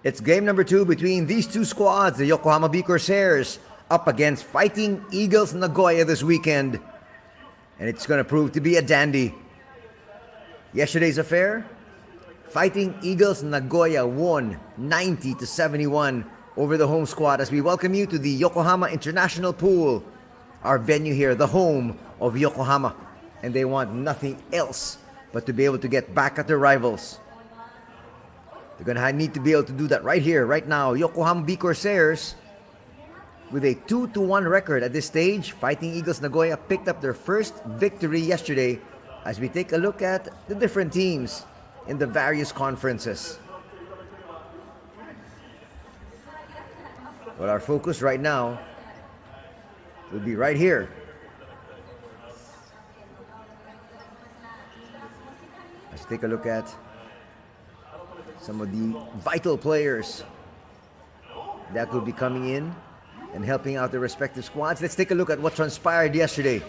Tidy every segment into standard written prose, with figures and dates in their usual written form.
It's game number 2 between these two squads, the Yokohama B-CORSAIRS up against Fighting Eagles Nagoya this weekend. And it's going to prove to be a dandy. Yesterday's affair, Fighting Eagles Nagoya won 90-71 over the home squad as we welcome you to the Yokohama International Pool, our venue here, the home of Yokohama. And they want nothing else but to be able to get back at their rivals. They're going to need to be able to do that right here, right now. Yokohama B-CORSAIRS with a 2-1 record at this stage. Fighting Eagles Nagoya picked up their first victory yesterday as we take a look at the different teams in the various conferences. Well, our focus right now will be right here. Let's take a look at some of the vital players that will be coming in and helping out their respective squads. Let's take a look at what transpired yesterday.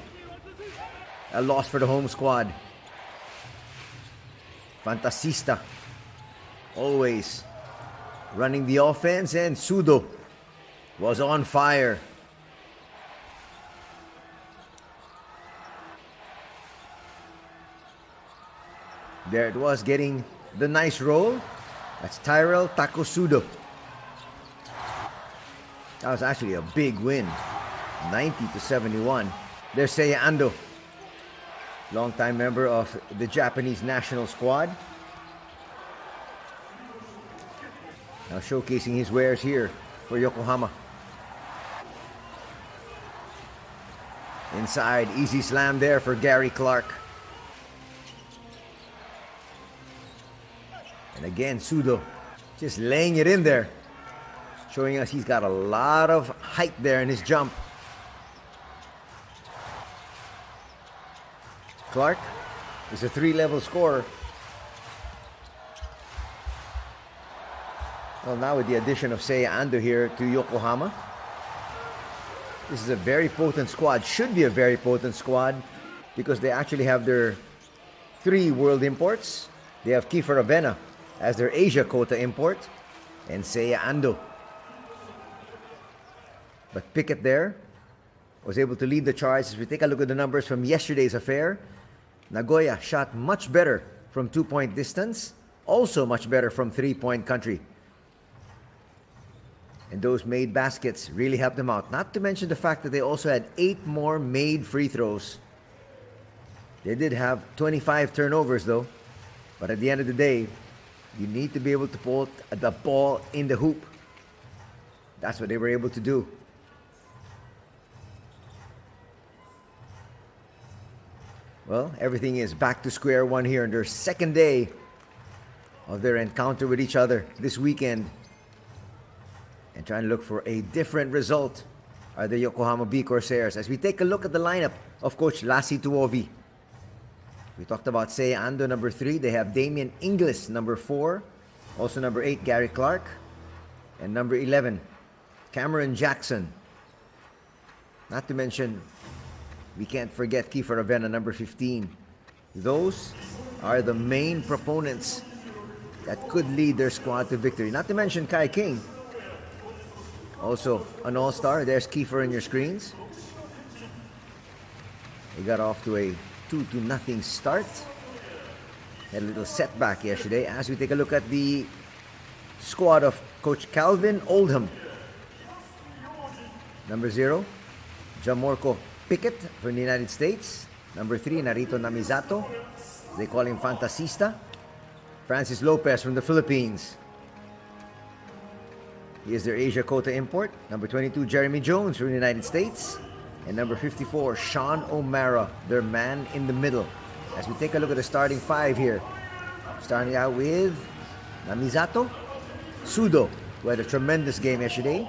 A loss for the home squad. Fantasista always running the offense, and Sudo was on fire. There it was, getting the nice roll. That's Tyrell Takosudo. That was actually a big win. 90-71. There's Seiya Ando, longtime member of the Japanese national squad. Now showcasing his wares here for Yokohama. Inside, easy slam there for Gary Clark. And again, Sudo just laying it in there, showing us he's got a lot of height there in his jump. Clark is a 3-level scorer. Well, now with the addition of Seiya Ando here to Yokohama, this is a very potent squad. Should be a very potent squad because they actually have their 3 world imports. They have Kiefer Avena as their Asia quota import, and Seiya Ando. But Pickett there was able to lead the charge. As we take a look at the numbers from yesterday's affair, Nagoya shot much better from 2-point distance, also much better from 3-point country. And those made baskets really helped them out. Not to mention the fact that they also had 8 more made free throws. They did have 25 turnovers though, but at the end of the day, you need to be able to put the ball in the hoop. That's what they were able to do. Well, everything is back to square one here on their second day of their encounter with each other this weekend. And trying to look for a different result are the Yokohama B-CORSAIRS. As we take a look at the lineup of Coach Lassie Tuovi. We talked about Seiya Ando, number 3. They have Damian Inglis, number 4. Also number 8, Gary Clark. And number 11, Cameron Jackson. Not to mention, we can't forget Kiefer Avena, number 15. Those are the main proponents that could lead their squad to victory. Not to mention Kai King, also an all-star. There's Kiefer on your screens. They got off to a 2-0 start. Had a little setback yesterday as we take a look at the squad of Coach Calvin Oldham. Number 0, Jamorko Pickett from the United States. Number 3, Narito Namizato. They call him Fantasista. Francis Lopez from the Philippines. He is their Asia quota import. Number 22, Jeremy Jones from the United States. And number 54, Sean O'Mara, their man in the middle. As we take a look at the starting 5 here. Starting out with Namizato, Sudo, who had a tremendous game yesterday,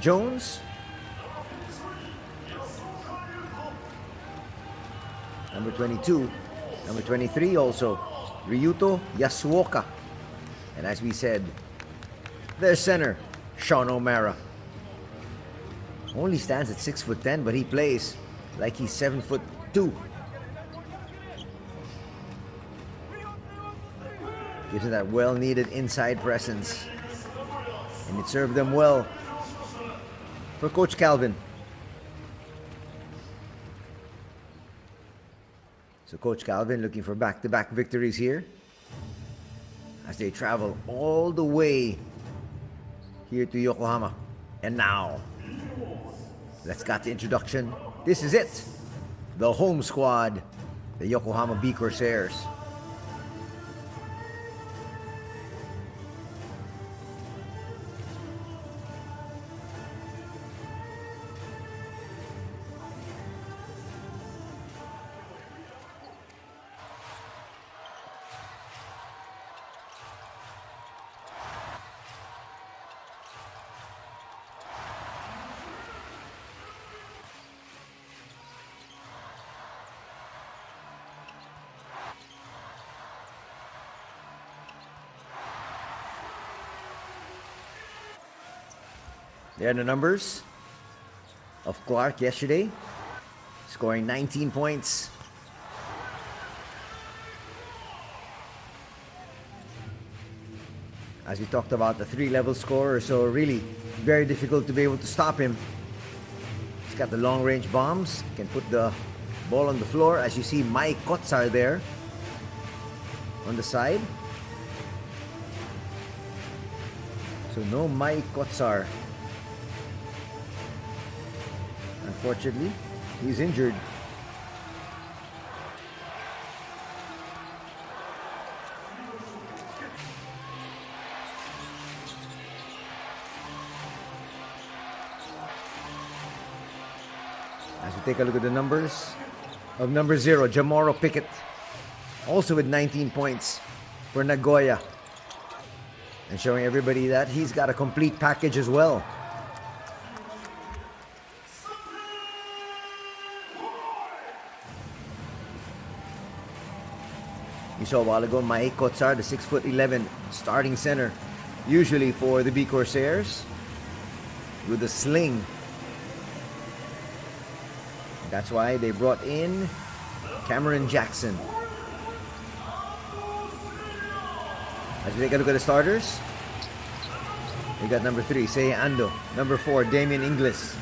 Jones, number 22, number 23 also, Ryuto Yasuoka. And as we said, their center, Sean O'Mara. Only stands at 6'10", but he plays like he's 7'2". Gives him that well-needed inside presence. And it served them well for Coach Calvin. So Coach Calvin looking for back-to-back victories here as they travel all the way here to Yokohama. And now, let's get the introduction. This is it. The home squad, the Yokohama B-CORSAIRS. There are the numbers of Clark yesterday, scoring 19 points. As we talked about, the 3-level scorer, so really very difficult to be able to stop him. He's got the long-range bombs, can put the ball on the floor. As you see, Mike Kotsar there on the side. So no Mike Kotsar. Unfortunately, he's injured. As we take a look at the numbers of number 0, Jamoro Pickett, also with 19 points for Nagoya. And showing everybody that he's got a complete package as well. You saw a while ago Mike Kotsar, the 6'11" starting center, usually for the B-CORSAIRS, with a sling. That's why they brought in Cameron Jackson. As we take a look at the starters, we got number 3, Seiya Ando, number 4, Damian Inglis,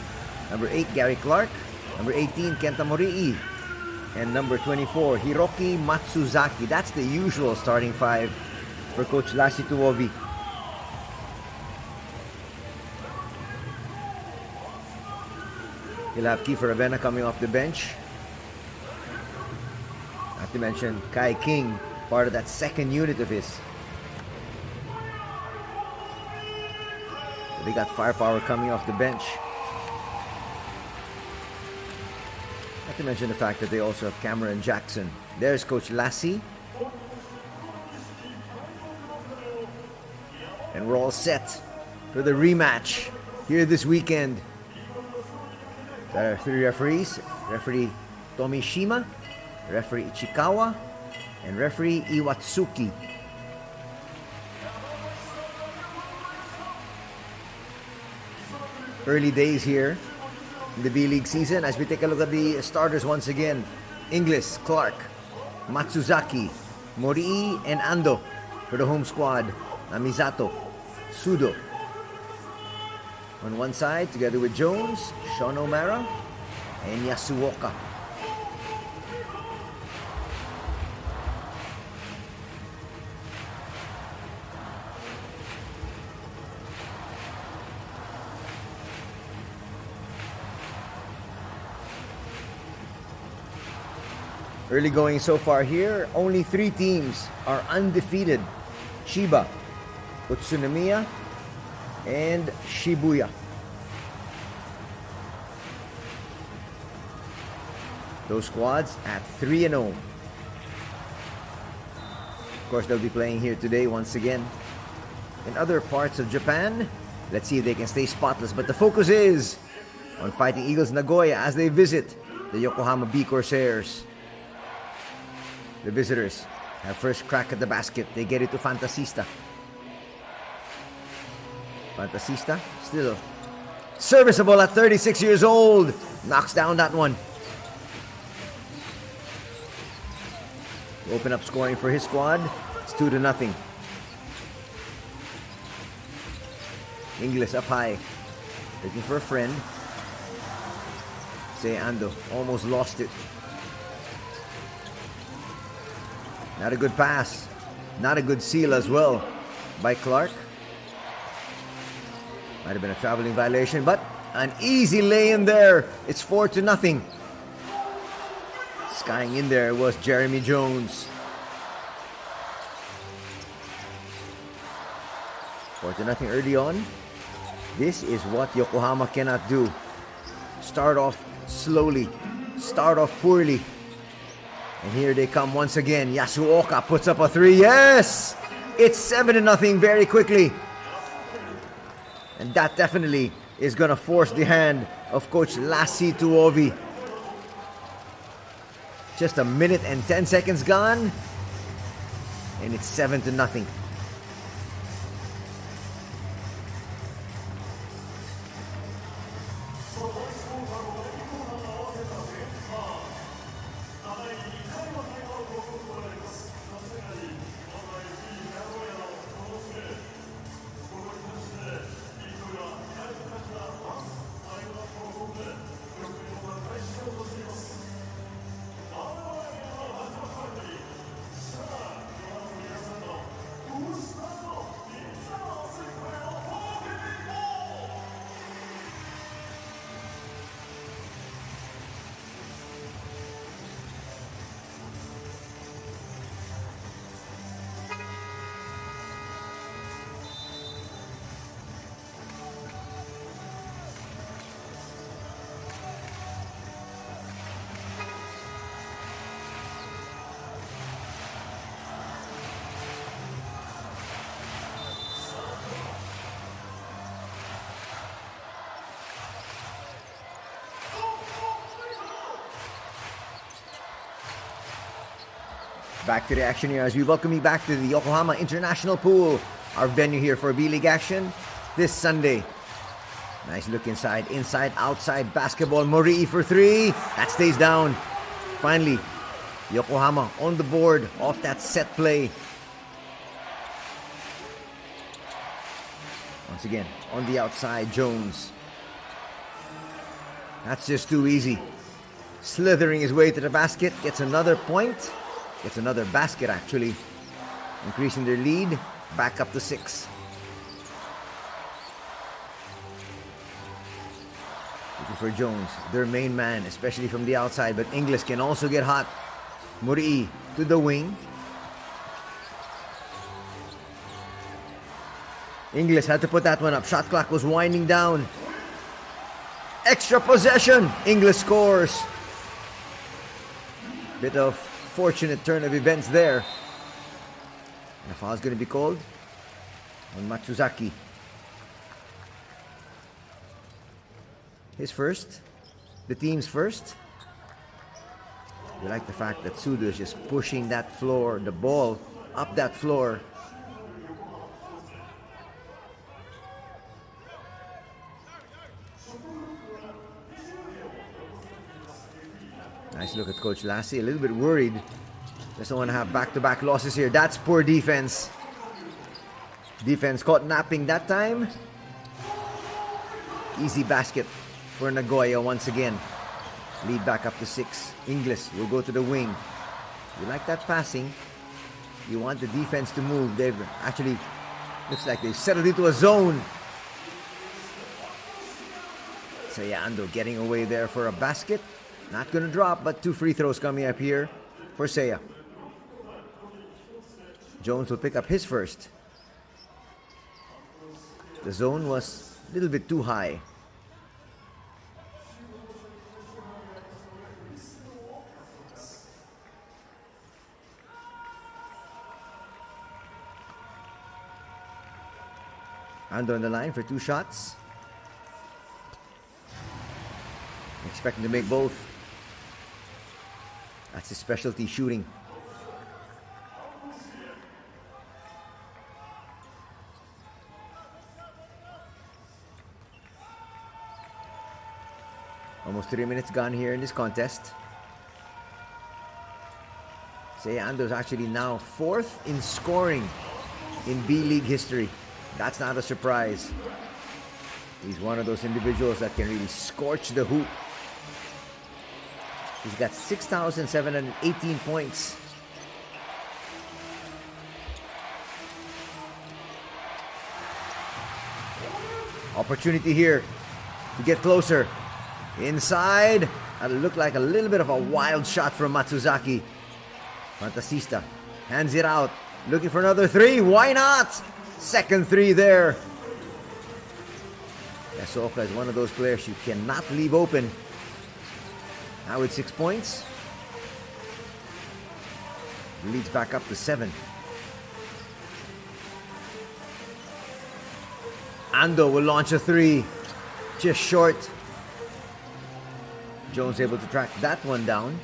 number 8, Gary Clark, number 18, Kenta Morii, and number 24, Hiroki Matsuzaki. That's the usual starting 5 for Coach Lassie Tuovi. He'll have Kiefer Avena coming off the bench. Not to mention Kai King, part of that second unit of his. So they got firepower coming off the bench. Not to mention the fact that they also have Cameron Jackson. There's Coach Lassie. And we're all set for the rematch here this weekend. There are 3 referees. Referee Tomishima, Referee Ichikawa, and Referee Iwatsuki. Early days here in the B-League season as we take a look at the starters once again. Inglis, Clark, Matsuzaki, Morii, and Ando for the home squad. Namizato, Sudo on one side together with Jones, Sean O'Mara, and Yasuoka. Early going so far here, only 3 teams are undefeated. Chiba, Utsunomiya, and Shibuya. Those squads at 3-0. Of course, they'll be playing here today once again. In other parts of Japan, let's see if they can stay spotless. But the focus is on Fighting Eagles Nagoya as they visit the Yokohama B-CORSAIRS. The visitors have first crack at the basket. They get it to Fantasista. Fantasista still serviceable at 36 years old. Knocks down that one. Open up scoring for his squad. It's 2-0. Ingles up high, looking for a friend. Ando almost lost it. Not a good pass. Not a good seal as well by Clark. Might have been a traveling violation, but an easy lay in there. It's 4-0. Skying in there was Jeremy Jones. 4-0 early on. This is what Yokohama cannot do. Start off slowly, start off poorly. And here they come once again. Yasuoka puts up a 3. Yes! It's 7-0 very quickly. And that definitely is going to force the hand of Coach Lassie Tuovi. Just 1 minute and 10 seconds gone. And it's 7-0. Back to the action here as we welcome you back to the Yokohama International Pool, our venue here for B-League action this Sunday. Nice look inside, outside basketball. Morii for 3. That stays down. Finally, Yokohama on the board off that set play. Once again, on the outside, Jones. That's just too easy. Slithering his way to the basket, gets another point. Gets another basket actually. Increasing their lead, back up to 6. Looking for Jones, their main man, especially from the outside, but Ingles can also get hot. Morii to the wing. Ingles had to put that one up. Shot clock was winding down. Extra possession. Ingles scores. Bit of fortunate turn of events there. And a foul is going to be called on Matsuzaki. His first. The team's first. We like the fact that Sudo is just pushing that floor, the ball up that floor. Nice look at Coach Lassie, a little bit worried. Doesn't want to have back-to-back losses here. That's poor defense. Defense caught napping that time. Easy basket for Nagoya once again. Lead back up to 6. Ingles will go to the wing. You like that passing. You want the defense to move. They've actually, looks like they've settled into a zone. Ando getting away there for a basket. Not going to drop, but 2 free throws coming up here for Seiya. Jones will pick up his first. The zone was a little bit too high. Ando on the line for 2 shots. Expecting to make both. That's his specialty, shooting. Almost 3 minutes gone here in this contest. Ando's actually now 4th in scoring in B-League history. That's not a surprise. He's one of those individuals that can really scorch the hoop. He's got 6,718 points. Opportunity here to get closer. Inside. That looked like a little bit of a wild shot from Matsuzaki. Fantasista hands it out. Looking for another three. Why not? Second three there. Yasuoka is one of those players you cannot leave open. Now with 6 points. Leads back up to 7. Ando will launch a three. Just short. Jones able to track that one down.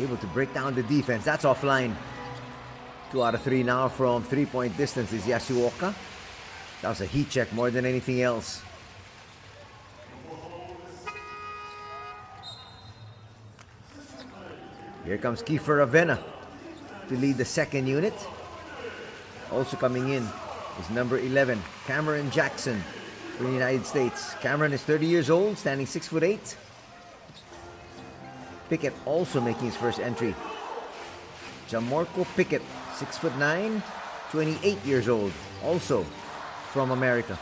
Able to break down the defense. That's offline. 2 out of 3 now from 3-point distance is Yasuoka. That was a heat check more than anything else. Here comes Kiefer Avena to lead the second unit. Also coming in is number 11, Cameron Jackson from the United States. Cameron is 30 years old, standing 6'8". Pickett also making his first entry. Jamorko Pickett, 6'9", 28 years old, also from America.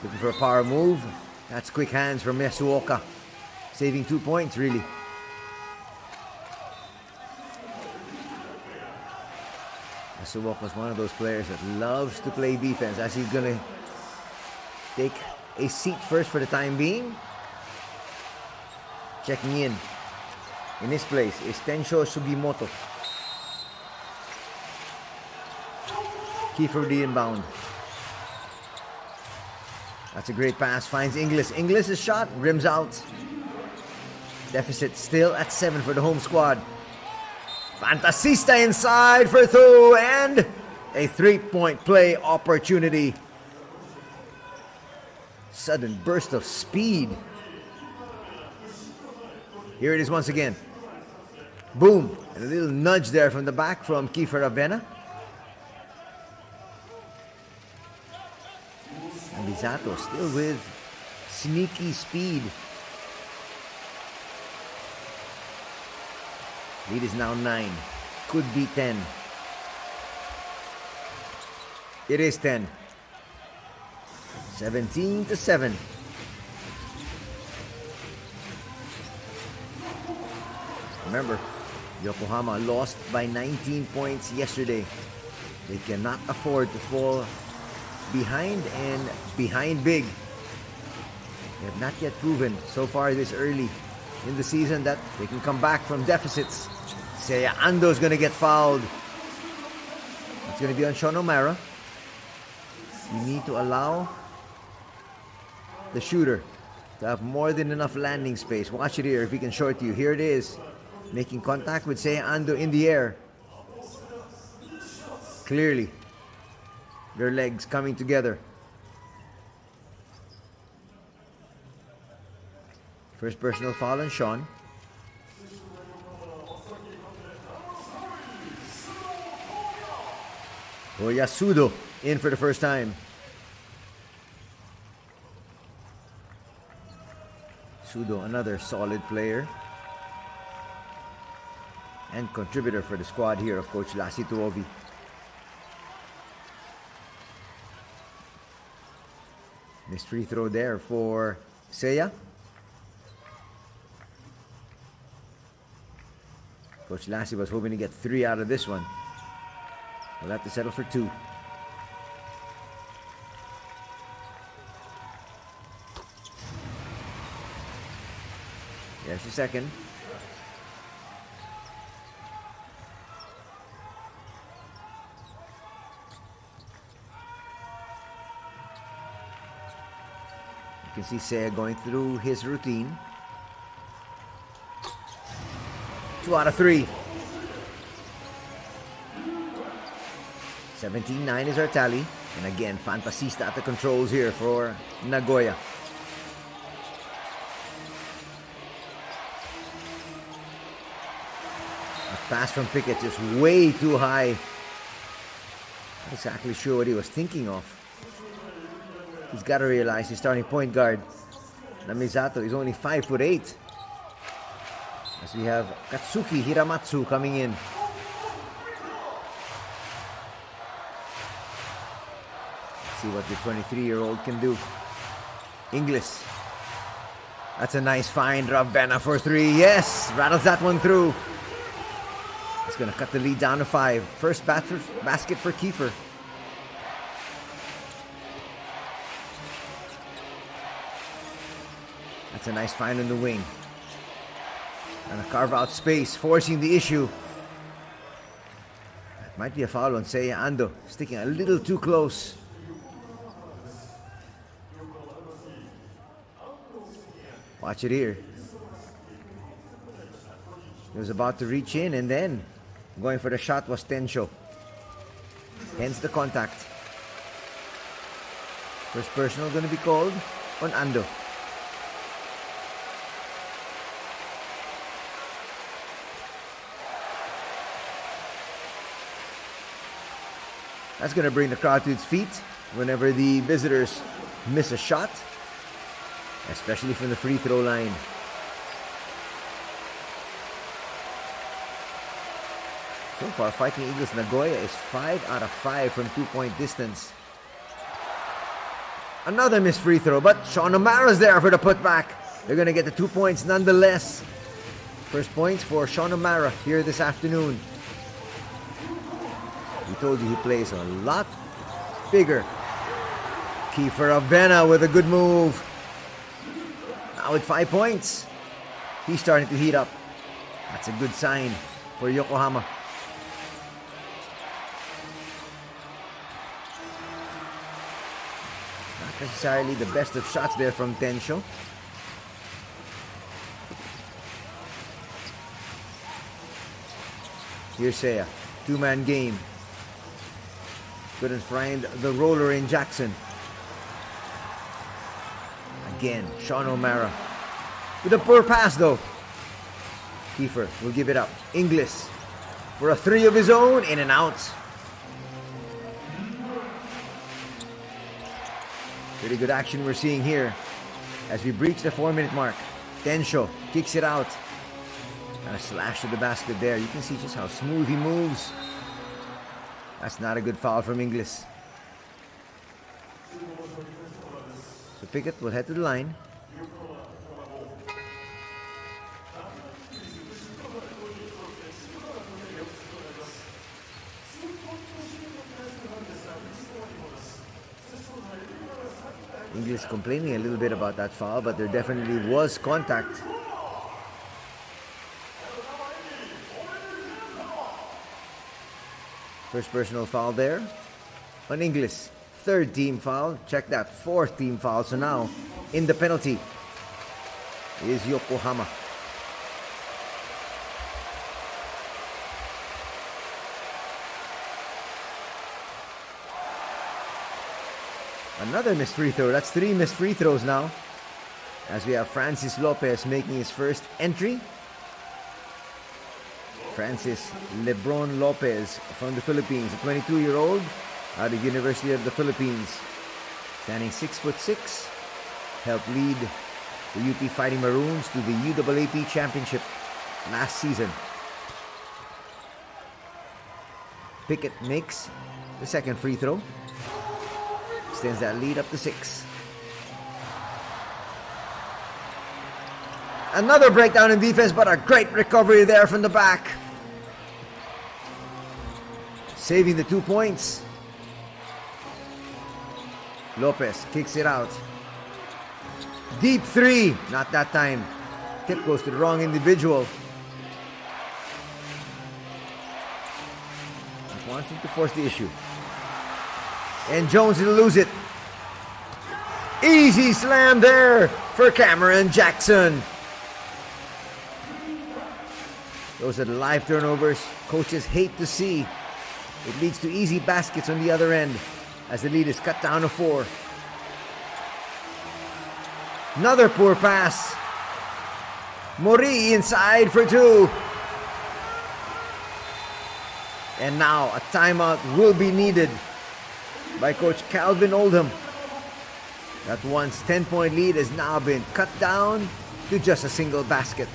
Looking for a power move. That's quick hands from Yasuoka. Saving 2 points, really. Yasuoka is one of those players that loves to play defense, as he's going to take a seat first for the time being. Checking in his place is Tensho Sugimoto. Kiefer the inbound. That's a great pass. Finds Inglis. Inglis' shot rims out. Deficit still at 7 for the home squad. Fantasista inside for 2 and a 3-point play opportunity. Sudden burst of speed. Here it is once again. Boom. And a little nudge there from the back from Kiefer Avena. And Bizato still with sneaky speed. Lead is now 9. Could be 10. It is 10. 17-7. Remember, Yokohama lost by 19 points yesterday. They cannot afford to fall behind and behind big. They have not yet proven so far this early in the season that they can come back from deficits. Seiya Ando is going to get fouled. It's going to be on Sean O'Mara. You need to allow the shooter to have more than enough landing space. Watch it here if he can short you. Here it is. Making contact with Seiya Ando in the air. Clearly, their legs coming together. First personal foul on Sean. Yasudo in for the first time. Sudo, another solid player and contributor for the squad here of Coach Lassie Tuovi. This free throw there for Seiya. Coach Lassie was hoping to get 3 out of this one. We'll have to settle for 2. There's the second. You can see Seiya going through his routine. 2 out of 3. 17-9 is our tally. And again, Fantasista at the controls here for Nagoya. A pass from Pickett just way too high. Not exactly sure what he was thinking of. He's got to realize he's starting point guard Namizato is only 5'8". As we have Katsuki Hiramatsu coming in. Let's see what the 23-year-old can do. Inglis. That's a nice find. Ravenna for three. Yes, rattles that one through. It's going to cut the lead down to 5. First basket for Kiefer. That's a nice find on the wing. And a carve out space, forcing the issue. That might be a foul on Seiya Ando. Sticking a little too close. Watch it here. He was about to reach in, and then going for the shot was Tensho. Hence the contact. First personal going to be called on Ando. That's going to bring the crowd to its feet whenever the visitors miss a shot, especially from the free throw line. So far, Fighting Eagles Nagoya is 5 out of 5 from 2-point distance. Another missed free throw, but Sean O'Mara's there for the putback. They're going to get the 2 points nonetheless. First points for Sean O'Mara here this afternoon. We told you he plays a lot bigger. Kiefer Ravenna with a good move. Now with 5 points. He's starting to heat up. That's a good sign for Yokohama. Not necessarily the best of shots there from Tensho. Here's Seiya. 2-man game. Couldn't find the roller in Jackson. Again, Sean O'Mara. With a poor pass though. Kiefer will give it up. Inglis for a 3 of his own. In and out. Pretty good action we're seeing here as we breach the 4-minute mark. Tensho kicks it out. And a slash to the basket there. You can see just how smooth he moves. That's not a good foul from Inglis. So Pickett will head to the line. Inglis complaining a little bit about that foul, but there definitely was contact. First personal foul there on Inglis. 3rd team foul. Check that. 4th team foul. So now in the penalty is Yokohama. Another missed free throw. That's 3 missed free throws now. As we have Francis Lopez making his first entry. Francis Lebron Lopez from the Philippines, a 22-year-old out of University of the Philippines. Standing 6'6", helped lead the UP Fighting Maroons to the UAAP Championship last season. Pickett makes the 2nd free throw. Extends that lead up to 6. Another breakdown in defense, but a great recovery there from the back. Saving the 2 points. Lopez kicks it out. Deep 3. Not that time. Tip goes to the wrong individual. Wanting to force the issue. And Jones will lose it. Easy slam there for Cameron Jackson. Those are the live turnovers coaches hate to see. It leads to easy baskets on the other end as the lead is cut down to 4. Another poor pass. Mori inside for 2. And now a timeout will be needed by Coach Calvin Oldham. That once 10-point lead has now been cut down to just a single basket.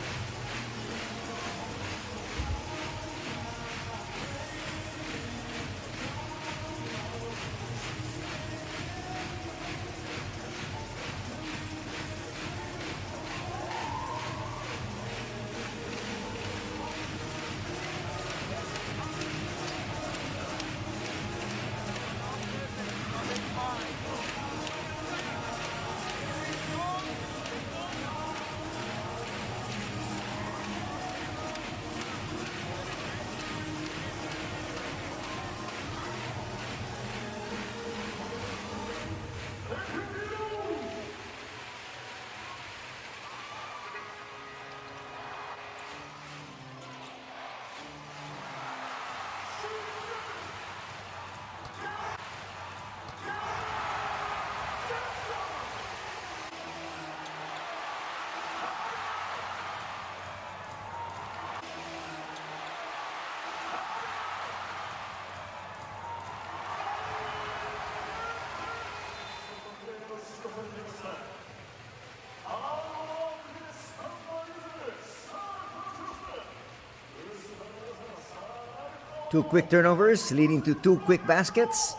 Two quick turnovers leading to two quick baskets,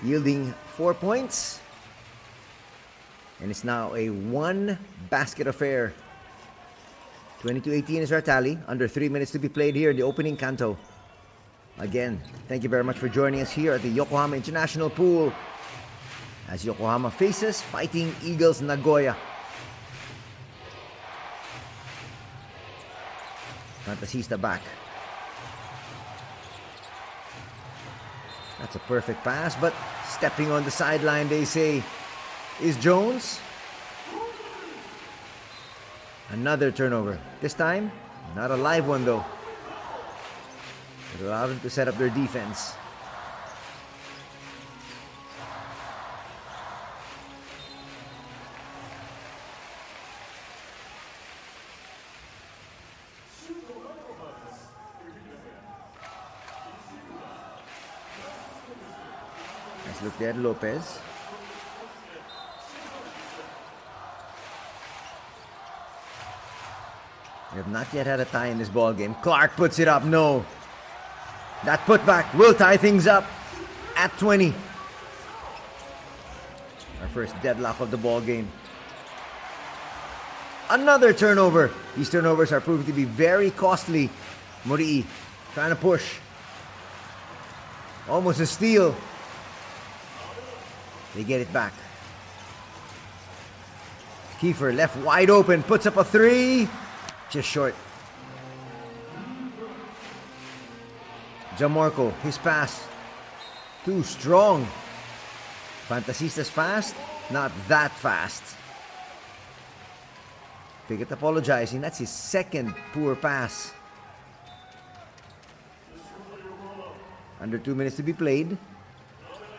yielding 4 points. And it's now a one basket affair. 20-18 is our tally. Under 3 minutes to be played here in the opening canto. Again, thank you very much for joining us here at the Yokohama International Pool as Yokohama faces Fighting Eagles Nagoya. Fantasista back. That's a perfect pass, but stepping on the sideline, they say, is Jones. Another turnover. This time, not a live one though. It allowed them to set up their defense. Nice look there, Lopez. We have not yet had a tie in this ball game. Clark puts it up. No. That putback will tie things up at 20. Our first deadlock of the ball game. Another turnover. These turnovers are proving to be very costly. Morii trying to push. Almost a steal. They get it back. Kiefer left wide open. Puts up a three. Just short. Jamorco, his pass. Too strong. Fantasista's fast. Not that fast. Pickett apologizing. That's his second poor pass. Under 2 minutes to be played.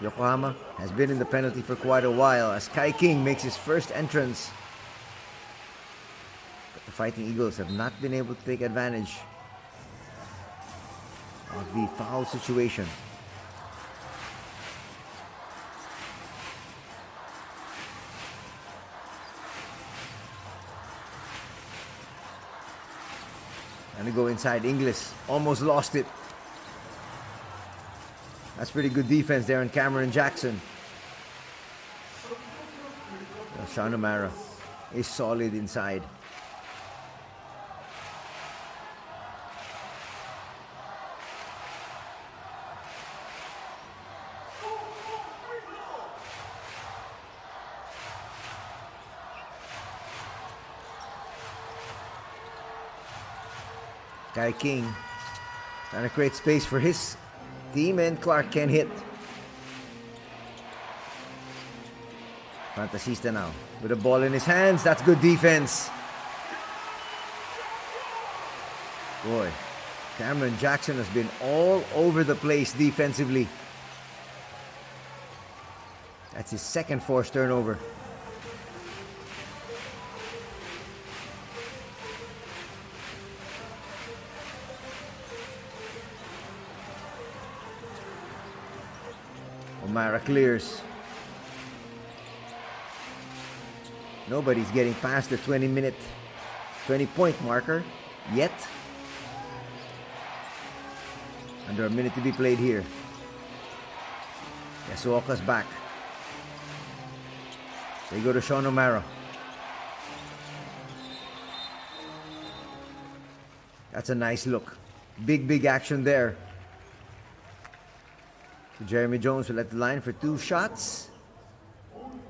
Yokohama has been in the penalty for quite a while as Kai King makes his first entrance. But the Fighting Eagles have not been able to take advantage of the foul situation. And they go inside. Inglis almost lost it. That's pretty good defense there on Cameron Jackson. Shanumara is solid inside. Kai King trying to create space for his team, and Clark can hit. Fantasista now with the ball in his hands. That's good defense. Boy, Cameron Jackson has been all over the place defensively. That's his second forced turnover. Omara clears. Nobody's getting past the 20-point marker yet. Under a minute to be played here. Yasuoka's back. They go to Sean O'Mara. That's a nice look. Big action there. So Jeremy Jones will let the line for 2 shots.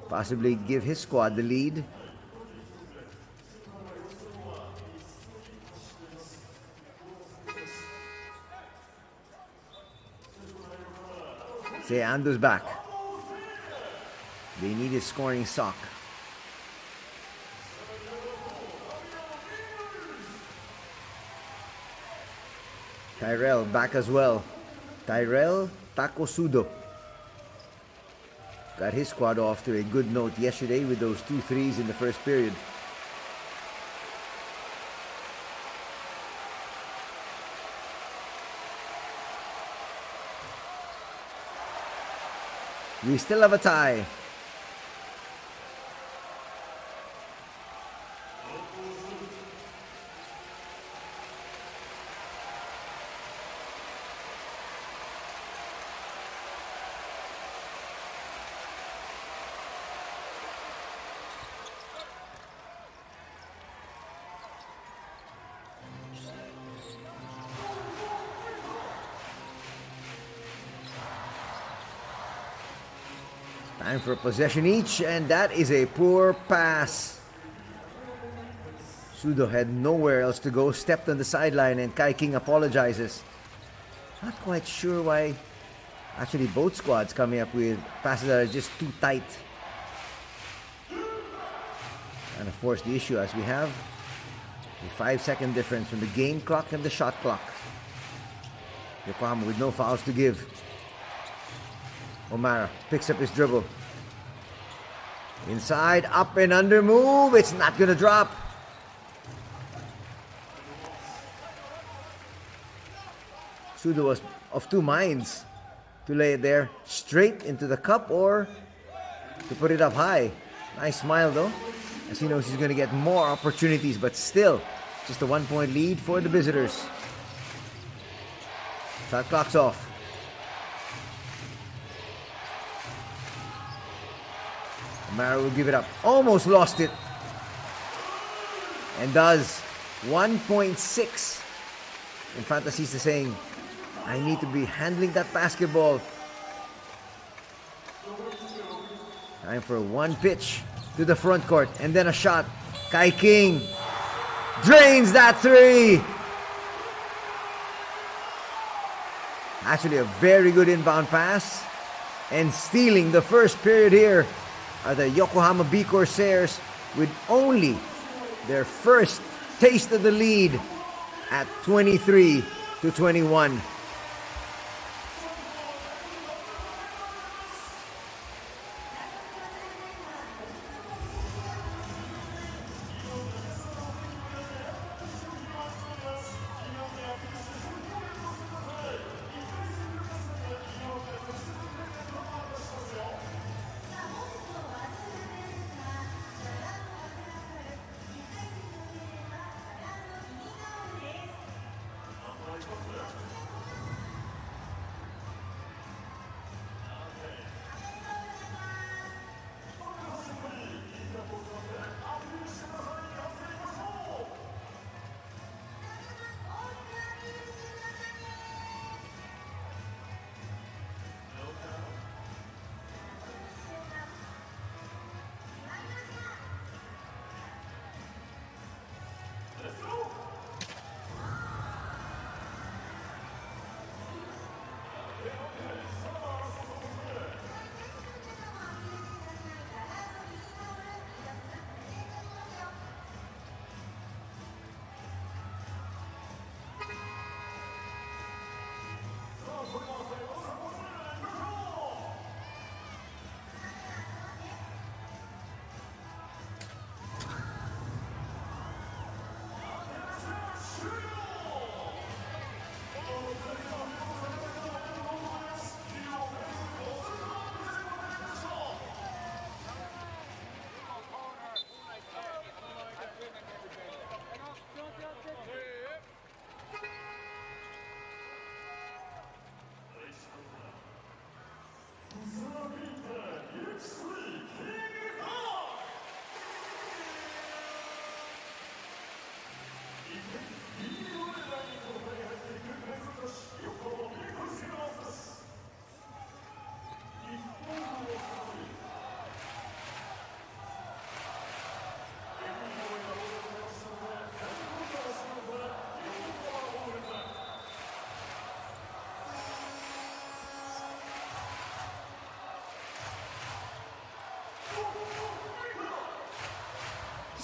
Possibly give his squad the lead. Say Ando's back. They need his scoring sock. Tyrell back as well. Tyrell Takosudo got his squad off to a good note yesterday with those 2 threes in the first period. We still have a tie. Time for a possession each, and that is a poor pass. Sudo had nowhere else to go, stepped on the sideline, and Kai King apologizes. Not quite sure why actually both squads coming up with passes that are just too tight. Kind of force the issue as we have a 5-second difference from the game clock and the shot clock. Yokohama with no fouls to give. O'Mara picks up his dribble. Inside, up and under move. It's not going to drop. Sudo was of 2 minds to lay it there straight into the cup or to put it up high. Nice smile though, as he knows he's going to get more opportunities, but still just a 1-point lead for the visitors. Shot clock's off. O'Mara will give it up. Almost lost it. And does. 1.6. And Fantasista saying, I need to be handling that basketball. Time for 1 pitch to the front court. And then a shot. Kai King drains that 3. Actually a very good inbound pass. And stealing the first period here are the Yokohama B-CORSAIRS with only their first taste of the lead at 23-21.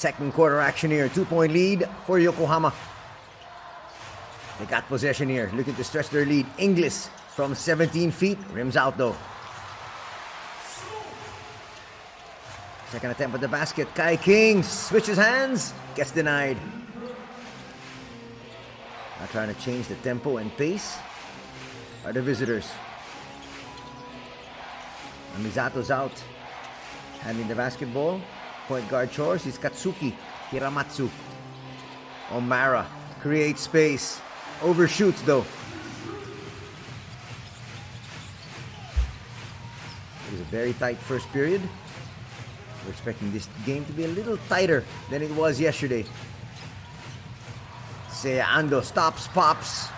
Second quarter action here. 2-point lead for Yokohama. They got possession here. Looking to stretch their lead. Inglis from 17 feet. Rims out though. Second attempt at the basket. Kai King switches hands. Gets denied. Now trying to change the tempo and pace are the visitors. Amizato's out. Handling the basketball. Point guard chores is Katsuki Hiramatsu. O'Mara creates space. Overshoots though. It was a very tight first period. We're expecting this game to be a little tighter than it was yesterday. Seiya Ando stops, pops,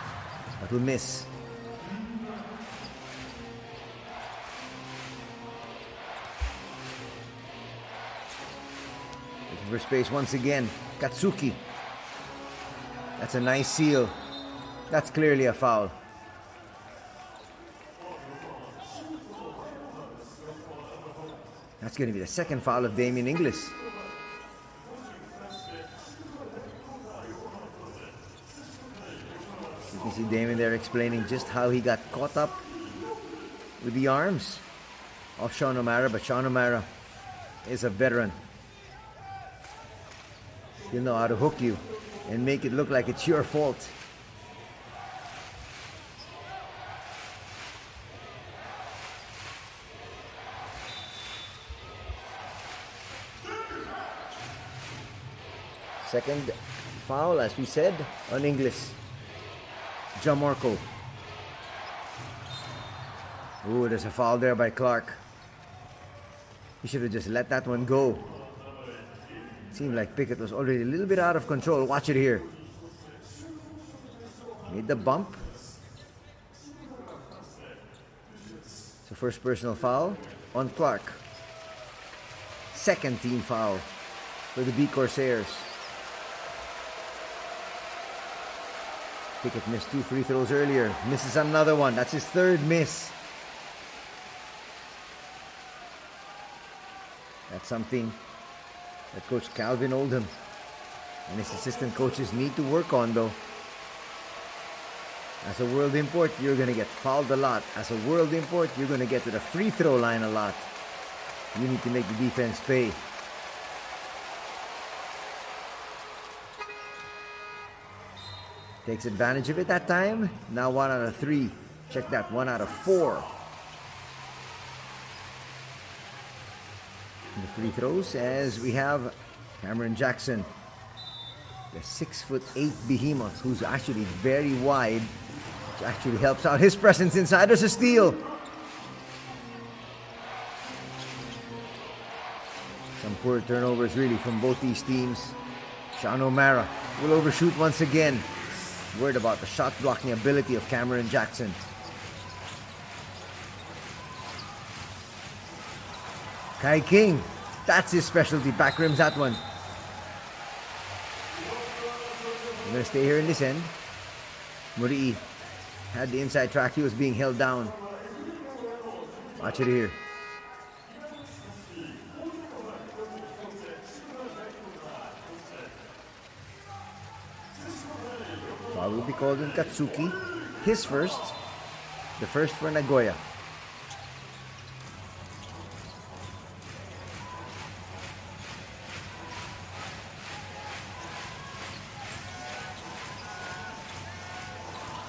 but will miss. Looking for space once again. Katsuki. That's a nice seal. That's clearly a foul. That's going to be the second foul of Damien Inglis. You can see Damien there explaining just how he got caught up with the arms of Sean O'Mara, but Sean O'Mara is a veteran. He'll know how to hook you and make it look like it's your fault. Second foul, as we said, on Inglis. Jamarco. Ooh, there's a foul there by Clark. He should have just let that one go. Seemed like Pickett was already a little bit out of control. Watch it here. Made the bump. So first personal foul on Clark. Second team foul for the B-CORSAIRS. Pickett missed 2 free throws earlier. Misses another one. That's his third miss. That's something that Coach Calvin Oldham and his assistant coaches need to work on though. As a world import, you're going to get fouled a lot. As a world import, you're going to get to the free throw line a lot. You need to make the defense pay. Takes advantage of it that time. Now 1 out of 3. Check that, 1 out of 4. The free throws as we have Cameron Jackson, the 6'8" behemoth who's actually very wide, which actually helps out his presence inside. There's a steal. Some poor turnovers really from both these teams. Sean O'Mara will overshoot once again. Worried about the shot blocking ability of Cameron Jackson. Kai King, that's his specialty. Back rims that one. I'm going to stay here in this end. Murii had the inside track. He was being held down. Watch it here. Foul will be called on Katsuki. His first. The first for Nagoya.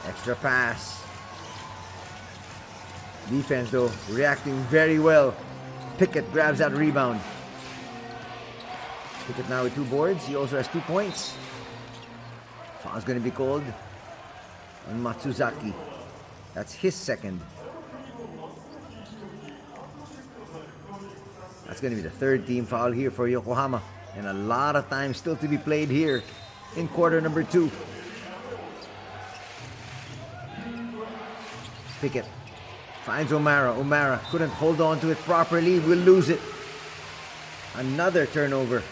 Extra pass. Defense though reacting very well. Pickett grabs that rebound. Pickett now with 2 boards. He also has 2 points. Foul's going to be called on Matsuzaki. That's his second. That's going to be the 3rd team foul here for Yokohama. And a lot of time still to be played here in quarter number 2. Pickett finds O'Mara. O'Mara couldn't hold on to it properly. Will lose it. Another turnover.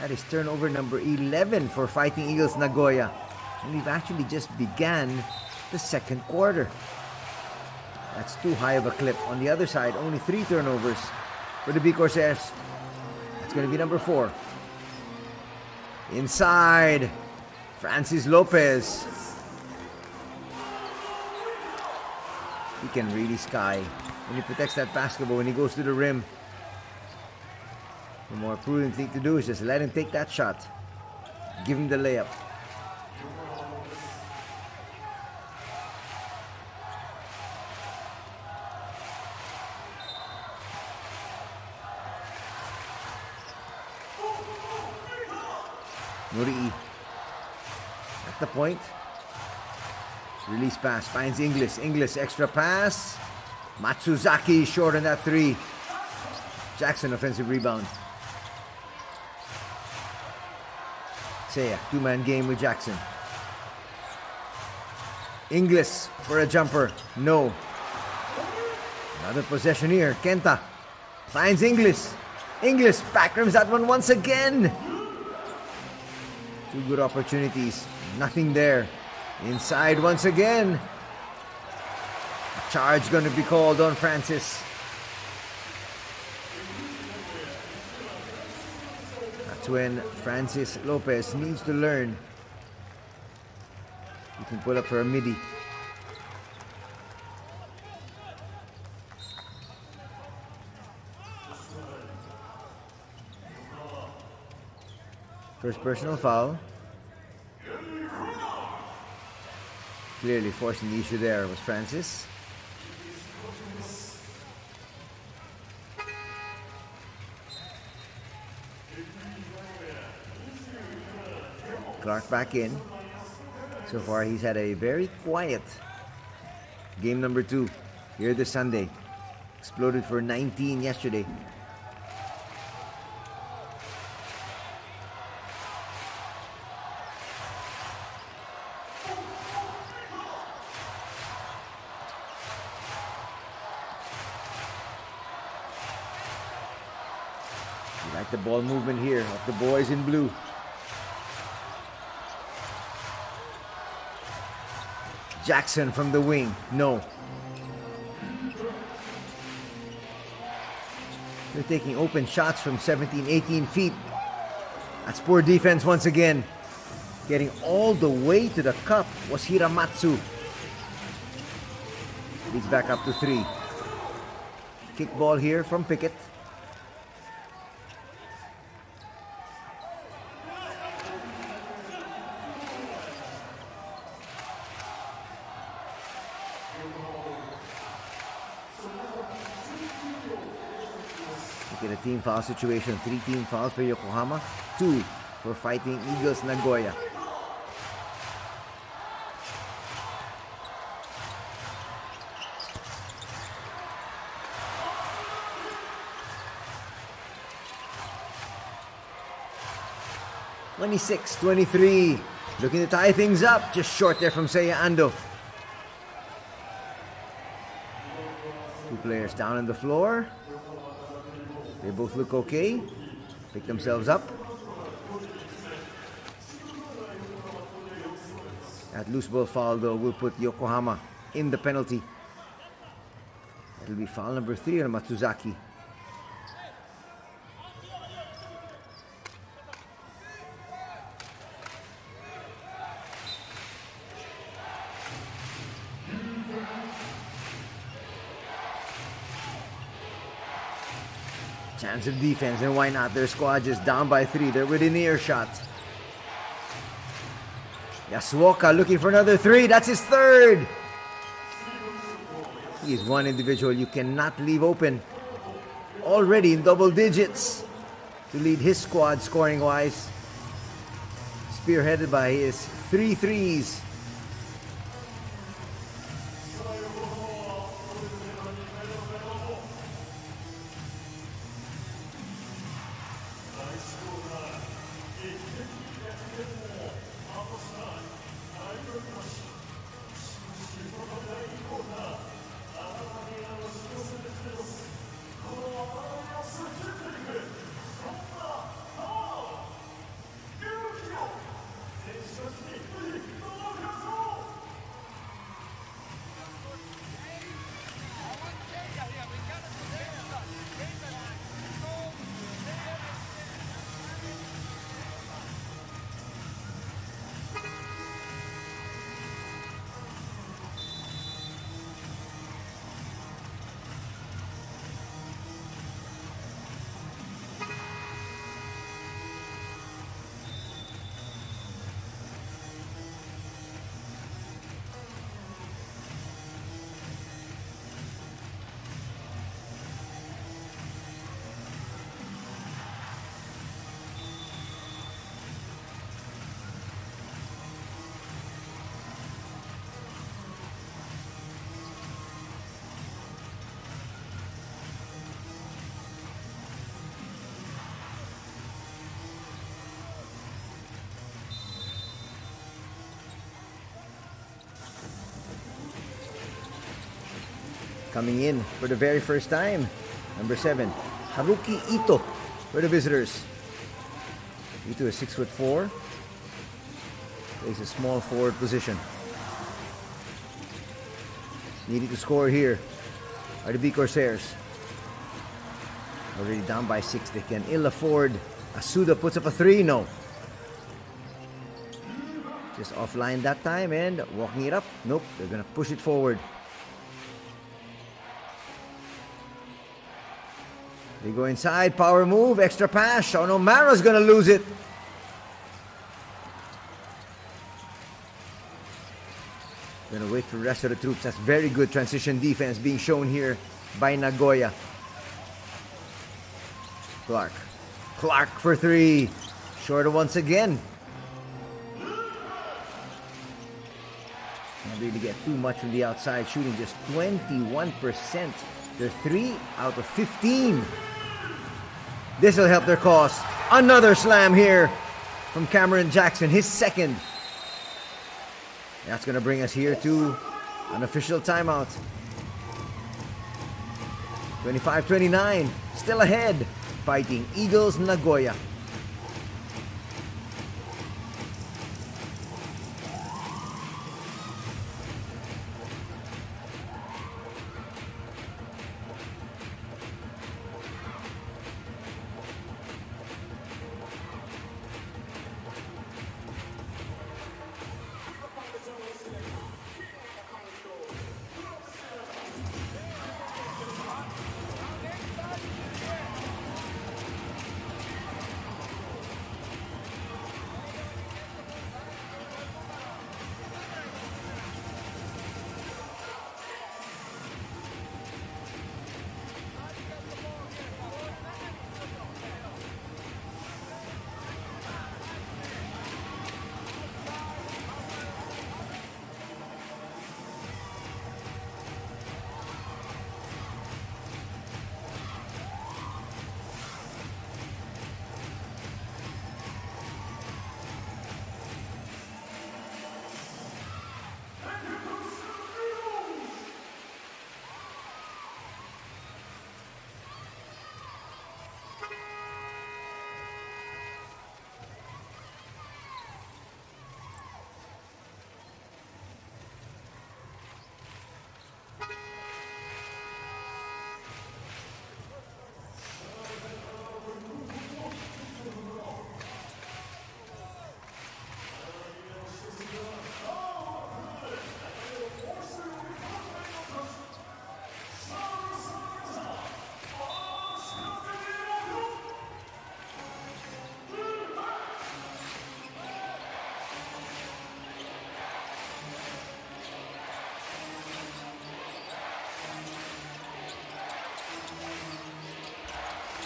That is turnover number 11 for Fighting Eagles Nagoya. And we've actually just began the second quarter. That's too high of a clip. On the other side, only 3 turnovers for the B-CORSAIRS. That's going to be number 4. Inside, Francis Lopez. He can really sky when he protects that basketball when he goes to the rim. The more prudent thing to do is just let him take that shot. Give him the layup. Norii at the point. Release pass, finds Inglis. Inglis, extra pass. Matsuzaki short on that three. Jackson, offensive rebound. Seiya, two-man game with Jackson. Inglis for a jumper. No. Another possession here. Kenta finds Inglis. Inglis backrooms that one once again. Two good opportunities. Nothing there. Inside once again. A charge going to be called on Francis. That's when Francis Lopez needs to learn. He can pull up for a midi. First personal foul. Clearly forcing the issue there was Francis. Clark back in. So far he's had a very quiet game number 2 here this Sunday. Exploded for 19 yesterday. You like the ball movement here of the boys in blue. Jackson from the wing. No. They're taking open shots from 17, 18 feet. That's poor defense once again. Getting all the way to the cup was Hiramatsu. Leads back up to 3. Kick ball here from Pickett. Look at the team foul situation. 3 team fouls for Yokohama. 2 for Fighting Eagles Nagoya. (26-23). Looking to tie things up. Just short there from Seiya Ando. 2 players down on the floor. They both look okay. Pick themselves up. That loose ball foul though will put Yokohama in the penalty. It'll be foul number 3 on Matsuzaki. Chance of defense, and why not? Their squad just down by 3. They're within earshot. Yasuoka looking for another 3. That's his 3rd. He is one individual you cannot leave open. Already in double digits to lead his squad scoring-wise. Spearheaded by his 3 threes. Coming in for the very first time, number 7, Haruki Ito for the visitors. Ito is 6'4", plays a small forward position. Needing to score here are the B-CORSAIRS. Already down by 6, they can ill afford. Asuda puts up a 3, no. Just offline that time and walking it up. Nope, they're gonna push it forward. They go inside, power move, extra pass. Sean O'Mara's gonna lose it. Gonna wait for the rest of the troops. That's very good transition defense being shown here by Nagoya. Clark for 3. Shorter once again. Can't really get too much from the outside, shooting just 21%. They're 3 out of 15. This will help their cause. Another slam here from Cameron Jackson, his second. That's going to bring us here to an official timeout. 25-29, still ahead, Fighting Eagles Nagoya.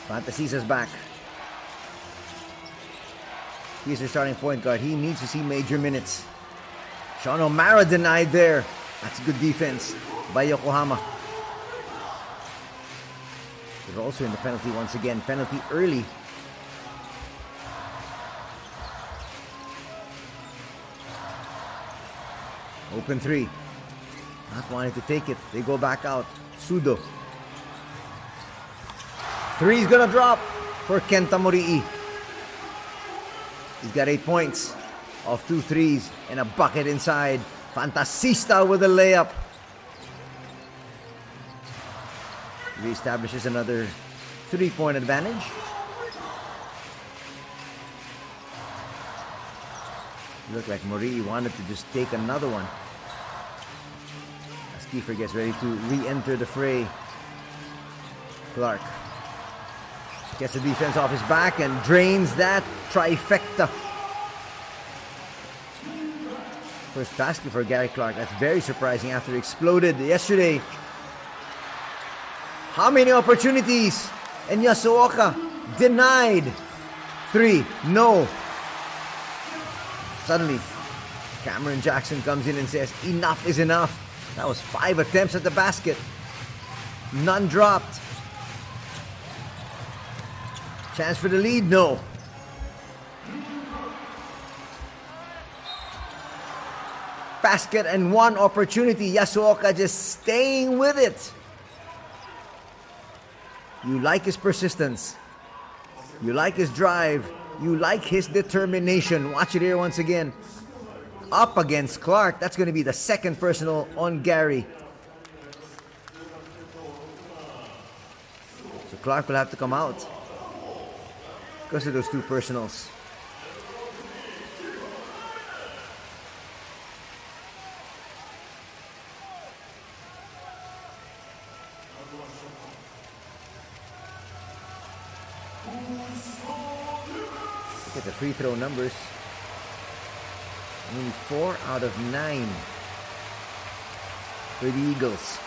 Fantasies is back. He's their starting point guard. He needs to see major minutes. Sean O'Mara denied there. That's good defense by Yokohama. They're also in the penalty once again. Penalty early. Open 3. Not wanting to take it. They go back out. Sudo. 3 is gonna drop for Kenta Morii. He's got 8 points off 2 threes and a bucket inside. Fantasista with a layup. Reestablishes another 3-point advantage. Looked like Morii wanted to just take another one. As Kiefer gets ready to re-enter the fray. Clark gets the defense off his back and drains that trifecta. First basket for Gary Clark. That's very surprising after it exploded yesterday. How many opportunities? And Yasuoka denied. 3, no. Suddenly, Cameron Jackson comes in and says, enough is enough. That was 5 attempts at the basket. None dropped. Chance for the lead? No. Basket and 1 opportunity. Yasuoka just staying with it. You like his persistence. You like his drive. You like his determination. Watch it here once again. Up against Clark. That's going to be the second personal on Gary. So Clark will have to come out because of those two personals. Look at the free throw numbers. Only 4 out of 9 for the Eagles.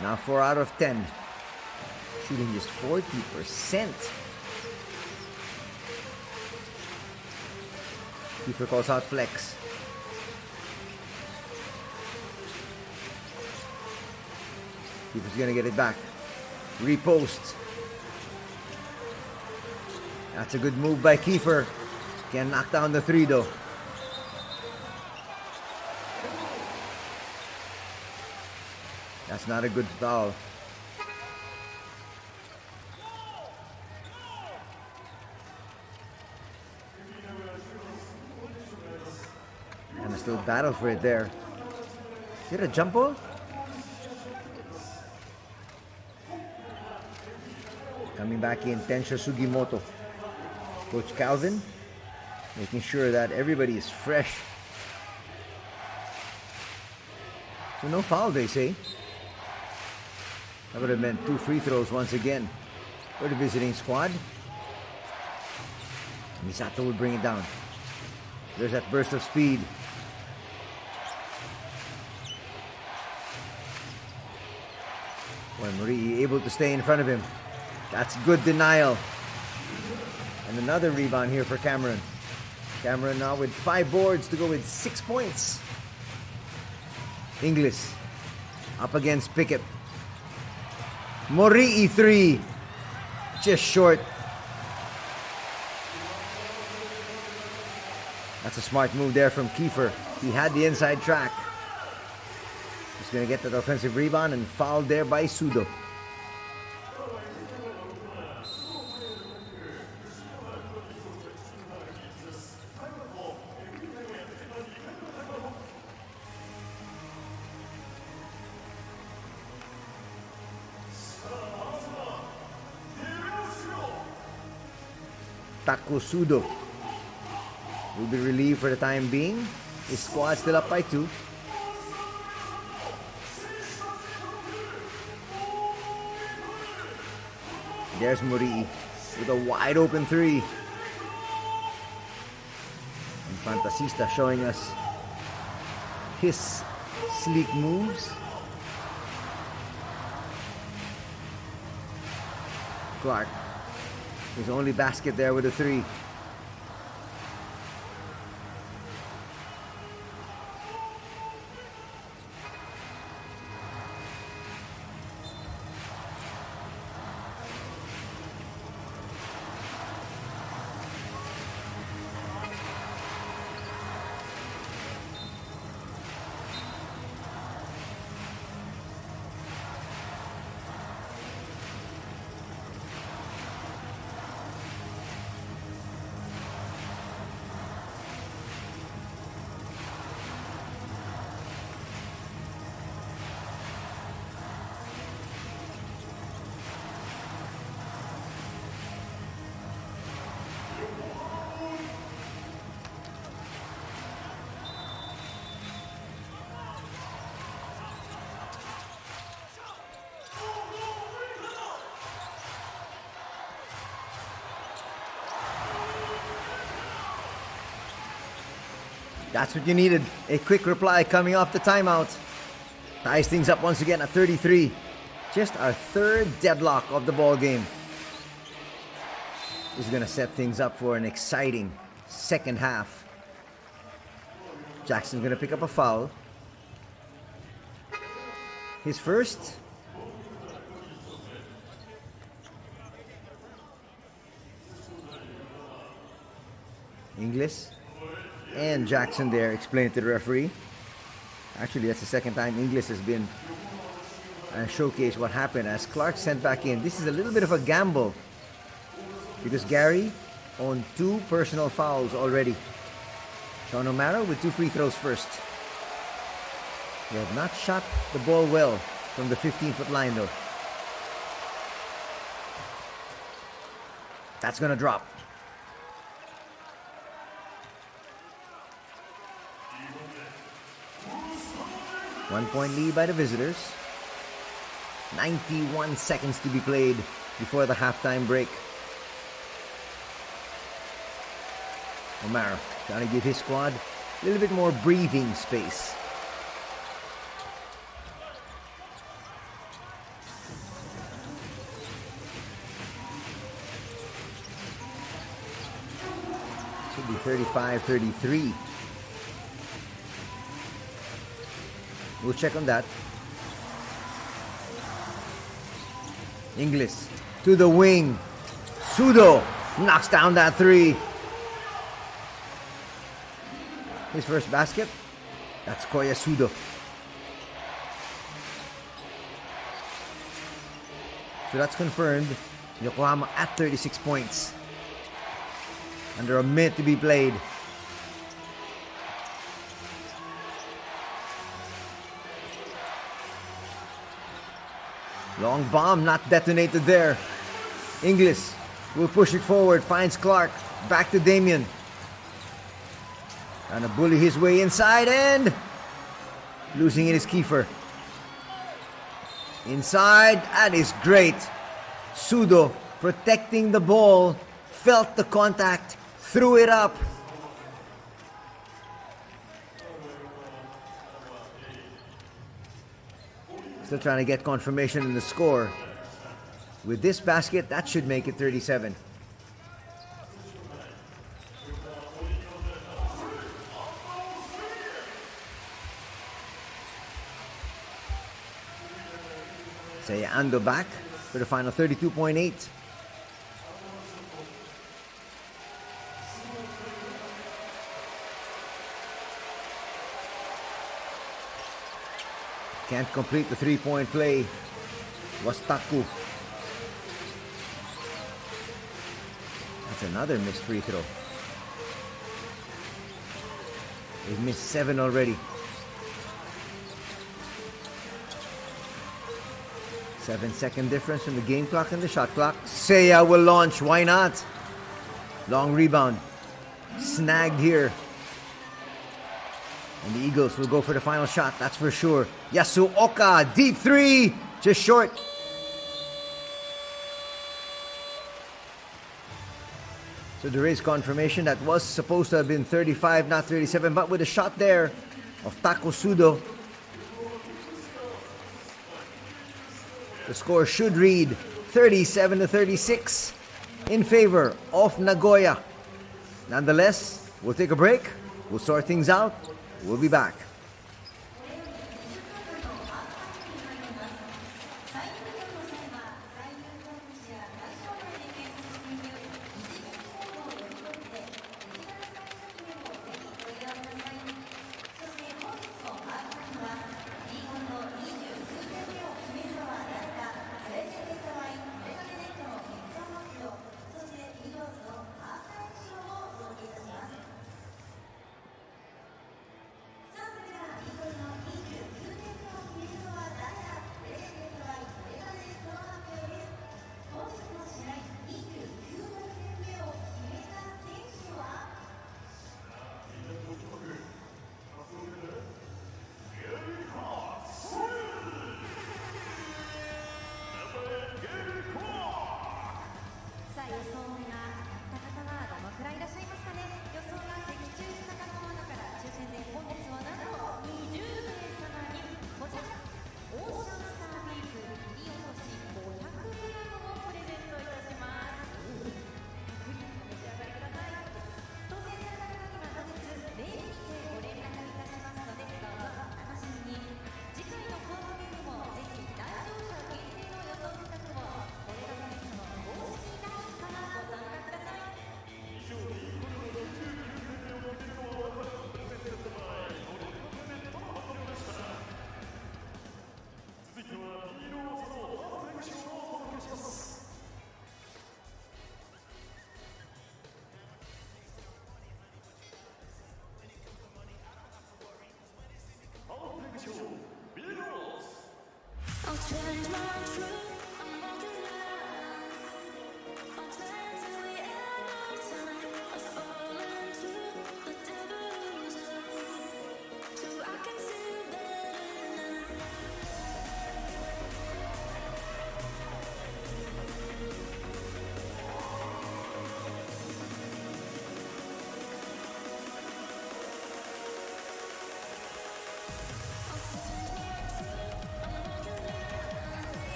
Now 4 out of 10. Shooting just 40%. Kiefer calls out flex. Kiefer's gonna get it back. Repost. That's a good move by Kiefer. Can knock down the 3 though. That's not a good foul. And I still battle for it there. Is it a jump ball? Coming back in, Tensho Sugimoto. Coach Calvin making sure that everybody is fresh. So no foul, they say. That would have meant 2 free throws once again for the visiting squad. Misato will bring it down. There's that burst of speed. When Morii able to stay in front of him. That's good denial. And another rebound here for Cameron. Cameron now with 5 boards to go with 6 points. Inglis up against Pickett. Morii 3. Just short. That's a smart move there from Kiefer. He had the inside track. He's going to get that offensive rebound and fouled there by Sudo. Takusudo will be relieved for the time being. His squad still up by 2. There's Morii with a wide open 3. And Fantasista showing us his sleek moves. Clark. His only basket there with a 3. That's what you needed. A quick reply coming off the timeout. Ties things up once again at 33. Just our 3rd deadlock of the ball game. This is going to set things up for an exciting second half. Jackson's going to pick up a foul. His first. Inglis and Jackson there explained to the referee. Actually, that's the second time Inglis has been showcased what happened as Clark sent back in. This is a little bit of a gamble because Gary owned 2 personal fouls already. Sean O'Mara with 2 free throws first. They have not shot the ball well from the 15-foot line though. That's gonna drop. One-point lead by the visitors. 91 seconds to be played before the halftime break. O'Mara trying to give his squad a little bit more breathing space. Should be 35-33. We'll check on that. Inglis to the wing. Sudo knocks down that 3. His first basket. That's Koya Sudo. So that's confirmed. Yokohama at 36 points. Under a minute to be played. Long bomb not detonated there. Inglis will push it forward. Finds Clark. Back to Damian. Trying to bully his way inside and losing it is Kiefer. Inside, that is great. Sudo protecting the ball, felt the contact, threw it up. Still trying to get confirmation in the score. With this basket, that should make it 37. Say Ando back for the final 32.8. Can't complete the 3-point play. Was Taku. That's another missed free throw. They've missed 7 already. 7-second difference from the game clock and the shot clock. Seiya will launch. Why not? Long rebound. Snagged here. And the Eagles will go for the final shot. That's for sure. Yasuoka. Deep 3. Just short. So there is confirmation that was supposed to have been 35, not 37. But with a shot there of Tako Sudo, the score should read 37-36 in favor of Nagoya. Nonetheless, we'll take a break. We'll sort things out. We'll be back.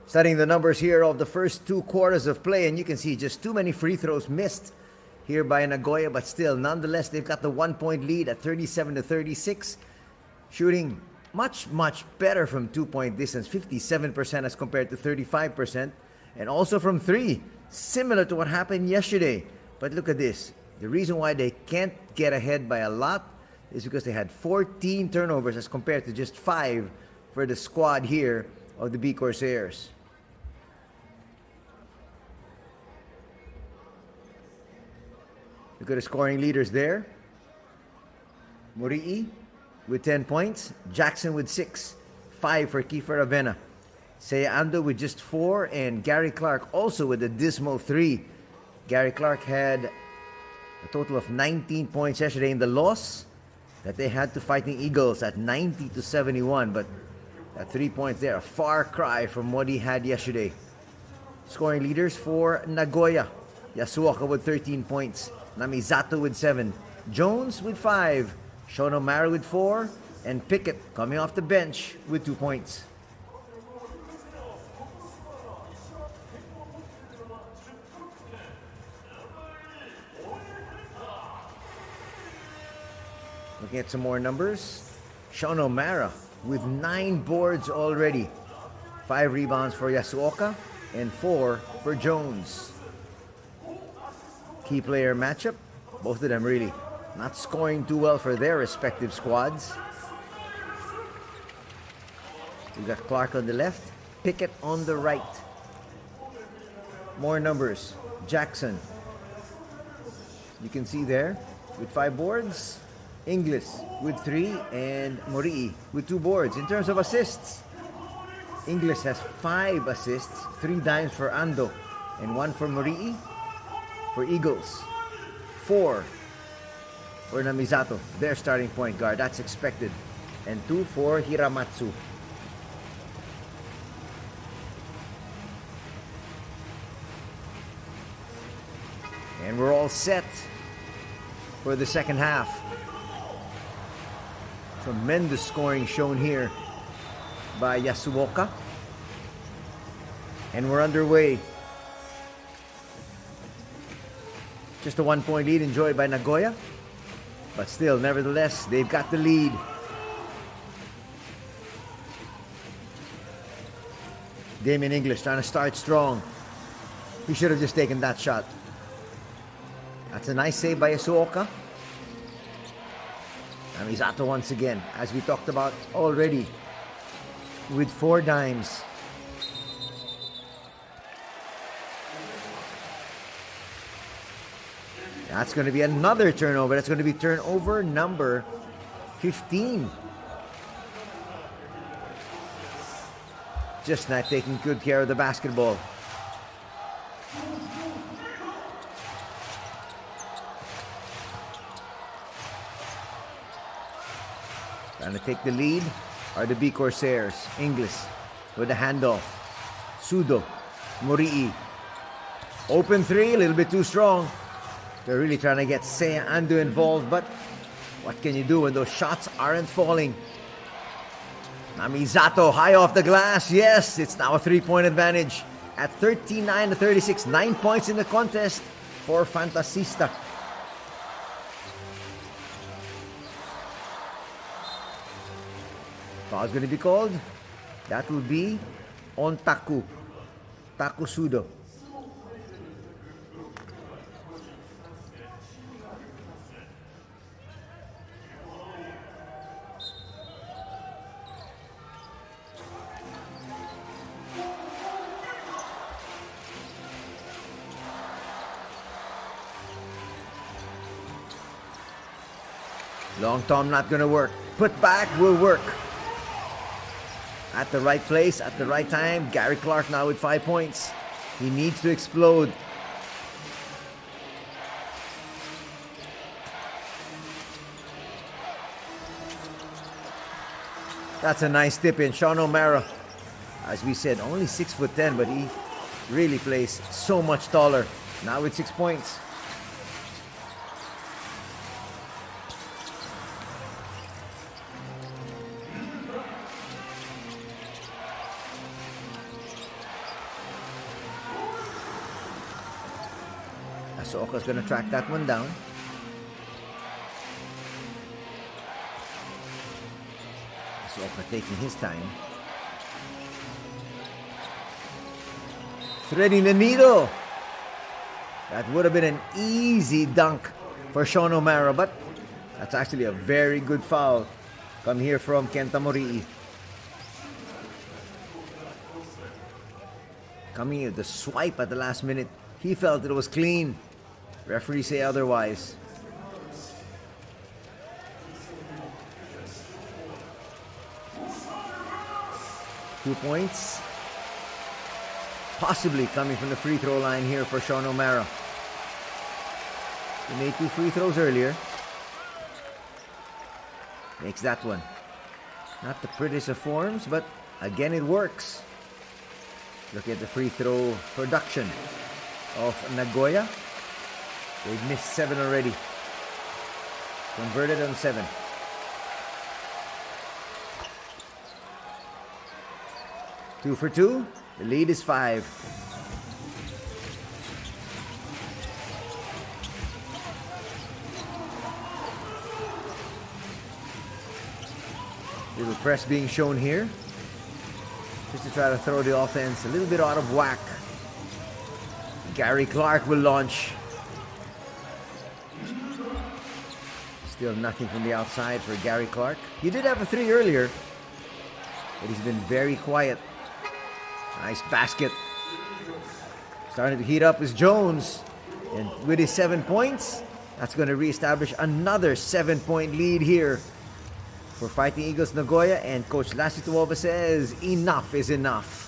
Studying the numbers here of the first 2 quarters of play, and you can see just too many free throws missed here by Nagoya, but still, nonetheless, they've got the 1-point lead at 37-36, shooting much better from 2-point distance, 57% as compared to 35%, and also from 3, similar to what happened yesterday. But look at this. The reason why they can't get ahead by a lot is because they had 14 turnovers as compared to just 5 for the squad here of the B-CORSAIRS. Look at the scoring leaders there. Murii with 10 points. Jackson with 6. 5 for Kiefer Avena. Seiya Ando with just 4. And Gary Clark also with a dismal 3. Gary Clark had a total of 19 points yesterday in the loss that they had to Fighting Eagles at 90-71. But at 3 points there, a far cry from what he had yesterday. Scoring leaders for Nagoya. Yasuoka with 13 points. Namizato with 7. Jones with 5. Shonomaru with 4. And Pickett coming off the bench with 2 points. Looking at some more numbers. Shono Mara with 9 boards already. 5 rebounds for Yasuoka and 4 for Jones. Key player matchup. Both of them really not scoring too well for their respective squads. We got Clark on the left, Pickett on the right. More numbers. Jackson, you can see there with 5 boards. Inglis with 3 and Morii with 2 boards. In terms of assists, Inglis has 5 assists, 3 dimes for Ando and 1 for Morii. For Eagles, 4 for Namizato, their starting point guard, that's expected, and 2 for Hiramatsu. And we're all set for the second half. Tremendous scoring shown here by Yasuoka. And we're underway. Just a 1-point lead enjoyed by Nagoya. But still, nevertheless, they've got the lead. Damian English trying to start strong. He should have just taken that shot. That's a nice save by Yasuoka. And Misato once again, as we talked about already, with 4 dimes. That's going to be another turnover. That's going to be turnover number 15. Just not taking good care of the basketball. Trying to take the lead are the B-CORSAIRS. Inglis with a handoff. Sudo. Morii. Open 3, a little bit too strong. They're really trying to get Seiya Ando involved, but what can you do when those shots aren't falling? Namizato high off the glass. Yes, it's now a 3-point advantage at 39-36. 9 points in the contest for Fantasista. Foul's going to be called. That will be on Taku. Taku Sudo. Long Tom not going to work. Put back will work. At the right place, at the right time. Gary Clark now with 5 points. He needs to explode. That's a nice tip in. Sean O'Mara, as we said, only 6'10", but he really plays so much taller. Now with 6 points. Asoka's going to track that one down. Asoka taking his time. Threading the needle. That would have been an easy dunk for Sean O'Mara, but that's actually a very good foul. Come here from Kenta Morii. Coming in, the swipe at the last minute. He felt it was clean. Referees say otherwise. Two points. Possibly coming from the free throw line here for Sean O'Mara. He made 2 free throws earlier. Makes that one. Not the prettiest of forms, but again it works. Look at the free throw production of Nagoya. They've missed 7 already. Converted on 7. Two for 2. The lead is 5. Little press being shown here. Just to try to throw the offense a little bit out of whack. Gary Clark will launch. Still nothing from the outside for Gary Clark. He did have a 3 earlier, but he's been very quiet. Nice basket. Starting to heat up is Jones. And with his 7 points, that's going to reestablish another 7-point lead here for Fighting Eagles Nagoya. And Coach Lassie Tuova says enough is enough.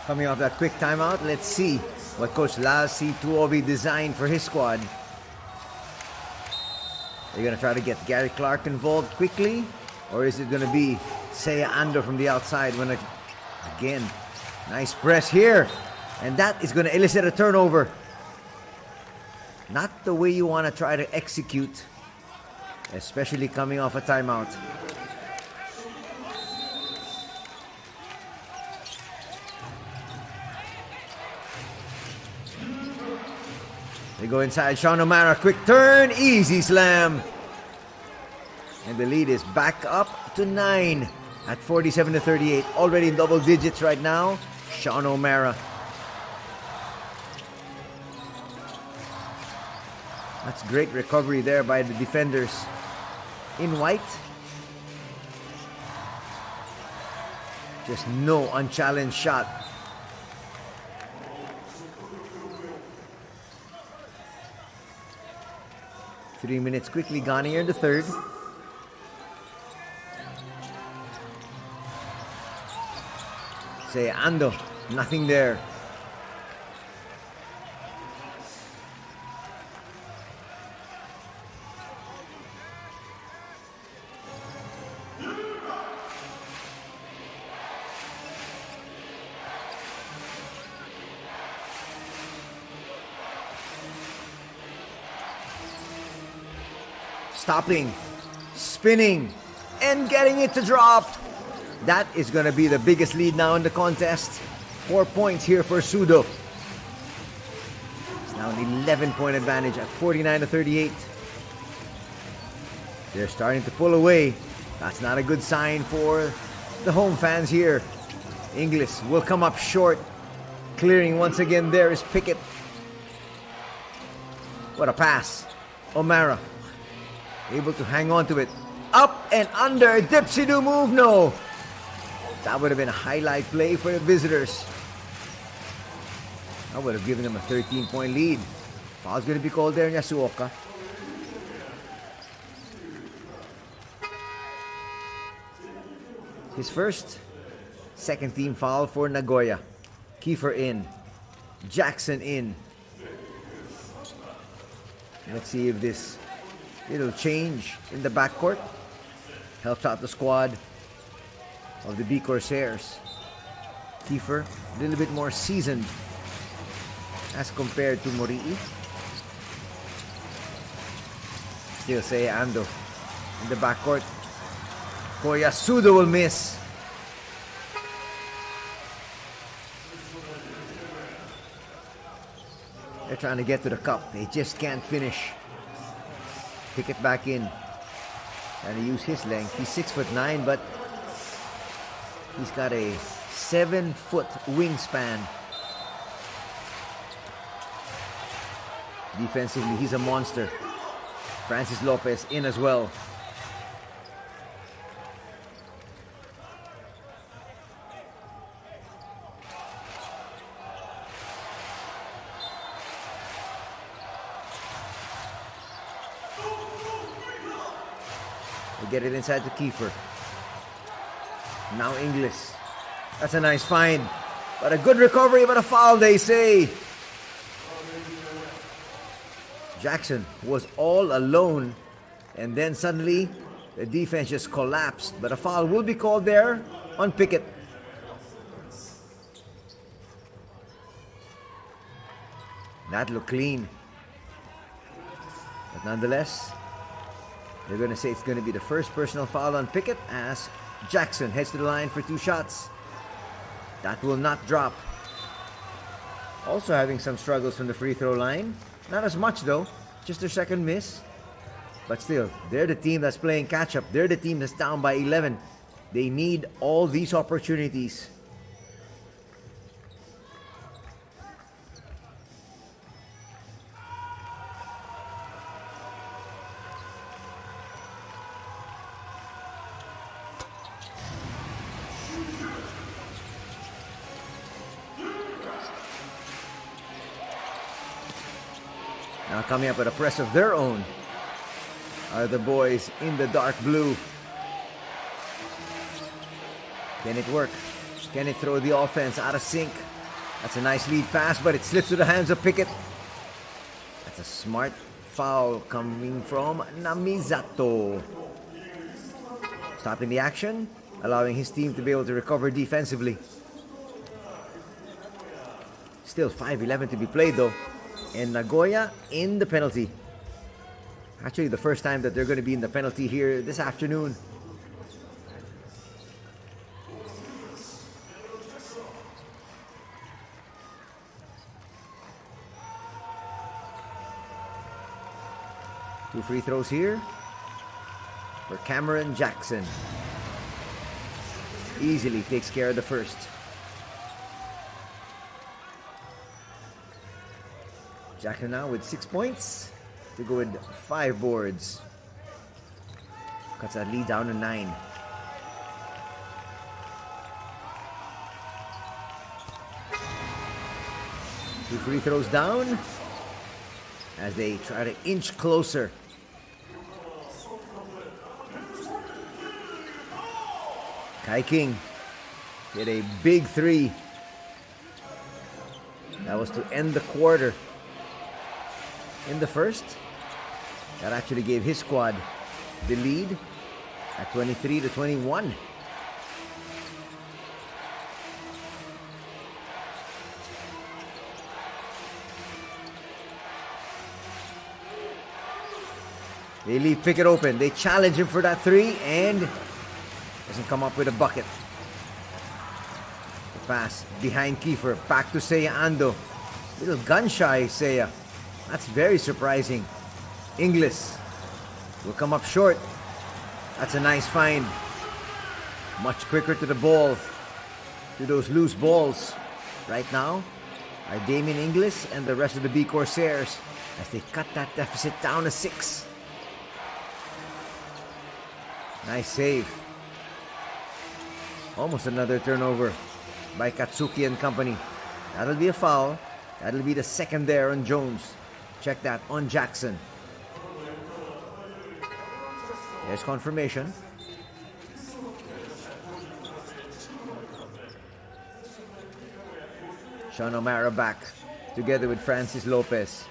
Coming off that quick timeout, let's see what Coach Lassie Tuova designed for his squad. They're going to try to get Gary Clark involved quickly, or is it going to be Seiya Ando from the outside? Again, nice press here, and that is going to elicit a turnover. Not the way you want to try to execute, especially coming off a timeout. They go inside. Sean O'Mara, quick turn, easy slam. And the lead is back up to 9 at 47-38. Already in double digits right now. Sean O'Mara. That's great recovery there by the defenders in white. Just no unchallenged shot. 3 minutes quickly gone here in the third. Seiya Ando, nothing there. Stopping, spinning, and getting it to drop. That is going to be the biggest lead now in the contest. 4 points here for Sudo. It's now an 11-point advantage at 49-38. They're starting to pull away. That's not a good sign for the home fans here. Inglis will come up short. Clearing once again there is Pickett. What a pass. O'Mara able to hang on to it. Up and under. Dipsy-do move. No. That would have been a highlight play for the visitors. I would have given them a 13-point lead. Foul's going to be called there in Yasuoka. His first second team foul for Nagoya. Kiefer in. Jackson in. Let's see if this little change in the backcourt helps out the squad of the B-CORSAIRS. Kiefer, a little bit more seasoned as compared to Morii. Still Seiya Ando in the backcourt. Koya Sudo will miss. They're trying to get to the cup. They just can't finish. Pickett back in. Trying to use his length. He's 6'9", but he's got a 7-foot wingspan. Defensively, he's a monster. Francis Lopez in as well. They get it inside to Kiefer. Now Inglis. That's a nice find. But a good recovery, but a foul, they say. Jackson was all alone, and then suddenly the defense just collapsed. But a foul will be called there on Pickett. That looked clean. But nonetheless, they're going to say it's going to be the first personal foul on Pickett as Jackson heads to the line for 2 shots. That will not drop. Also having some struggles from the free throw line. Not as much though, just their second miss. But still, they're the team that's playing catch up. They're the team that's down by 11. They need all these opportunities. Now coming up with a press of their own are the boys in the dark blue. Can it work? Can it throw the offense out of sync? That's a nice lead pass, but it slips to the hands of Pickett. That's a smart foul coming from Namizato. Stopping the action, allowing his team to be able to recover defensively. Still 5:11 to be played though. And Nagoya in the penalty. Actually, the first time that they're going to be in the penalty here this afternoon. Two free throws here for Cameron Jackson. Easily takes care of the first. Jackson now with 6 points to go with 5 boards. Cuts that lead down to 9. Two free throws down as they try to inch closer. Kai King hit a big 3. That was to end the quarter. In the first, that actually gave his squad the lead at 23-21. They leave Pickett open. They challenge him for that 3 and doesn't come up with a bucket. The pass behind Kiefer, back to Seiya Ando. Little gun shy Seiya. That's very surprising. Inglis will come up short. That's a nice find. Much quicker to the ball, to those loose balls. Right now are Damien Inglis and the rest of the B-CORSAIRS as they cut that deficit down to 6. Nice save. Almost another turnover by Katsuki and company. That'll be a foul. That'll be the second there on Jones. Check that on Jackson. There's confirmation. Sean O'Mara back together with Francis Lopez.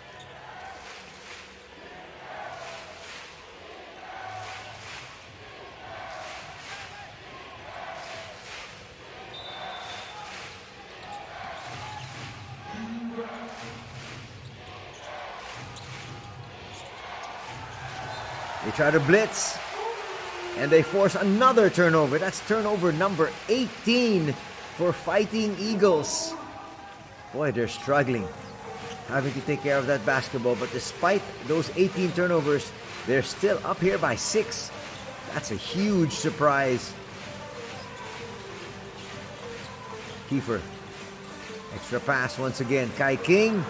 They try to blitz, and they force another turnover. That's turnover number 18 for Fighting Eagles. Boy, they're struggling. having to take care of that basketball. But despite those 18 turnovers, they're still up here by 6. That's a huge surprise. Kiefer. Extra pass once again. Kai King.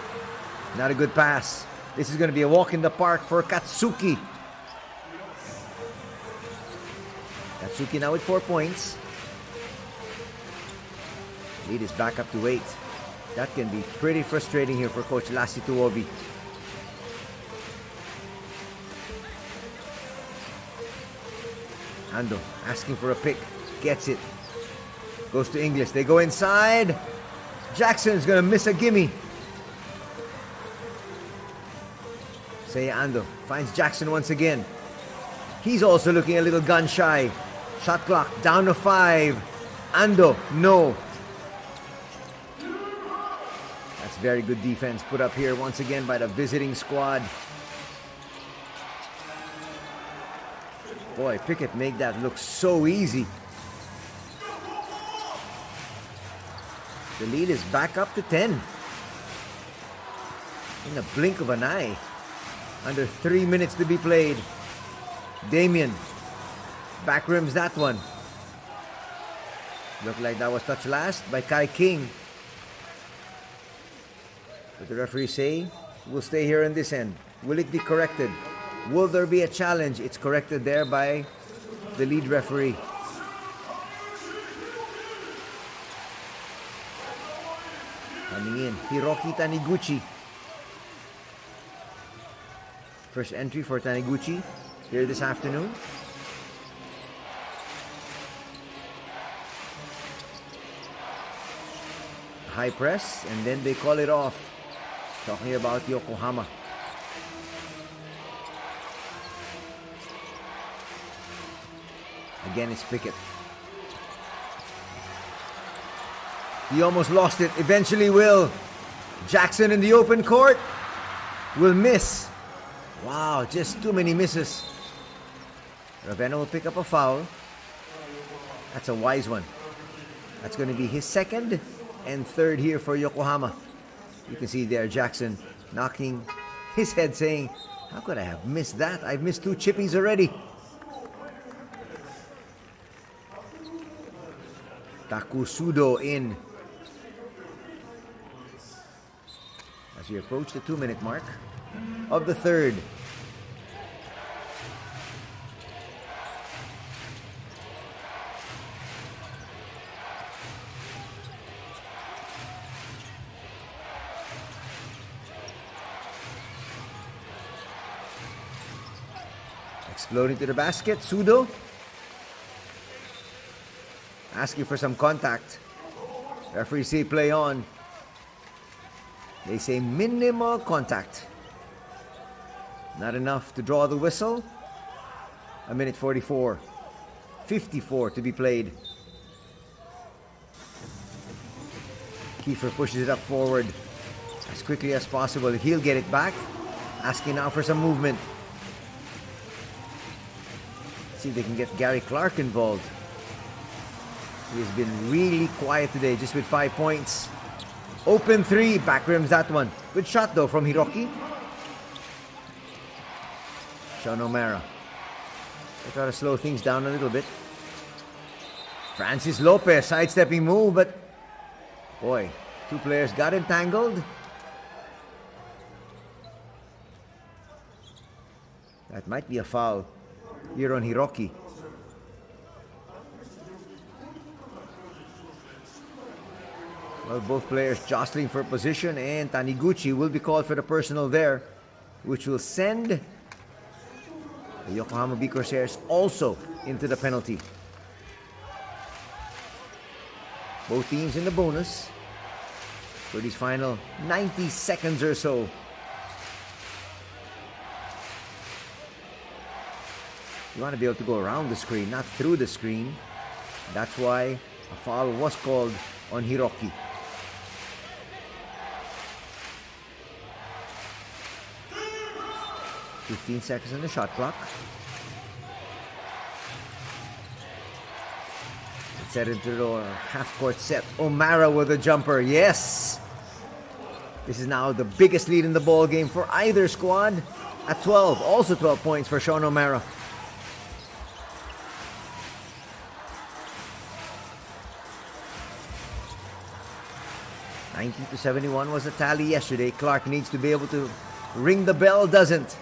Not a good pass. This is going to be a walk in the park for Katsuki. Katsuki now with 4 points. Lead is back up to 8. That can be pretty frustrating here for Coach Lassie Tuovi. Ando asking for a pick. Gets it. Goes to English. They go inside. Jackson's going to miss a gimme. Seiya Ando finds Jackson once again. He's also looking a little gun shy. Shot clock down to 5. Ando, no. That's very good defense put up here once again by the visiting squad. Boy, Pickett made that look so easy. The lead is back up to 10. In the blink of an eye. Under 3 minutes to be played. Damien. Back rims that one. Looked like that was touched last by Kai King. But the referee say, we'll stay here in this end. Will it be corrected? Will there be a challenge? It's corrected there by the lead referee. Coming in, Hiroki Taniguchi. First entry for Taniguchi here this afternoon. High press, and then they call it off. Talking about Yokohama. Again, it's Pickett. He almost lost it. Eventually will. Jackson in the open court. Will miss. Wow, just too many misses. Ravenna will pick up a foul. That's a wise one. That's going to be his second and third here for Yokohama. You can see there Jackson knocking his head saying, how could I have missed that? I've missed 2 chippies already. Takusudo in. As we approach the 2-minute mark of the third. Exploding to the basket, Sudo. Asking for some contact. Referee say play on. They say minimal contact. Not enough to draw the whistle. 1:44. 54 to be played. Kiefer pushes it up forward as quickly as possible. He'll get it back. Asking now for some movement. See if they can get Gary Clark involved. He's been really quiet today, just with 5 points. Open 3, back rims that one. Good shot though from Hiroki. Sean O'Mara. They try to slow things down a little bit. Francis Lopez, sidestepping move, but boy, 2 players got entangled. That might be a foul here on Hiroki. Well, both players jostling for position, and Taniguchi will be called for the personal there, which will send the Yokohama B-CORSAIRS also into the penalty. Both teams in the bonus for these final 90 seconds or so. You want to be able to go around the screen, not through the screen. That's why a foul was called on Hiroki. "15 seconds on the shot clock." Set into the half-court set. O'Mara with a jumper. Yes! This is now the biggest lead in the ball game for either squad at 12. Also 12 points for Sean O'Mara. (90-71) was the tally yesterday. Clark needs to be able to ring the bell, doesn't.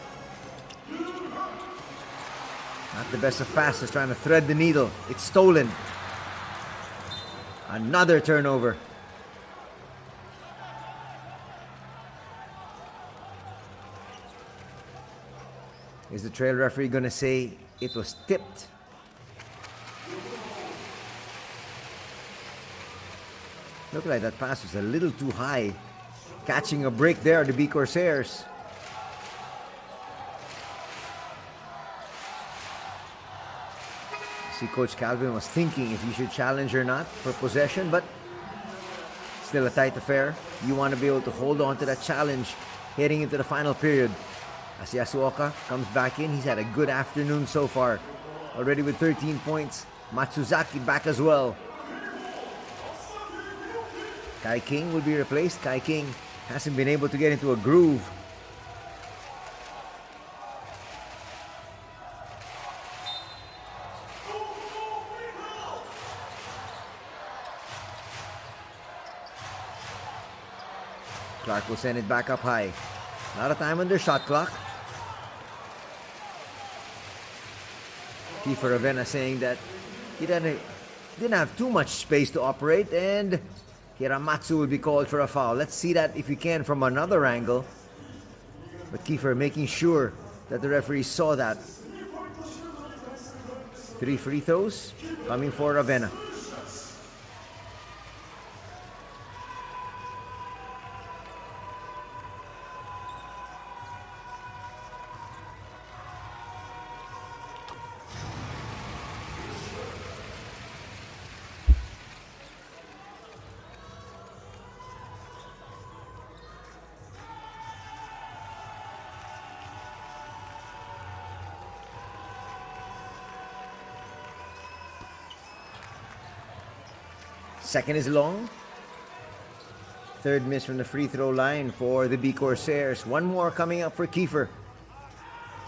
Not the best of passes, trying to thread the needle. It's stolen. Another turnover. Is the trail referee going to say it was tipped? Looked like that pass was a little too high. Catching a break there, the B-CORSAIRS. See, Coach Calvin was thinking if you should challenge or not for possession, but still a tight affair. You want to be able to hold on to that challenge heading into the final period. As Yasuoka comes back in, he's had a good afternoon so far. Already with 13 points. Matsuzaki back as well. Kai King will be replaced. Kai King hasn't been able to get into a groove. Clark will send it back up high. A lot of time on their shot clock. Kiefer Ravenna saying that he didn't have too much space to operate, and Hiramatsu will be called for a foul. Let's see that if we can from another angle. But Kiefer making sure that the referee saw that. 3 free throws coming for Ravenna. Second is long. Third miss from the free throw line for the B-CORSAIRS. One more coming up for Kiefer.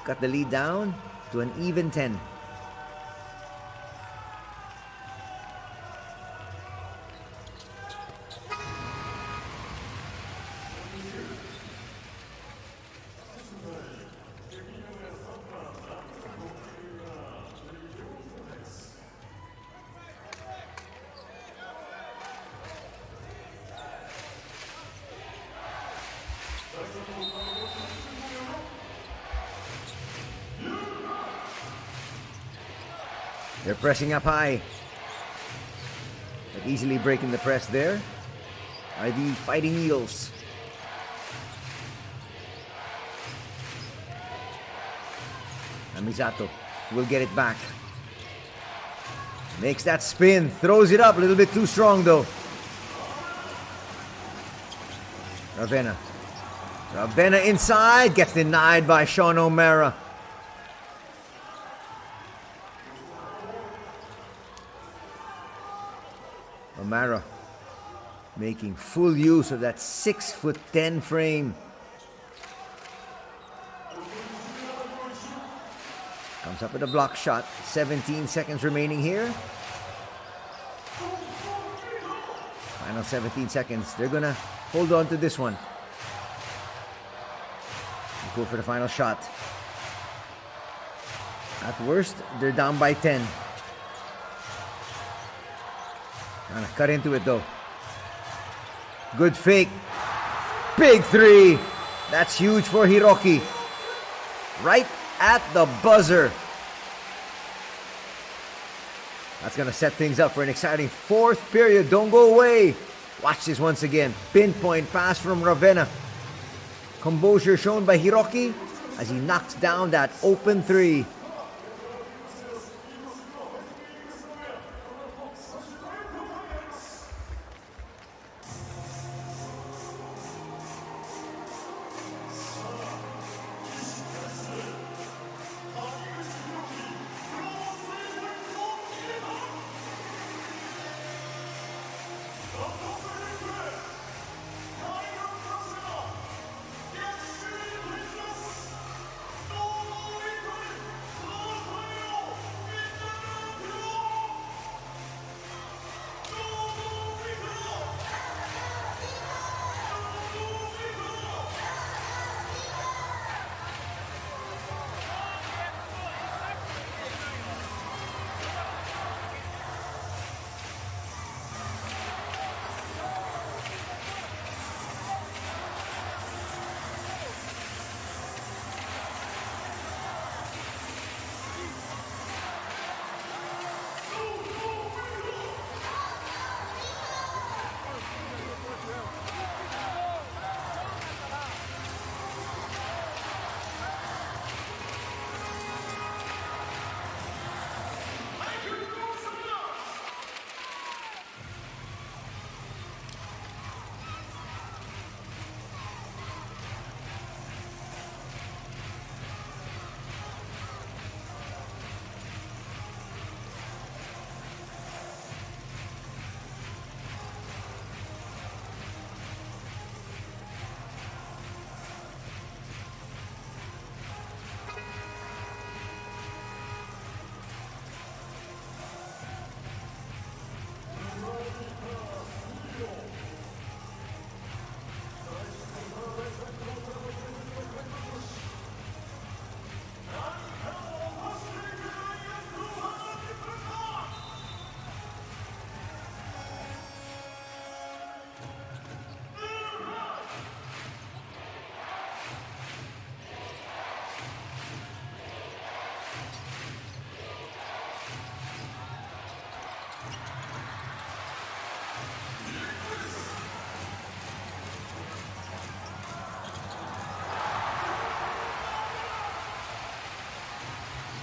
Got the lead down to an even 10. They're pressing up high. But easily breaking the press there are the Fighting Eagles. Amizato will get it back. Makes that spin. Throws it up a little bit too strong though. Ravenna. Ravenna inside. Gets denied by Sean O'Mara. O'Mara making full use of that 6'10" frame. Comes up with a block shot. 17 seconds remaining here. Final 17 seconds. They're gonna hold on to this one. Go for the final shot. At worst, they're down by 10. Trying to cut into it though. Good fake. Big three. That's huge for Hiroki. Right at the buzzer. That's going to set things up for an exciting fourth period. Don't go away. Watch this once again. Pinpoint pass from Ravenna. Composure shown by Hiroki as he knocks down that open three.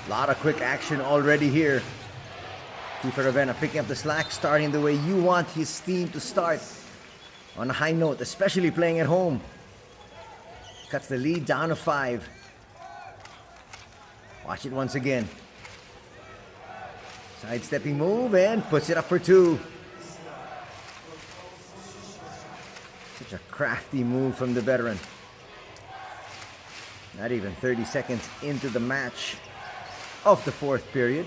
A lot of quick action already here. Kiefer Ravenna picking up the slack, starting the way you want his team to start. On a high note, especially playing at home. Cuts the lead down to 5. Watch it once again. Sidestepping move and puts it up for 2. Such a crafty move from the veteran. Not even 30 seconds into the match of the 4th period.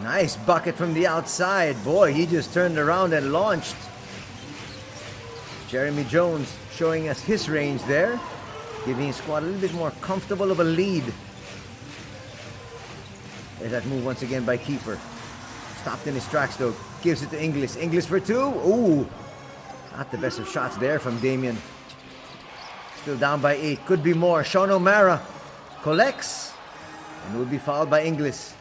Nice bucket from the outside. Boy, he just turned around and launched. Jeremy Jones showing us his range there, giving his squad a little bit more comfortable of a lead. There's that move once again by Kiefer. Stopped in his tracks though. Gives it to Inglis. Inglis for 2. Ooh, not the best of shots there from Damien. Still down by 8. Could be more. Sean O'Mara collects and will be fouled by Inglis.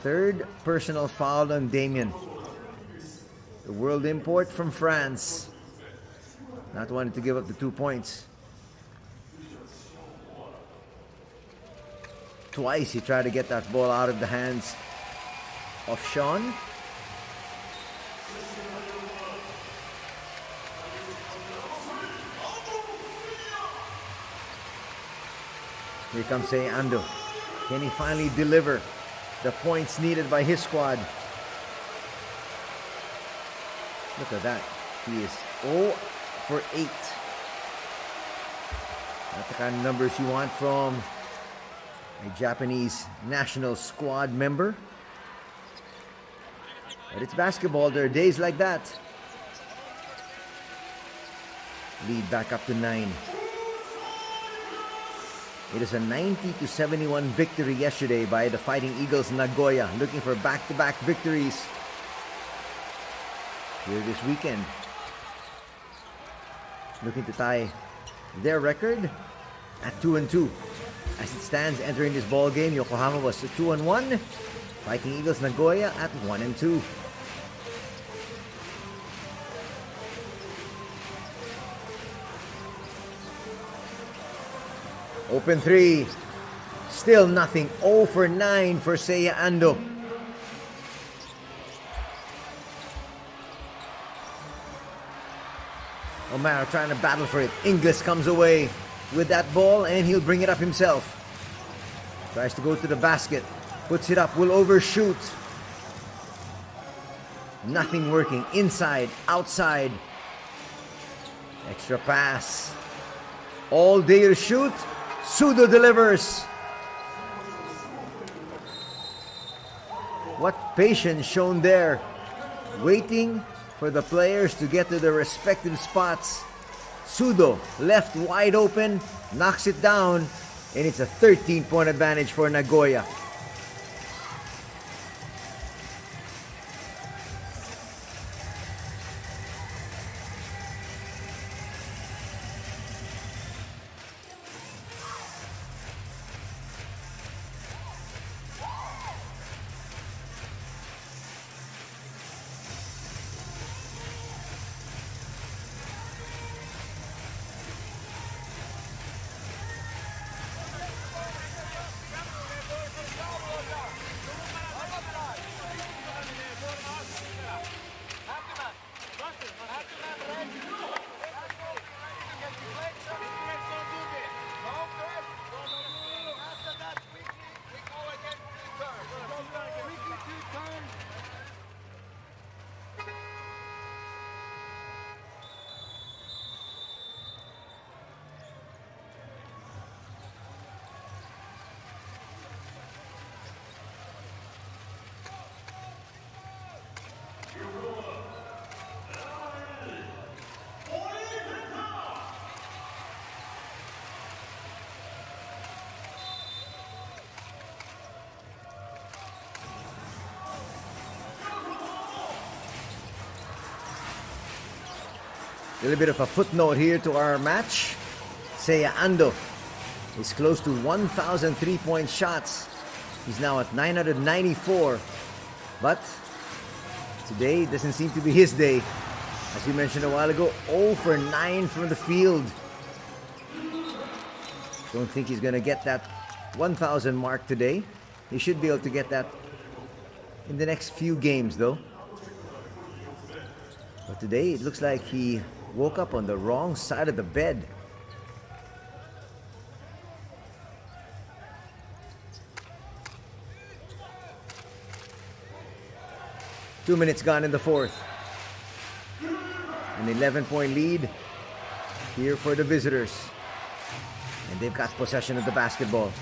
Third personal foul on Damien. The world import from France. Not wanting to give up the 2 points. Twice he tried to get that ball out of the hands of Sean. Here comes Ando. Can he finally deliver the points needed by his squad? Look at that. He is 0 for 8. Not the kind of numbers you want from a Japanese national squad member. But it's basketball. There are days like that. Lead back up to 9. It is a 90-71 victory yesterday by the Fighting Eagles Nagoya, looking for back-to-back victories here this weekend. Looking to tie their record at 2-2. As it stands entering this ball game, Yokohama was 2-1. Fighting Eagles Nagoya at 1-2. Open 3. Still nothing. 0 for 9 for Seiya Ando. O'Mara trying to battle for it. Inglis comes away with that ball and he'll bring it up himself. Tries to go to the basket. Puts it up. Will overshoot. Nothing working. Inside. Outside. Extra pass. All day to shoot. Sudo delivers. What patience shown there. Waiting for the players to get to their respective spots. Sudo left wide open, knocks it down, and it's a 13-point advantage for Nagoya. A little bit of a footnote here to our match. Seiya Ando is close to 1,000 3-point shots. He's now at 994. But today doesn't seem to be his day. As we mentioned a while ago, 0 for 9 from the field. Don't think he's going to get that 1,000 mark today. He should be able to get that in the next few games though. But today it looks like he woke up on the wrong side of the bed. Two minutes gone in the fourth. An 11-point lead here for the visitors. And they've got possession of the basketball.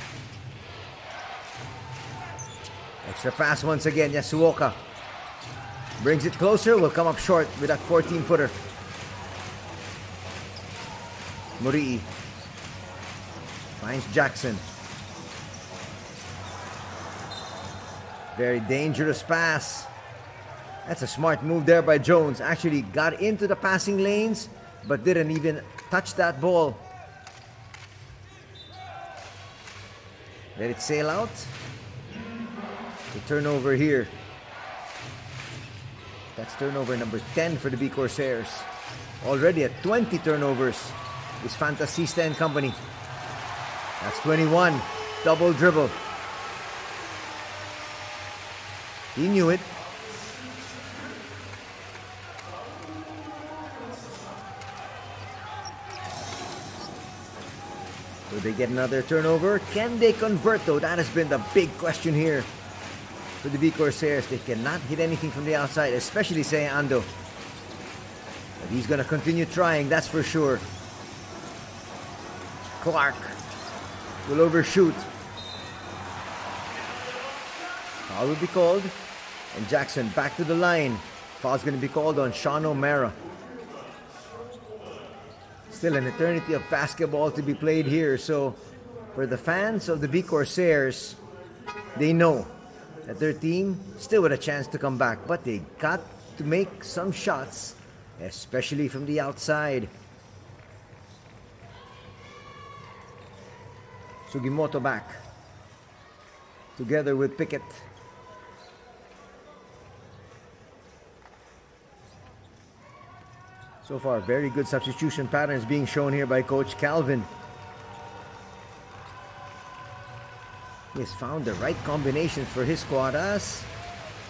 Extra pass once again, Yasuoka. Brings it closer, will come up short with that 14-footer. Morii finds Jackson. Very dangerous pass. That's a smart move there by Jones. Actually got into the passing lanes, but didn't even touch that ball. Let it sail out. The turnover here. That's turnover number 10 for the B-CORSAIRS. Already at 20 turnovers is Fantasista and company. That's 21. Double dribble. He knew it. Will they get another turnover? Can they convert though? That has been the big question here for the B-CORSAIRS. They cannot hit anything from the outside, especially Seiya Ando. But he's going to continue trying, that's for sure. Clark will overshoot. Foul will be called. And Jackson back to the line. Foul's going to be called on Sean O'Mara. Still an eternity of basketball to be played here. So for the fans of the B-CORSAIRS, they know that their team still with a chance to come back. But they got to make some shots, especially from the outside. Sugimoto back. Together with Pickett. So far, very good substitution patterns being shown here by Coach Calvin. He has found the right combinations for his squad, as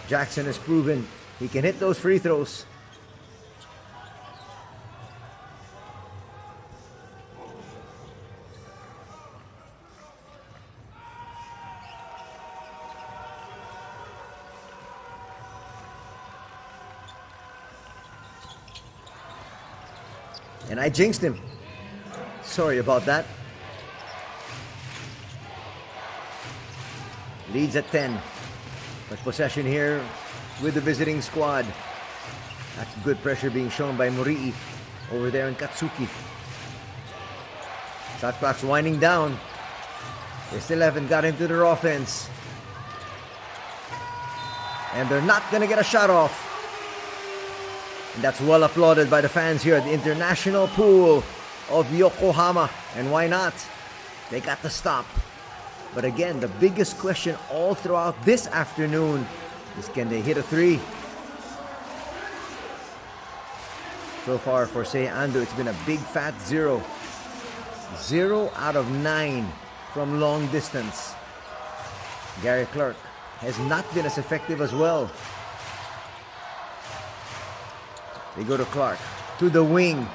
Jackson has proven he can hit those free throws. And I jinxed him. Sorry about that. Leads at 10. But possession here with the visiting squad. That's good pressure being shown by Morii over there in Katsuki. Shot clock's winding down. They still haven't got into their offense. And they're not going to get a shot off. And that's well applauded by the fans here at the International Pool of Yokohama. And why not? They got the stop. But again, the biggest question all throughout this afternoon is, can they hit a three? So far for Seiya Ando, it's been a big fat 0. 0 out of 9 from long distance. Gary Clark has not been as effective as well. They go to Clark, to the wing.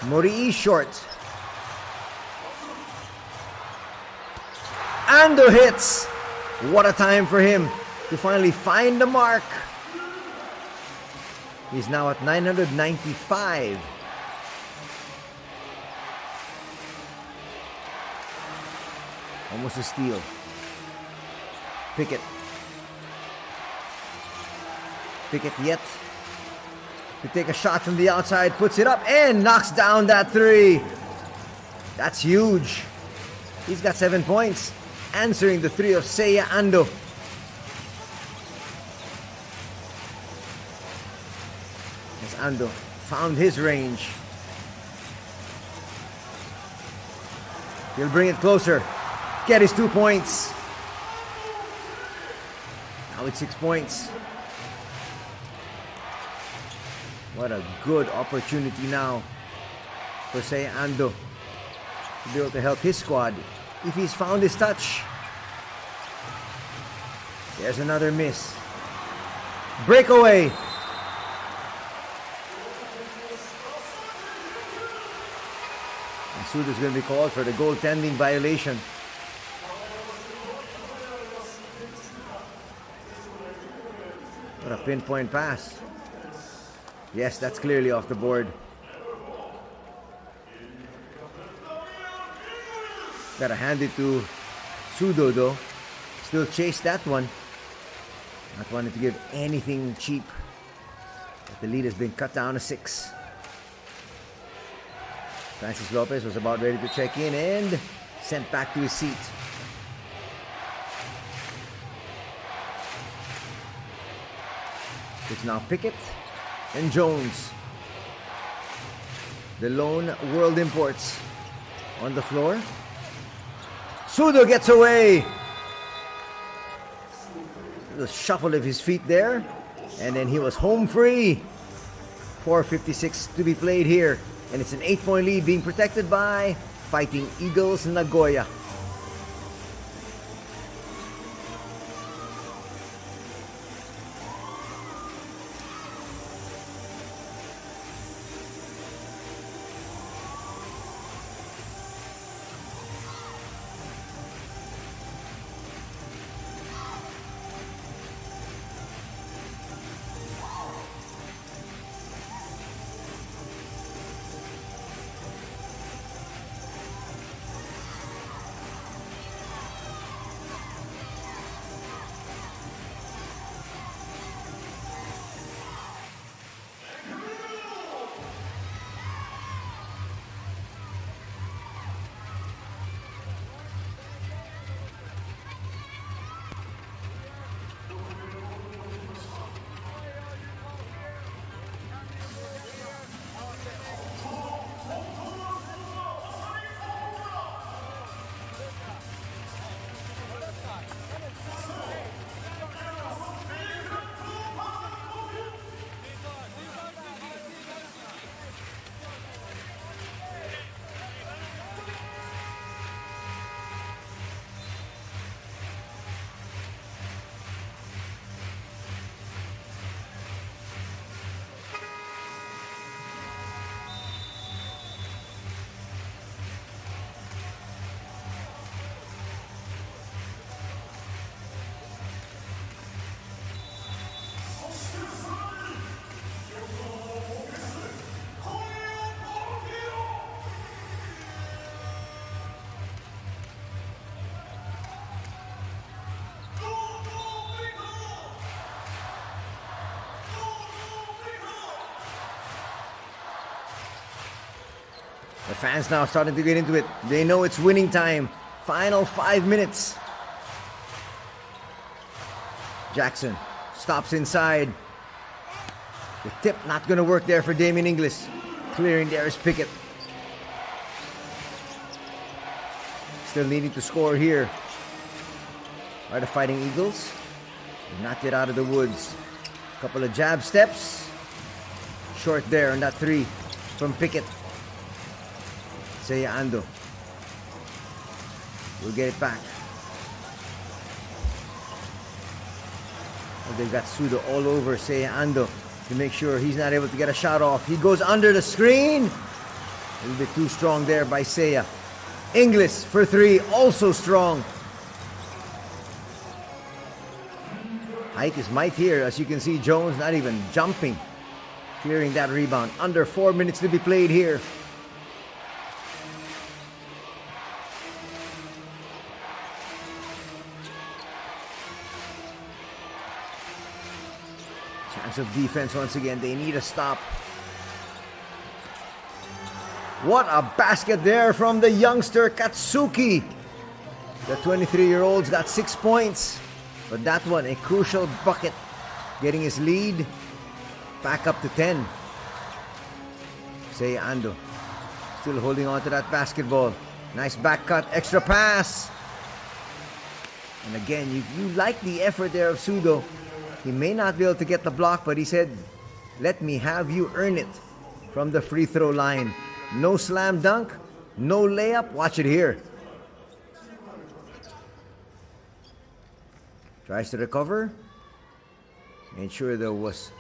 Morii short. Ando hits. What a time for him to finally find the mark. He's now at 995. Almost a steal. Pickett. Pickett yet to take a shot from the outside, puts it up and knocks down that three. That's huge. He's got 7 points, answering the three of Seiya Ando. As Ando found his range. He'll bring it closer. Get his 2 points. Now it's 6 points. What a good opportunity now for Seiya Ando to be able to help his squad if he's found his touch. There's another miss. Breakaway. Sudo's going to be called for the goaltending violation. What a pinpoint pass. Yes, that's clearly off the board. Gotta hand it to Sudo though. Still chased that one. Not wanting to give anything cheap. But the lead has been cut down to 6. Francis Lopez was about ready to check in and sent back to his seat. It's now Pickett and Jones. The lone world imports on the floor. Sudo gets away. The shuffle of his feet there. And then he was home free. 4:56 to be played here. And it's an 8-point lead being protected by Fighting Eagles Nagoya. The fans now starting to get into it. They know it's winning time. Final 5 minutes. Jackson stops inside. The tip not going to work there for Damien Inglis. Clearing there is Pickett. Still needing to score here. Are the Fighting Eagles? They're not yet out of the woods. Couple of jab steps. Short there on that 3 from Pickett. Seiya Ando will get it back. They've got Sudo all over Seiya Ando to make sure he's not able to get a shot off. He goes under the screen. A little bit too strong there by Seiya. Inglis for 3, also strong. Height is might here. As you can see, Jones not even jumping. Clearing that rebound. Under 4 minutes to be played here. Chance of defense once again. They need a stop. What a basket there from the youngster Katsuki. The 23-year-old's got 6 points. But that one, a crucial bucket. Getting his lead back up to 10. Seiya Ando still holding on to that basketball. Nice back cut, extra pass. And again, you like the effort there of Sudo. He may not be able to get the block, but he said, let me have you earn it from the free throw line. No slam dunk, no layup. Watch it here. Tries to recover. Made sure there was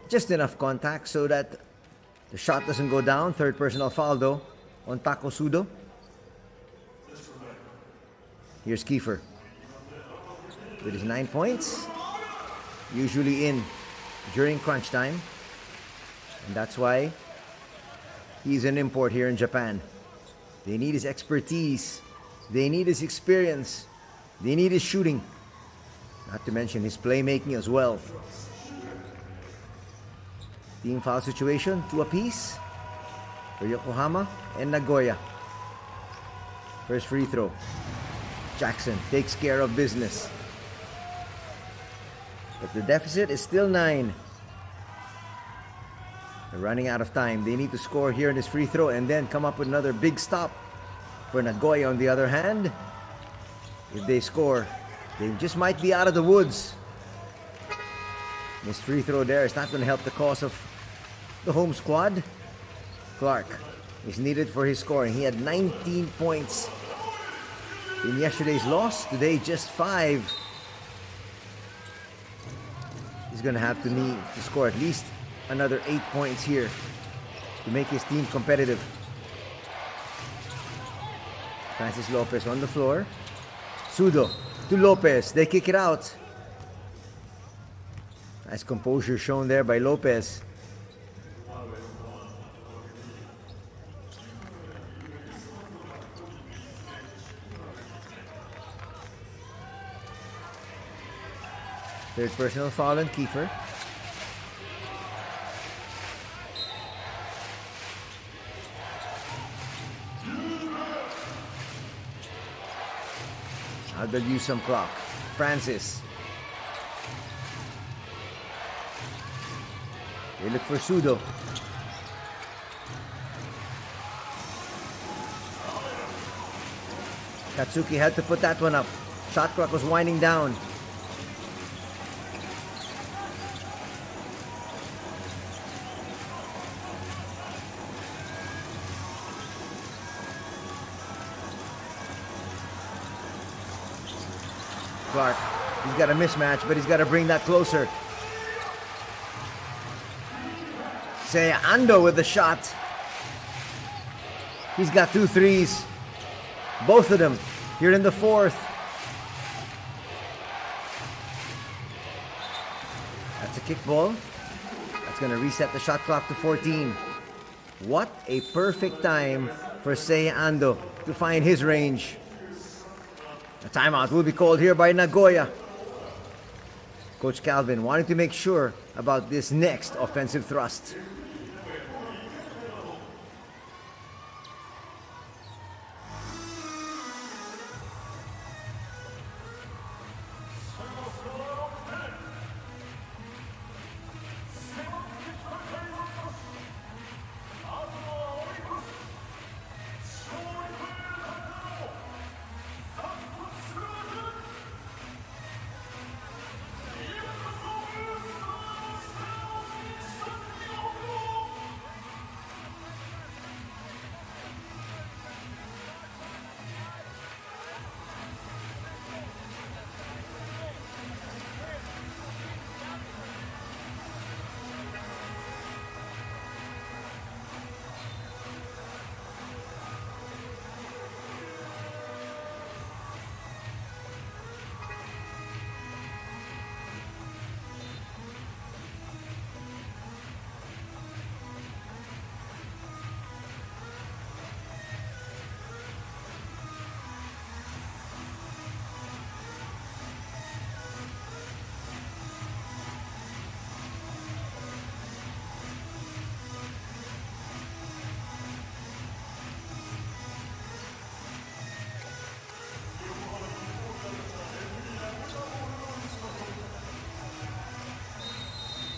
just enough contact so that the shot doesn't go down. Third personal foul though on Taco Sudo. Here's Kiefer with his 9 points. Usually in during crunch time. And that's why he's an import here in Japan. They need his expertise. They need his experience. They need his shooting. Not to mention his playmaking as well. Team foul situation, 2 apiece for Yokohama and Nagoya. First free throw. Jackson takes care of business. But the deficit is still 9. They're running out of time. They need to score here in this free throw and then come up with another big stop. For Nagoya, on the other hand, if they score, they just might be out of the woods. This free throw there is not going to help the cause of the home squad. Clark is needed for his scoring. He had 19 points in yesterday's loss. Today, just 5. He's going to have to need to score at least another 8 points here to make his team competitive. Francis Lopez on the floor. Sudo to Lopez. They kick it out. Nice composure shown there by Lopez. Third personal foul on Kiefer. Now they'll use some clock. Francis. They look for Sudo. Katsuki had to put that one up. Shot clock was winding down. Clark, he's got a mismatch, but he's got to bring that closer. Seiya Ando with the shot. He's got 2 threes. Both of them here in the fourth. That's a kickball. That's going to reset the shot clock to 14. What a perfect time for Seiya Ando to find his range. A timeout will be called here by Nagoya. Coach Calvin wanting to make sure about this next offensive thrust.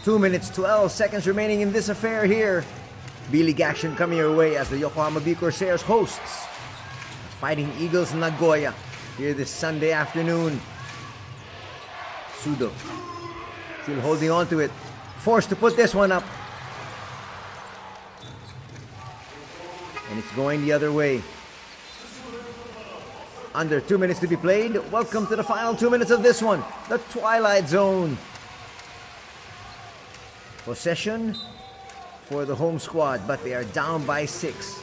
Two minutes, 12 seconds remaining in this affair here. B-League action coming your way as the Yokohama B-CORSAIRS hosts Fighting Eagles Nagoya here this Sunday afternoon. Sudo still holding on to it. Forced to put this one up. And it's going the other way. Under 2 minutes to be played. Welcome to the final 2 minutes of this one. The Twilight Zone. Possession for the home squad, but they are down by 6.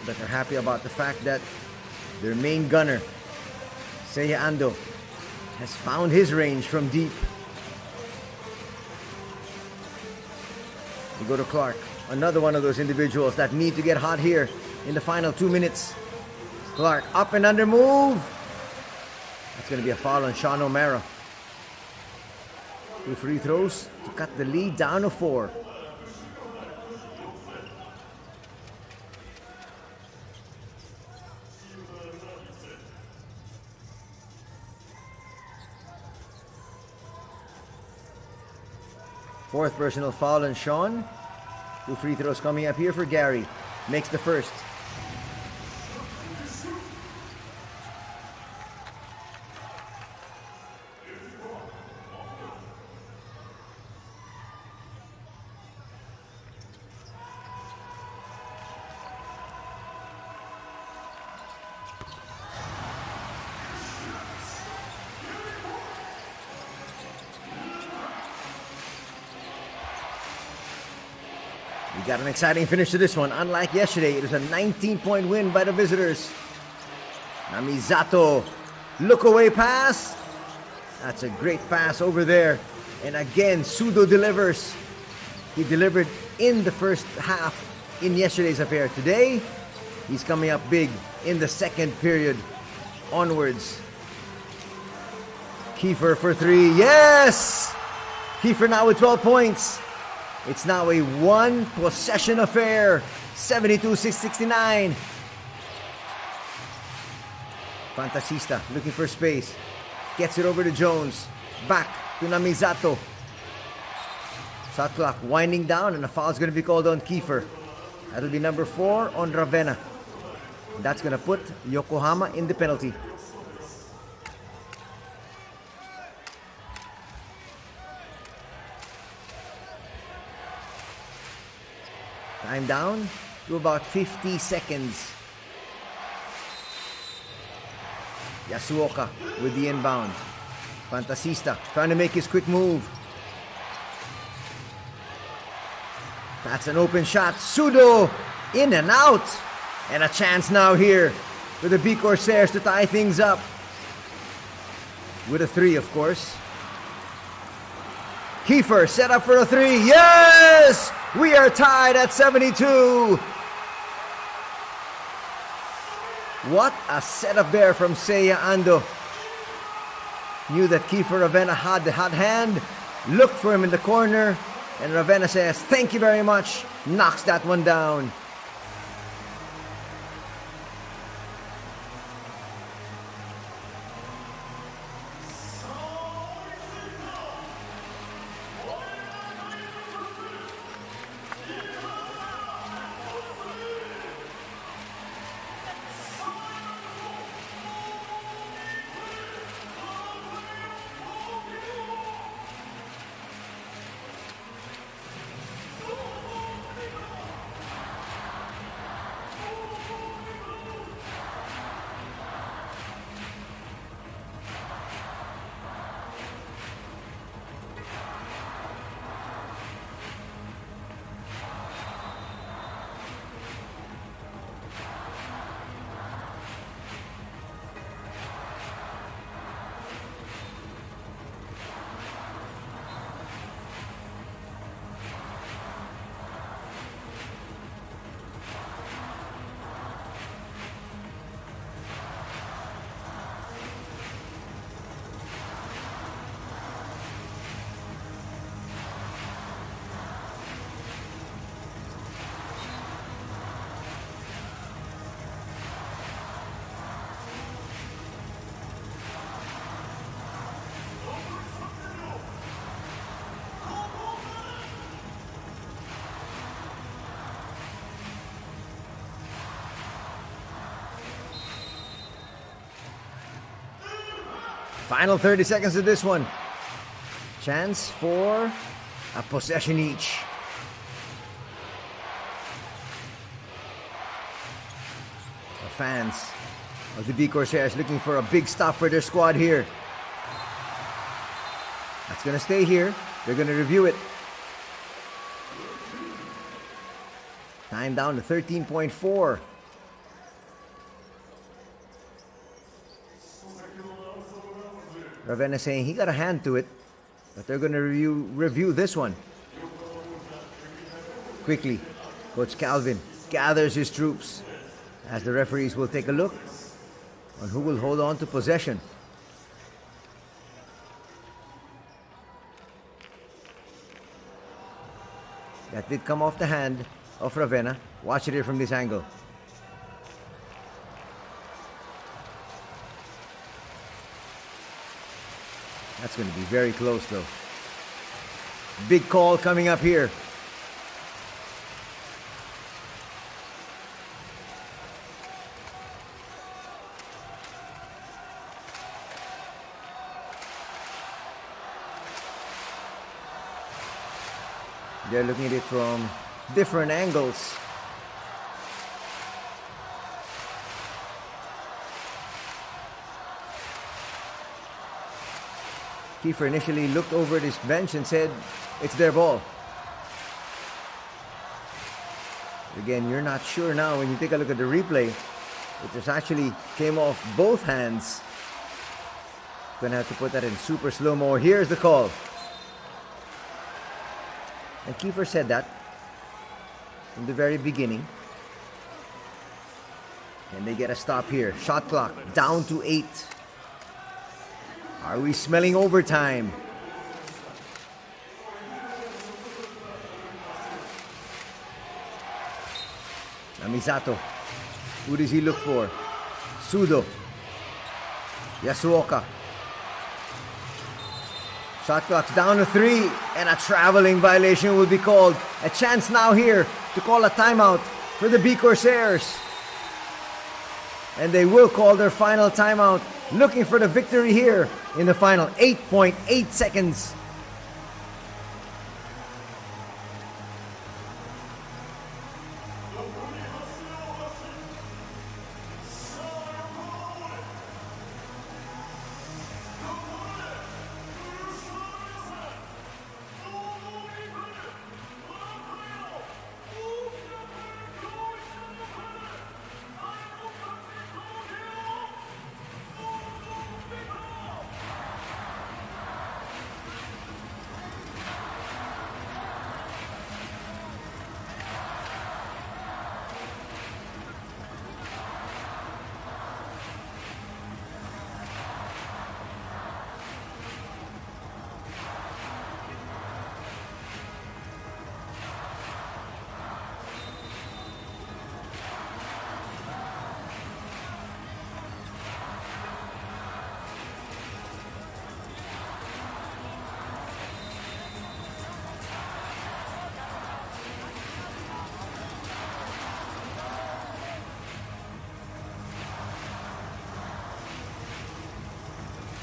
But they're happy about the fact that their main gunner, Seiya Ando, has found his range from deep. We go to Clark. Another one of those individuals that need to get hot here in the final 2 minutes. Clark, up and under move. That's going to be a foul on Sean O'Mara. 2 free throws to cut the lead down to 4. Fourth personal foul on Sean. 2 free throws coming up here for Gary. Makes the first. We got an exciting finish to this one. Unlike yesterday, it was a 19-point win by the visitors. Namizato, look away pass. That's a great pass over there. And again, Sudo delivers. He delivered in the first half in yesterday's affair. Today, he's coming up big in the second period onwards. Kiefer for 3. Yes! Kiefer now with 12 points. It's now a one-possession affair. 72-69. Fantasista looking for space. Gets it over to Jones. Back to Namizato. Shot clock winding down, and a foul is going to be called on Kiefer. That'll be number 4 on Ravenna. That's going to put Yokohama in the penalty. Time down to about 50 seconds. Yasuoka with the inbound. Fantasista trying to make his quick move. That's an open shot. Sudo in and out. And a chance now here for the B-CORSAIRS to tie things up. With a 3, of course. Kiefer set up for a 3. Yes! We are tied at 72. What a setup there from Seiya Ando. Knew that Kiefer Ravenna had the hot hand. Looked for him in the corner. And Ravenna says, thank you very much. Knocks that one down. Final 30 seconds of this one. Chance for a possession each. The fans of the B-CORSAIRS looking for a big stop for their squad here. That's going to stay here. They're going to review it. Time down to 13.4. Ravenna saying he got a hand to it, but they're going to review this one. Quickly, Coach Calvin gathers his troops as the referees will take a look on who will hold on to possession. That did come off the hand of Ravenna. Watch it here from this angle. That's going to be very close though. Big call coming up here. They're looking at it from different angles. Kiefer initially looked over at his bench and said, it's their ball. Again, you're not sure now when you take a look at the replay. It just actually came off both hands. Gonna have to put that in super slow-mo. Here's the call. And Kiefer said that in the very beginning. Can they get a stop here? Shot clock down to 8. Are we smelling overtime? Namisato. Who does he look for? Sudo. Yasuoka. Shot clock's down to 3, and a traveling violation will be called. A chance now here to call a timeout for the B-CORSAIRS. And they will call their final timeout, looking for the victory here in the final 8.8 seconds.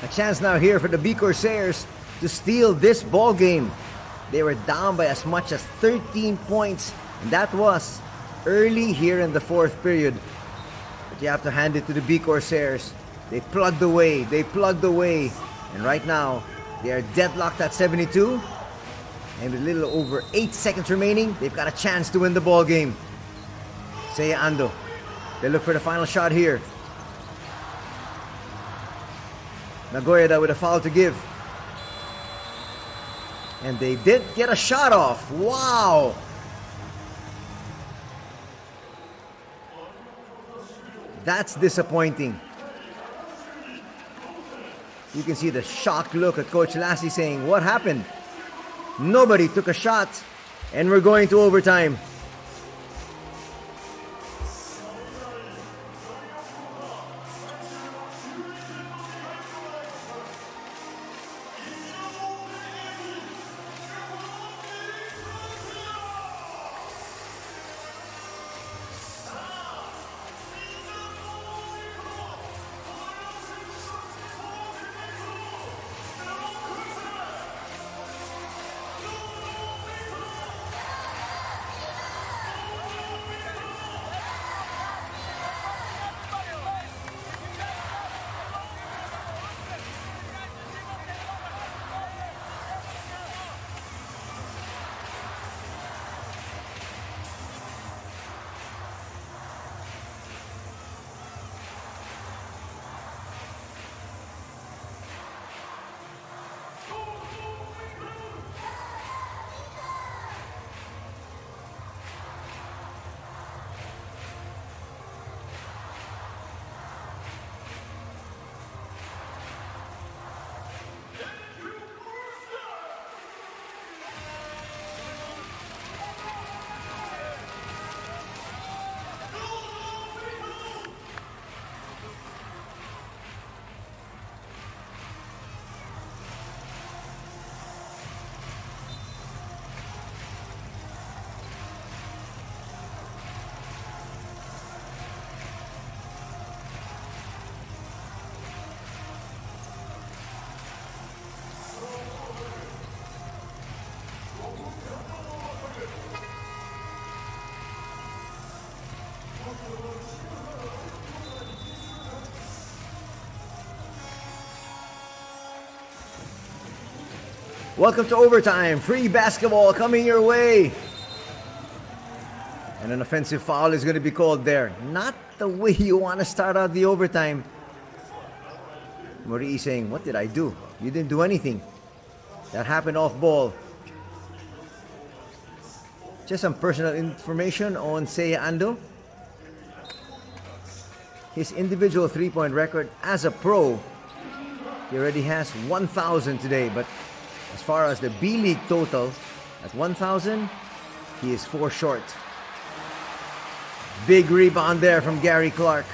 A chance now here for the B-CORSAIRS to steal this ball game. They were down by as much as 13 points, and that was early here in the fourth period. But you have to hand it to the B-CORSAIRS. They plugged away, and right now they are deadlocked at 72. And with a little over 8 seconds remaining, they've got a chance to win the ball game. Seiya Ando. They look for the final shot here. Nagoya with a foul to give. And they did get a shot off. Wow! That's disappointing. You can see the shocked look at Coach Lassie saying, what happened? Nobody took a shot, and we're going to overtime. Welcome to overtime. Free basketball coming your way. And an offensive foul is going to be called there. Not the way you want to start out the overtime. Morii saying, what did I do? You didn't do anything. That happened off ball. Just some personal information on Seiya Ando. His individual three-point record as a pro, he already has 1,000 today. But as far as the B-League total, at 1,000, he is 4 short. Big rebound there from Gary Clark.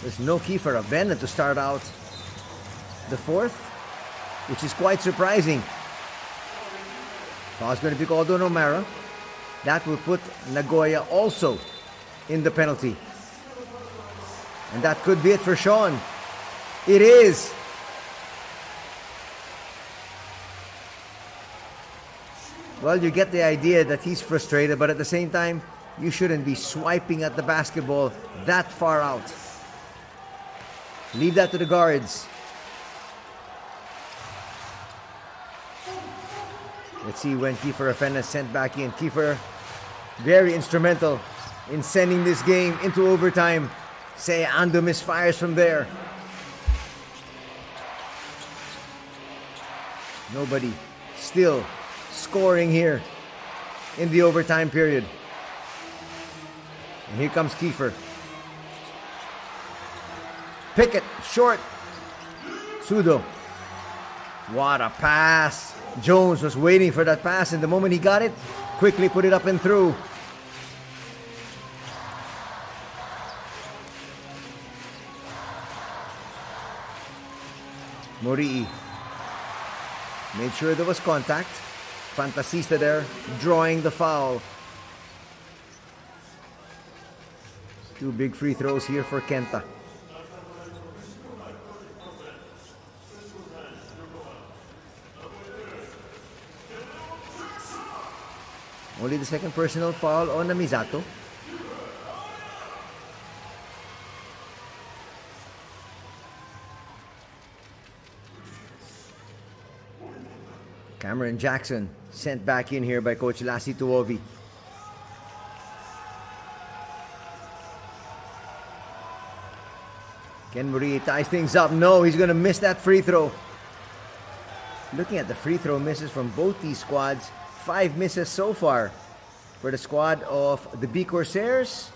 There's no Kiefer Abena to start out the fourth, which is quite surprising. Foul's going to be called on O'Mara. That will put Nagoya also in the penalty. And that could be it for Sean. It is. Well, you get the idea that he's frustrated, but at the same time, you shouldn't be swiping at the basketball that far out. Leave that to the guards. Let's see when Kiefer Afena is sent back in. Kiefer, very instrumental in sending this game into overtime. Seiya Ando misfires from there. Nobody still scoring here in the overtime period. And here comes Kiefer. Pickett, short. Sudo. What a pass. Jones was waiting for that pass, and the moment he got it, quickly put it up and through. Morii made sure there was contact. Fantasista there, drawing the foul. 2 big free throws here for Kenta. Only the second personal foul on Misato. Cameron Jackson sent back in here by Coach Lassie Tuovi. Ken Morii ties things up. No, he's going to miss that free throw. Looking at the free throw misses from both these squads, 5 misses so far for the squad of the B-CORSAIRS,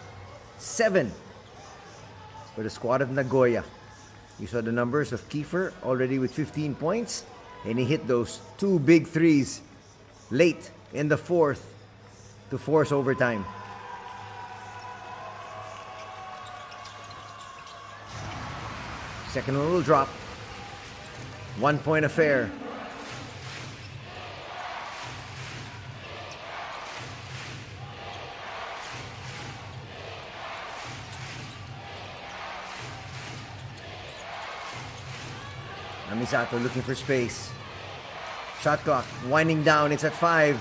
7 for the squad of Nagoya. You saw the numbers of Kiefer already with 15 points, and he hit those 2 big threes late in the fourth to force overtime. Second one will drop. 1 point affair. Misato looking for space. Shot clock winding down. It's at 5.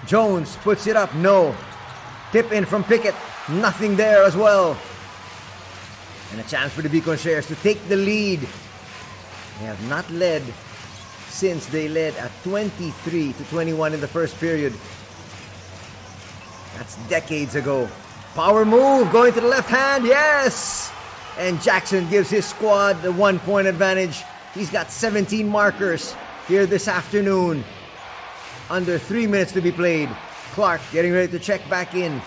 Jones puts it up. No. Tip in from Pickett. Nothing there as well. And a chance for the B-CORSAIRS to take the lead. They have not led since they led at 23-21 in the first period. That's decades ago. Power move going to the left hand. Yes! And Jackson gives his squad the 1 point advantage. He's got 17 markers here this afternoon. Under 3 minutes to be played. Clark getting ready to check back in.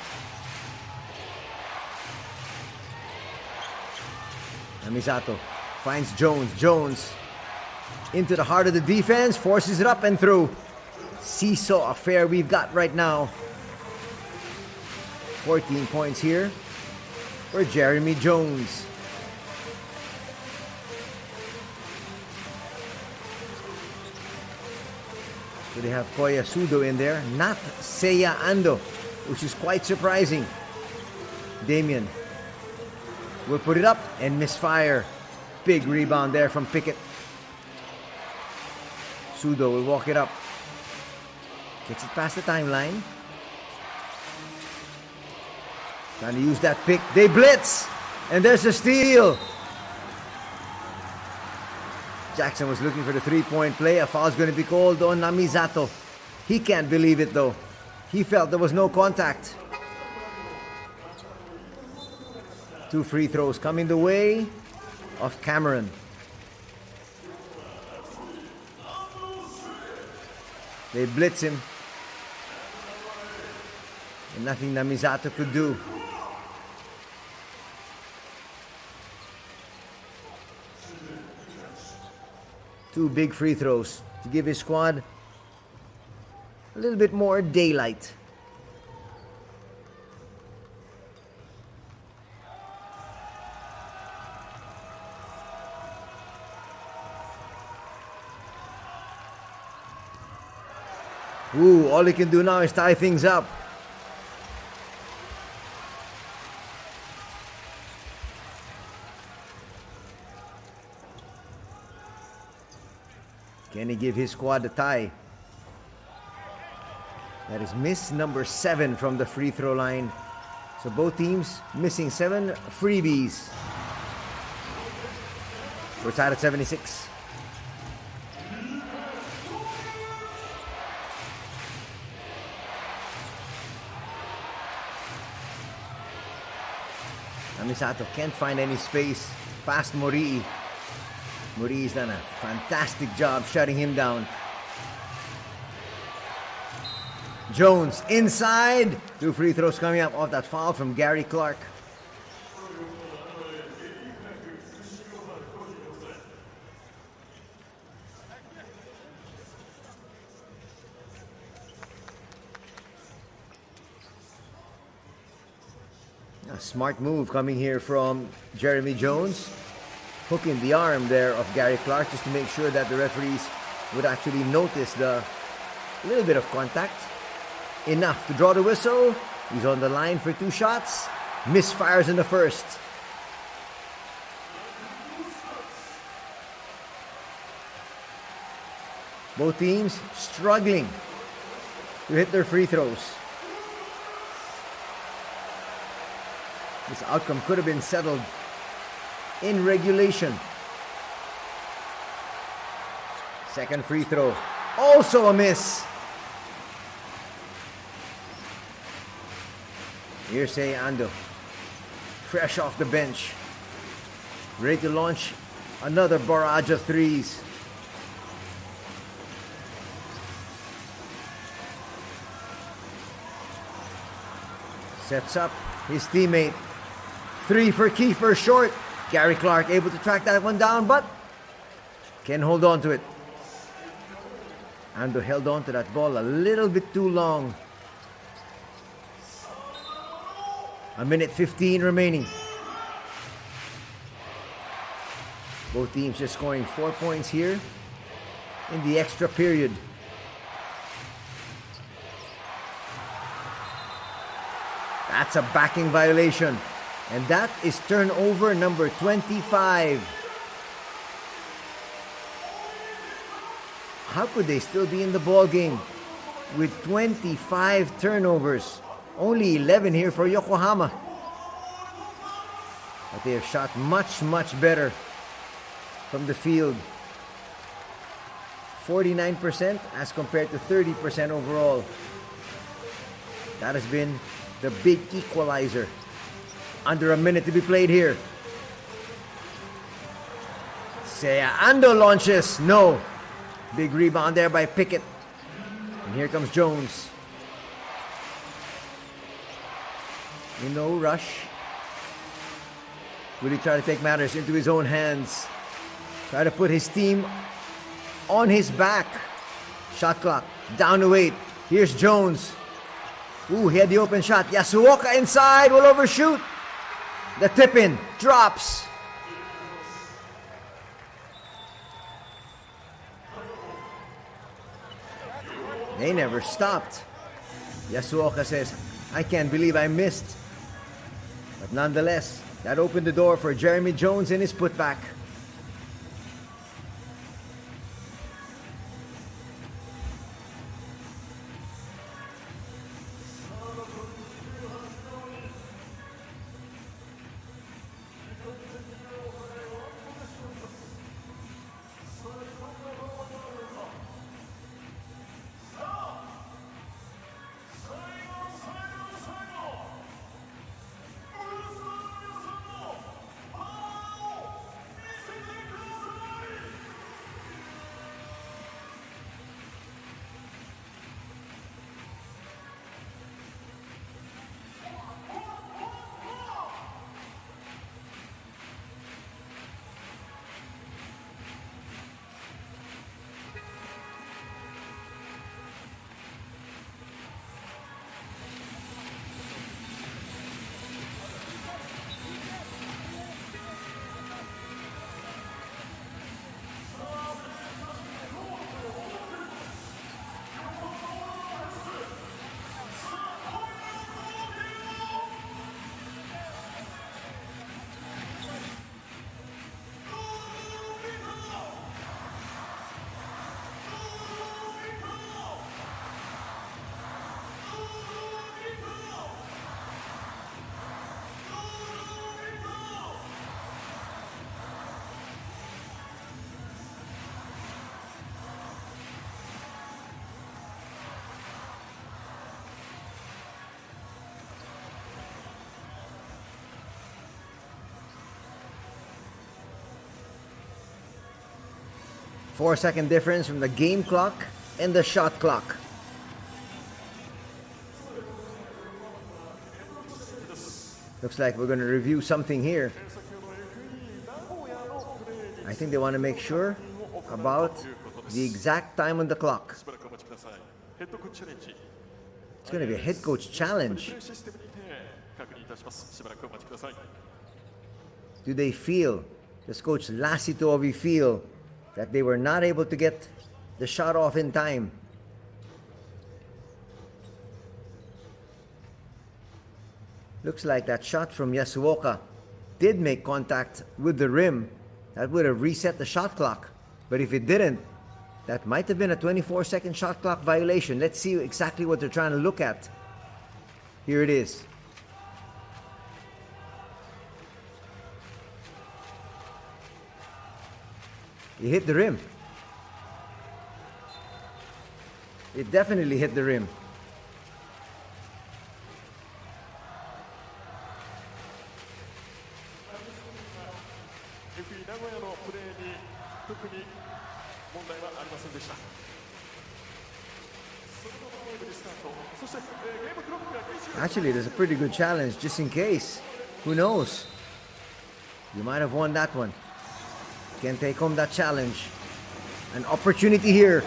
Misato finds Jones. Jones into the heart of the defense. Forces it up and through. Seesaw affair we've got right now. 14 points here for Jeremy Jones. So they have Koya Sudo in there, not Seiya Ando, which is quite surprising. Damian will put it up and misfire. Big rebound there from Pickett. Sudo will walk it up. Gets it past the timeline. Trying to use that pick. They blitz. And there's a steal. Jackson was looking for the three-point play. A foul's going to be called on Namizato. He can't believe it though. He felt there was no contact. 2 free throws coming the way of Cameron. They blitz him. And nothing Namizato could do. Two big free throws to give his squad a little bit more daylight. Ooh, all he can do now is tie things up. Can he give his squad a tie? That is miss number 7 from the free throw line. So both teams missing 7 freebies. We're tied at 76. Namizato can't find any space past Morii. Morii's done a fantastic job shutting him down. Jones inside. 2 free throws coming up off that foul from Gary Clark. A smart move coming here from Jeremy Jones. Hooking the arm there of Gary Clark just to make sure that the referees would actually notice the little bit of contact. Enough to draw the whistle. He's on the line for 2 shots. Misfires in the first. Both teams struggling to hit their free throws. This outcome could have been settled in regulation. Second free throw. Also a miss. Here's Ando. Fresh off the bench. Ready to launch another barrage of threes. Sets up his teammate. 3 for Kiefer, short. Gary Clark able to track that one down, but can hold on to it. Ando held on to that ball a little bit too long. 1:15 remaining. Both teams just scoring 4 points here in the extra period. That's a backing violation. And that is turnover number 25. How could they still be in the ball game with 25 turnovers? Only 11 here for Yokohama. But they have shot much, much better from the field. 49% as compared to 30% overall. That has been the big equalizer. Under a minute to be played here. Ando launches. No. Big rebound there by Pickett. And here comes Jones. In no rush. Will he try to take matters into his own hands? Try to put his team on his back. Shot clock down to 8. Here's Jones. Ooh, he had the open shot. Yasuoka inside. Will overshoot. The tip-in drops. They never stopped. Yasuoka says, I can't believe I missed. But nonetheless, that opened the door for Jeremy Jones in his putback. 4-second difference from the game clock and the shot clock. Looks like we're going to review something here. I think they want to make sure about the exact time on the clock. It's going to be a head coach challenge. Do they feel, does Coach Lasitovi feel that they were not able to get the shot off in time? Looks like that shot from Yasuoka did make contact with the rim. That would have reset the shot clock. But if it didn't, that might have been a 24-second shot clock violation. Let's see exactly what they're trying to look at. Here it is. It hit the rim. It definitely hit the rim. Actually, there's a pretty good challenge just in case. Who knows? You might have won that one. Can take home that challenge. An opportunity here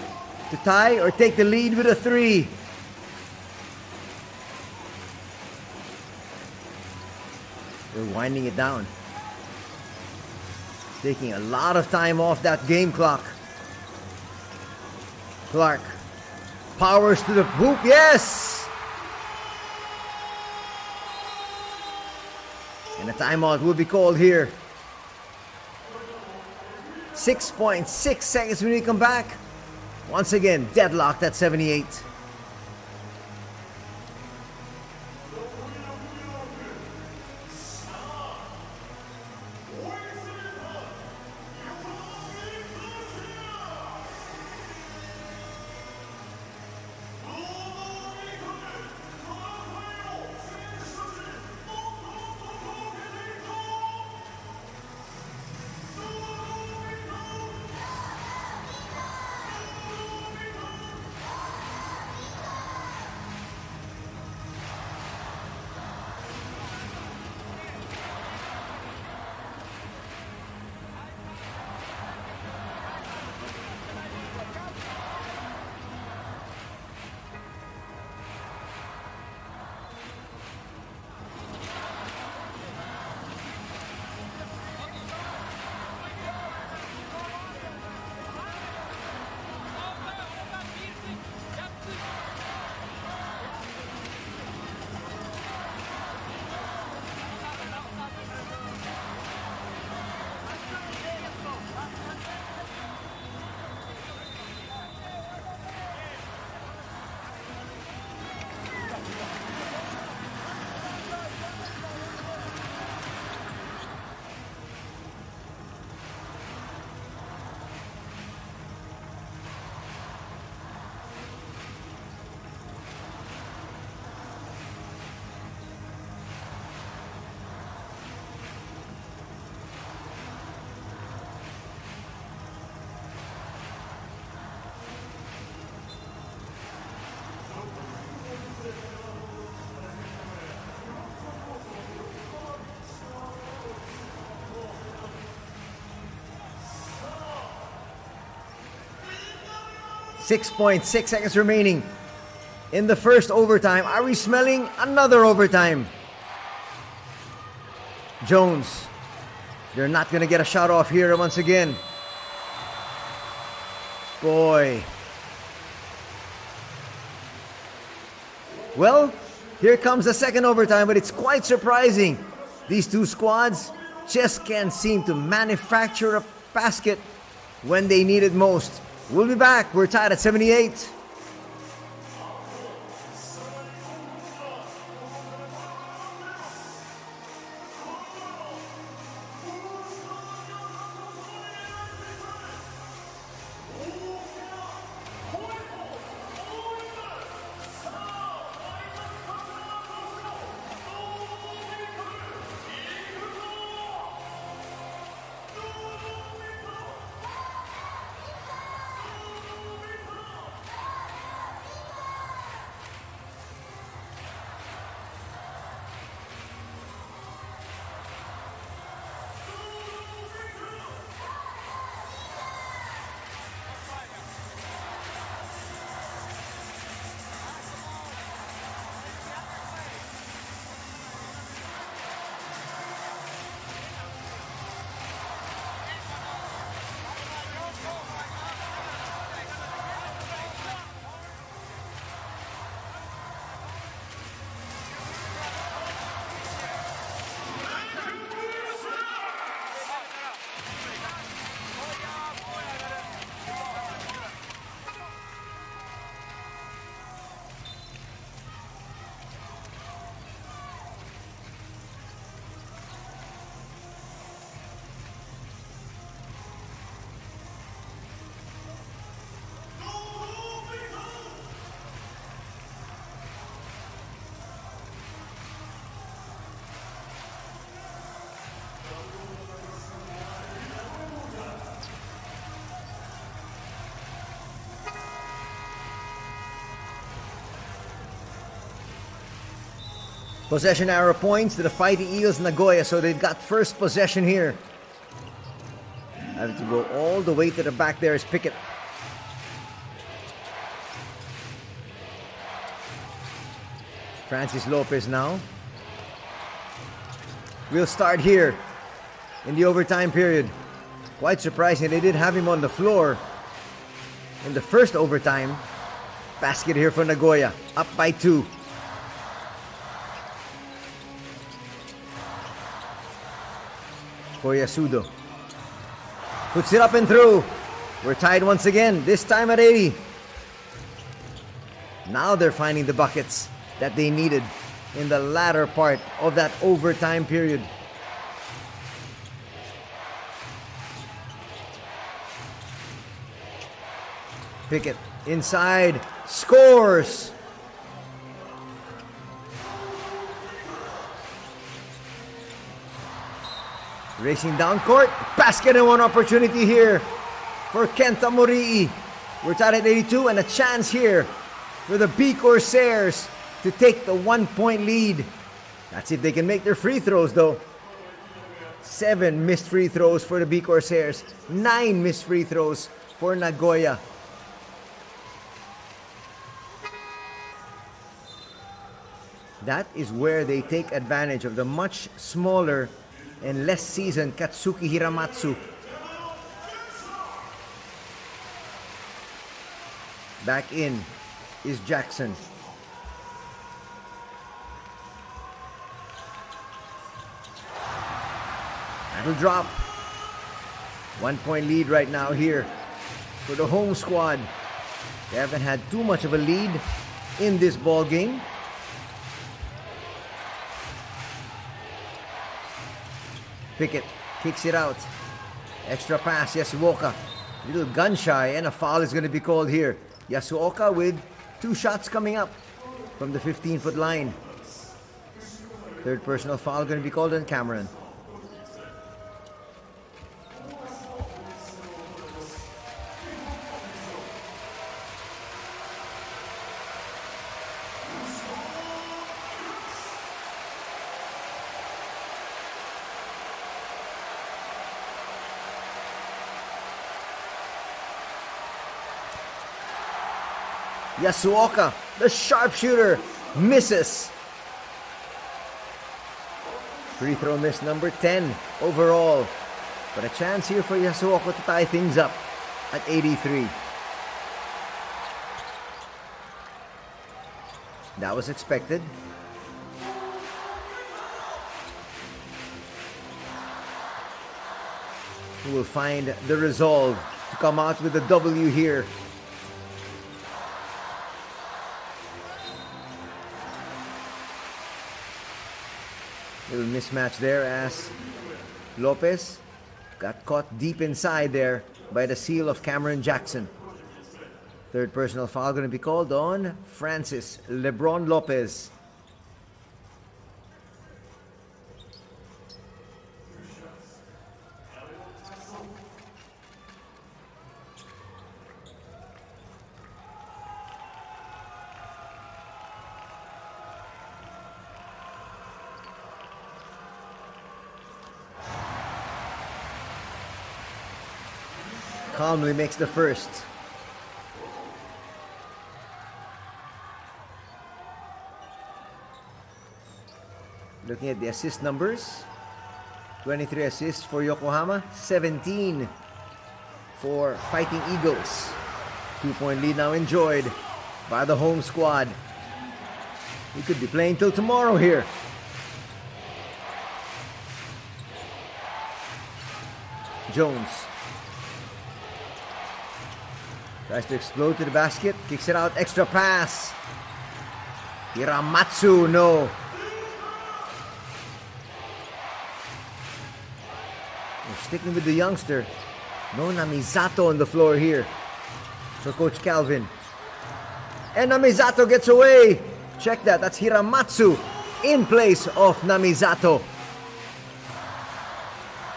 to tie or take the lead with a 3. They're winding it down. Taking a lot of time off that game clock. Clark powers to the hoop. Yes! And a timeout will be called here. 6.6 seconds when we come back. Once again, deadlocked at 78. .6 seconds remaining in the first overtime. Are we smelling another overtime? Jones, they're not going to get a shot off here once again. Boy. Well, here comes the second overtime, but it's quite surprising. These two squads just can't seem to manufacture a basket when they need it most. We'll be back. We're tied at 78. Possession arrow points to the Fighting Eagles Nagoya, so they've got first possession here. Having to go all the way to the back there is Pickett. Francis Lopez now. We'll start here in the overtime period. Quite surprising, they did have him on the floor in the first overtime. Basket here for Nagoya, up by 2. Koyasudo puts it up and through. We're tied once again, this time at 80. Now they're finding the buckets that they needed in the latter part of that overtime period. Pickett inside, scores! Racing down court, basket and one opportunity here for Kenta Morii. We're tied at 82 and a chance here for the B-CORSAIRS to take the 1-point lead. That's if they can make their free throws though. 7 missed free throws for the B-CORSAIRS, 9 missed free throws for Nagoya. That is where they take advantage of the much smaller and less seasoned Katsuki Hiramatsu. Back in is Jackson. That'll drop. 1-point lead right now here for the home squad. They haven't had too much of a lead in this ball game. Pickett kicks it out. Extra pass, Yasuoka. Little gun shy, and a foul is going to be called here. Yasuoka with 2 shots coming up from the 15-foot line. Third personal foul going to be called on Cameron. Yasuoka, the sharpshooter, misses. Free throw miss number 10 overall. But a chance here for Yasuoka to tie things up at 83. That was expected. Who will find the resolve to come out with a W here. Little mismatch there as Lopez got caught deep inside there by the seal of Cameron Jackson. Third personal foul going to be called on Francis LeBron Lopez. Calmly makes the first. Looking at the assist numbers, 23 assists for Yokohama, 17 for Fighting Eagles. 2-point lead now enjoyed by the home squad. We could be playing till tomorrow here. Jones tries to explode to the basket, kicks it out, extra pass. Hiramatsu, no. We're sticking with the youngster. No Namizato on the floor here for Coach Calvin. And Namizato gets away. Check that, that's Hiramatsu in place of Namizato.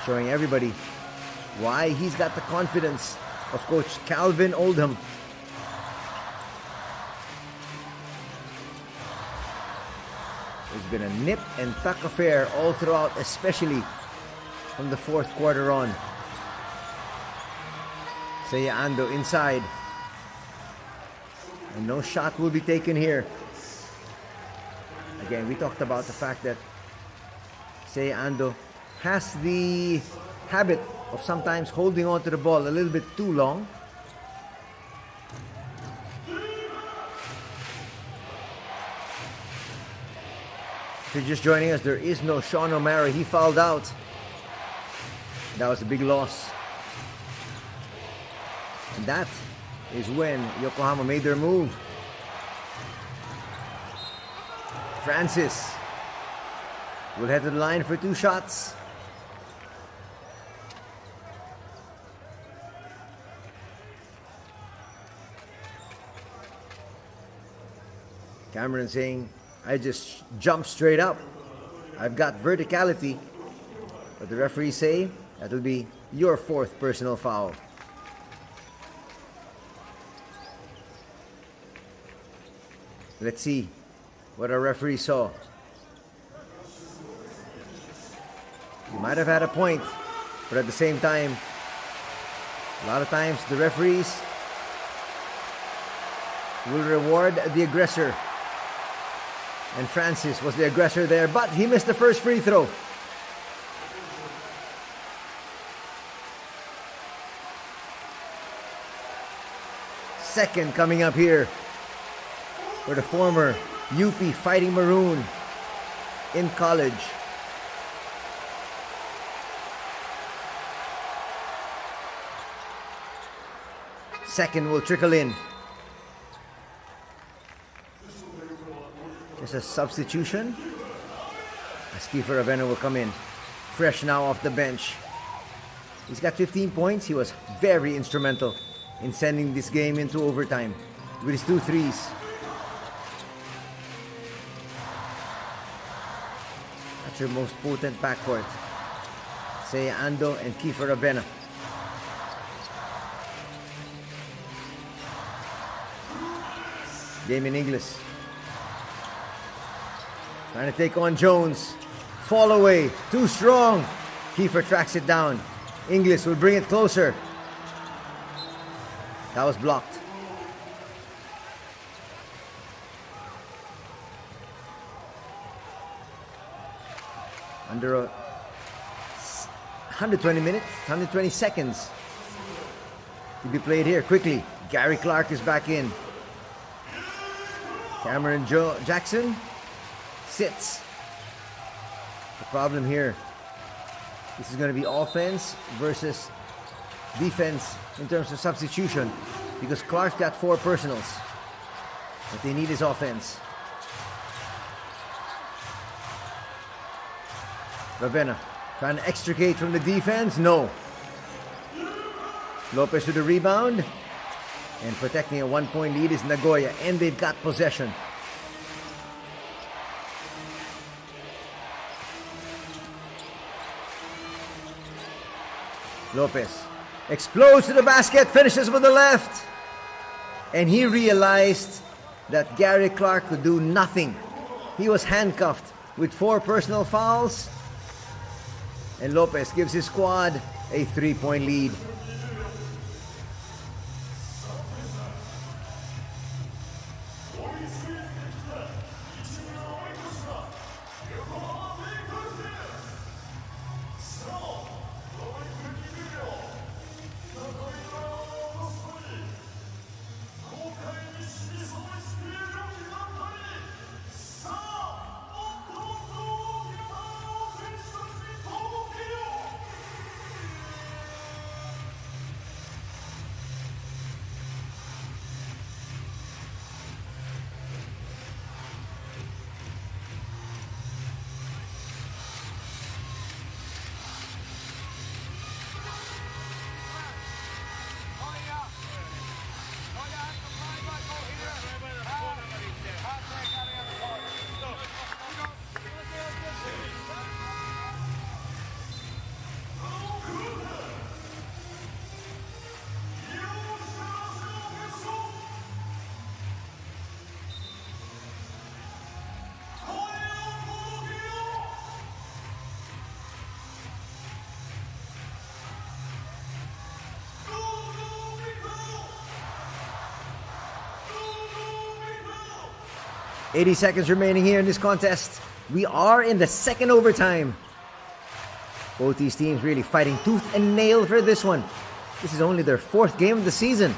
Showing everybody why he's got the confidence of Coach Calvin Oldham. There's It's been a nip and tuck affair all throughout, especially from the fourth quarter on. Seiya Ando inside. And no shot will be taken here. Again, we talked about the fact that Seiya Ando has the habit of sometimes holding on to the ball a little bit too long. If you're just joining us, there is no Sean O'Mara. He fouled out. That was a big loss. And that is when Yokohama made their move. Francis will head to the line for 2 shots. Cameron saying, I just jumped straight up. I've got verticality. But the referees say that will be your 4th personal foul. Let's see what our referee saw. You might have had a point, but at the same time, a lot of times the referees will reward the aggressor. And Francis was the aggressor there, but he missed the first free throw. Second coming up here for the former UP Fighting Maroon in college. Second will trickle in. Just a substitution as Kiefer Avena will come in. Fresh now off the bench. He's got 15 points. He was very instrumental in sending this game into overtime with his 2 threes. That's your most potent backcourt. Seiya Ando and Kiefer Avena. Damien Inglis trying to take on Jones. Fall away. Too strong. Kiefer tracks it down. Inglis will bring it closer. That was blocked. Under 120 minutes, 120 seconds to be played here. Quickly, Gary Clark is back in. Cameron Jackson sits. The problem here, this is going to be offense versus defense in terms of substitution, because Clark's got 4 personals. What they need is offense. Ravenna trying to extricate from the defense. No. Lopez with the rebound. And protecting a 1-point lead is Nagoya. And they've got possession. Lopez explodes to the basket. Finishes with the left. And he realized that Gary Clark could do nothing. He was handcuffed with 4 personal fouls. And Lopez gives his squad a 3-point lead. 80 seconds remaining here in this contest. We are in the second overtime. Both these teams really fighting tooth and nail for this one. This is only their fourth game of the season.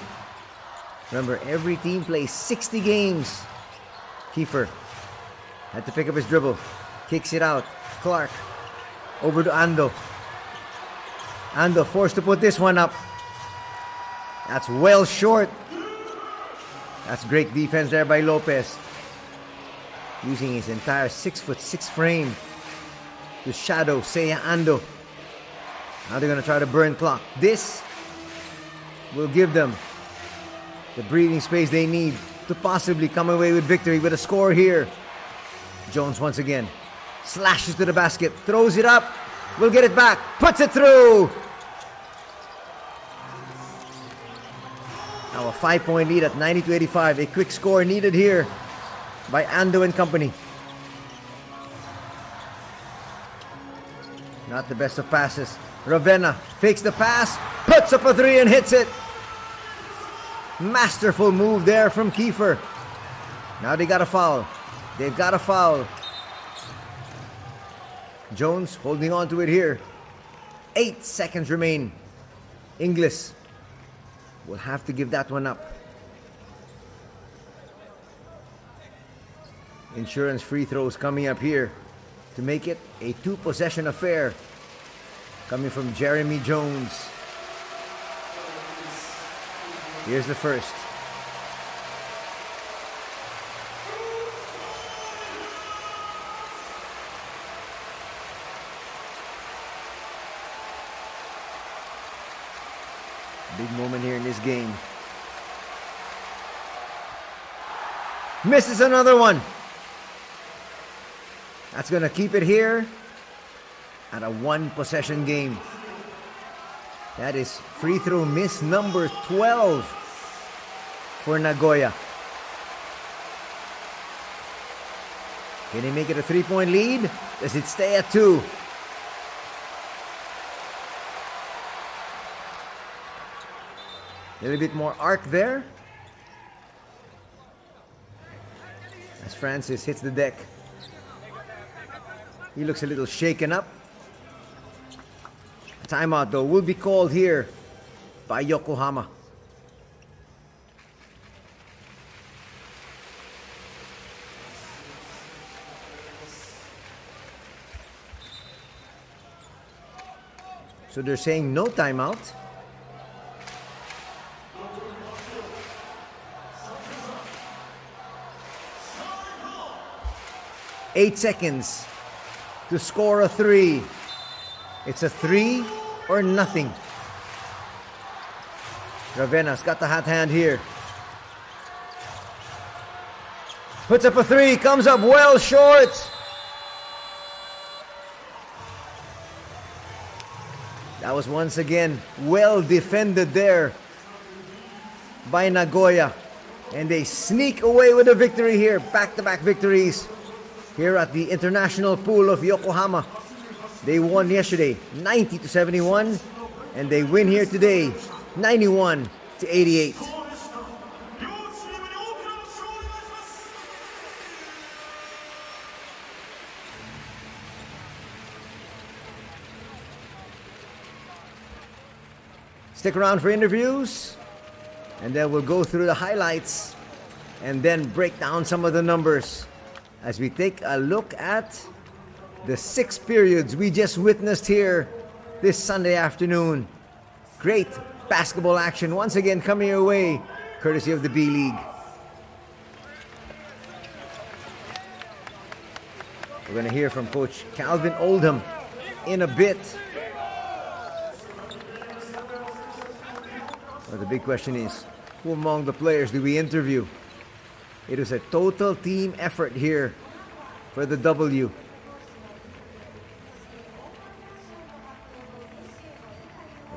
Remember, every team plays 60 games. Kiefer had to pick up his dribble. Kicks it out. Clark over to Ando. Ando forced to put this one up. That's well short. That's great defense there by Lopez. Using his entire 6'6" frame to shadow Seiya Ando. Now they're going to try to burn clock. This will give them the breathing space they need to possibly come away with victory with a score here. Jones once again slashes to the basket, throws it up, will get it back, puts it through. Now a 5-point lead at 90-85. A quick score needed here by Ando and company. Not the best of passes. Ravenna fakes the pass, puts up a three and hits it. Masterful move there from Kiefer. Now they got a foul. They've got a foul. Jones holding on to it here. 8 seconds remain. Inglis will have to give that one up. Insurance free throws coming up here to make it a 2-possession affair. Coming from Jeremy Jones. Here's the first. Big moment here in this game. Misses another one. That's going to keep it here at a 1-possession game. That is free throw miss number 12 for Nagoya. Can he make it a 3-point lead? Does it stay at 2? A little bit more arc there. As Francis hits the deck. He looks a little shaken up. A timeout though will be called here by Yokohama. So they're saying no timeout. Eight seconds to score a 3. It's a 3 or nothing. Ravenna's got the hot hand here. Puts up a 3, comes up well short. That was once again well defended there by Nagoya. And they sneak away with a victory here. Back-to-back victories here at the International Pool of Yokohama. They won yesterday 90-71, and they win here today 91-88. Stick around for interviews, and then we'll go through the highlights and then break down some of the numbers as we take a look at the 6 periods we just witnessed here this Sunday afternoon. Great basketball action once again coming your way, courtesy of the B-League. We're going to hear from Coach Calvin Oldham in a bit. Well, the big question is, who among the players do we interview? It was a total team effort here for the W.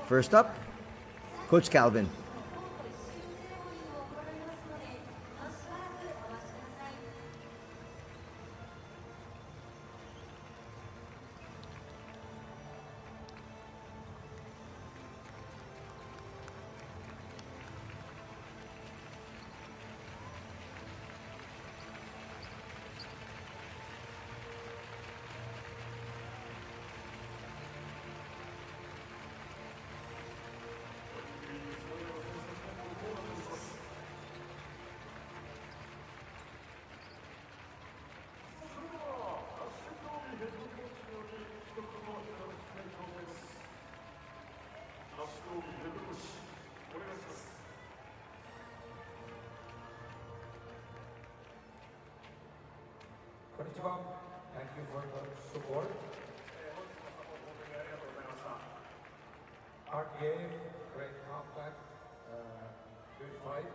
First up, Coach Calvin. konnichiwa. Thank you for the support. Hard game, great compact, good fight.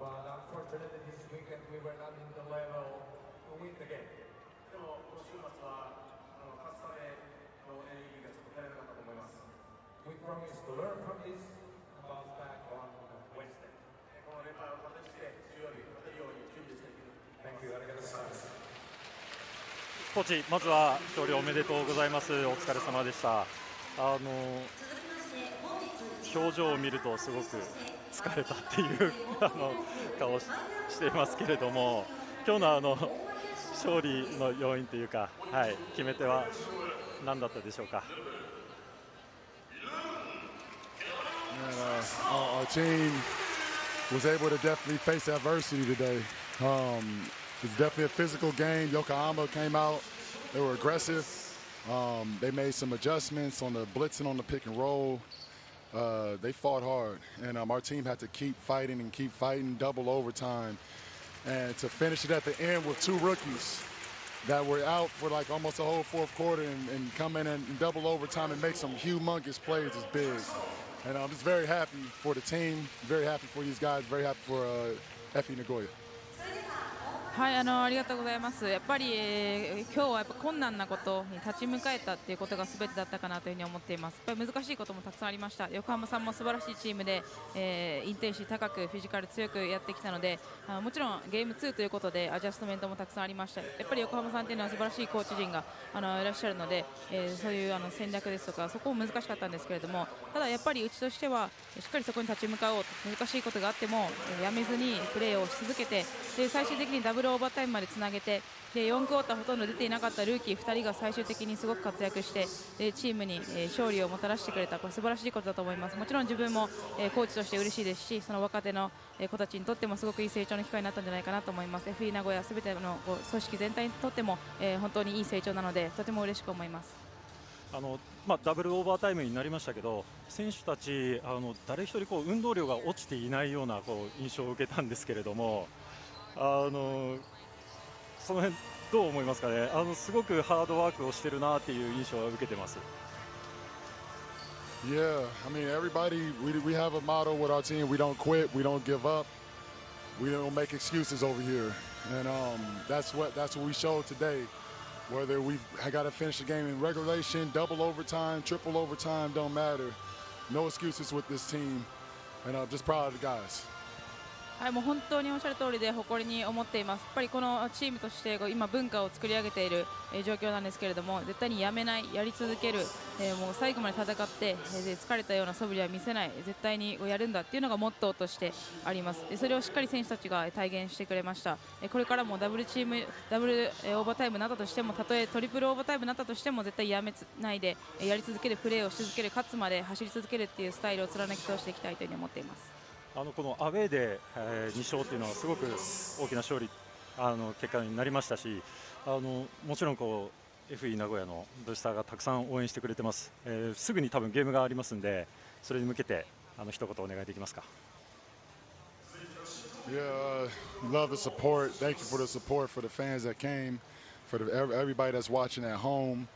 But unfortunately this weekend we were not in the level to win the game. We promise to learn from this and bounce back on Wednesday. Thank you. ありがとうございます。コーチ、まずは勝利おめでとうございます。お疲れ様でした。表情を見るとすごく疲れたっていう顔をしていますけれども、今日の勝利の要因というか、はい、決め手は何だったでしょうか。Our team was able to definitely face adversity today. It's definitely a physical game. Yokohama came out. They were aggressive. They made some adjustments on the blitzing on the pick and roll. They fought hard, and our team had to keep fighting, double overtime. And to finish it at the end with two rookies that were out for like almost a whole fourth quarter and come in and double overtime and make some humongous plays is big. And I'm just very happy for the team, very happy for these guys, very happy for FE Nagoya. はい、ありがとうございます。やっぱり、今日はやっぱ困難なことに立ち向かえたっていうことが全てだったかなというふうに思っています。やっぱり難しいこともたくさんありました。横浜さんも素晴らしいチームで、インテンシティ高くフィジカル強くやってきたので、もちろんゲーム2ということでアジャストメントもたくさんありました。やっぱり横浜さんというのは素晴らしいコーチ陣がいらっしゃるので、そういう戦略ですとかそこも難しかったんですけれども、ただやっぱりうちとしてはしっかりそこに立ち向かおうと、難しいことがあってもやめずにプレーをし続けて、で最終的にダブルオーバータイムまでつなげて、で4クォーターほとんど出ていなかったルーキー2人が最終的にすごく活躍して、チームに勝利をもたらしてくれた、これ素晴らしいことだと思います。もちろん自分もコーチとして嬉しいですし、その若手の子たちにとってもすごくいい成長の機会になったんじゃないかなと思います。FE 名古屋すべての組織全体にとっても本当にいい成長なので、とても嬉しく思います。ダブルオーバータイムになりましたけど、選手たち誰一人運動量が落ちていないような印象を受けたんですけれども、その辺どう思いますかね。すごくハードワークをしているなっていう印象を受けてます。Yeah, I mean everybody. We have a motto with our team: we don't quit, we don't give up, we don't make excuses over here, and that's what we showed today. Whether we got to finish the game in regulation, double overtime, triple overtime, don't matter. No excuses with this team, and I'm just proud of the guys. はい、もう本当におっしゃる通りで誇りに思っています。やっぱりこのチームとして今文化を作り上げている状況なんですけれども、絶対にやめない、やり続ける、もう最後まで戦って、疲れたような素振りは見せない、絶対にやるんだっていうのがモットーとしてあります。それをしっかり選手たちが体現してくれました。これからもダブルオーバータイムになったとしても、たとえトリプルオーバータイムになったとしても絶対やめないでやり続ける、プレーをし続ける、勝つまで走り続けるっていうスタイルを貫き通していきたいというふうに思っています。このアウェーで、2勝というのはすごく大きな勝利結果になりましたし、もちろんFE 名古屋のブースターがたくさん応援してくれてます。すぐに多分ゲームがありますので、それに向けて一言お願いできますか。Yeah, love the support. Thank you for the support for the fans that came, for everybody that's watching at home.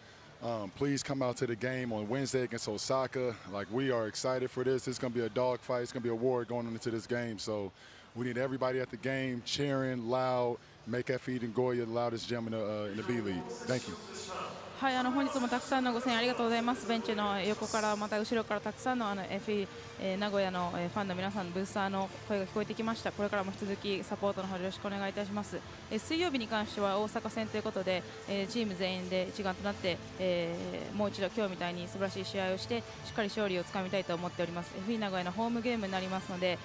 Please come out to the game on Wednesday against Osaka. Like, we are excited for this. It's going to be a dogfight. It's going to be a war going into this game. So we need everybody at the game cheering loud, make FE Nagoya the loudest gym in the B.LEAGUE. Thank you. はい、本日もたくさんのご声援ありがとうございます。ベンチの横からまた後ろからたくさんのFE 名古屋のファンの皆さん、ブースターの声が聞こえてきました。これからも引き続きサポートの方よろしくお願いいたします。水曜日に関しては大阪戦ということで、チーム全員で一丸となって、もう一度今日みたいに素晴らしい試合をしてしっかり勝利をつかみたいと思っております。FE 名古屋のホームゲームになりますので、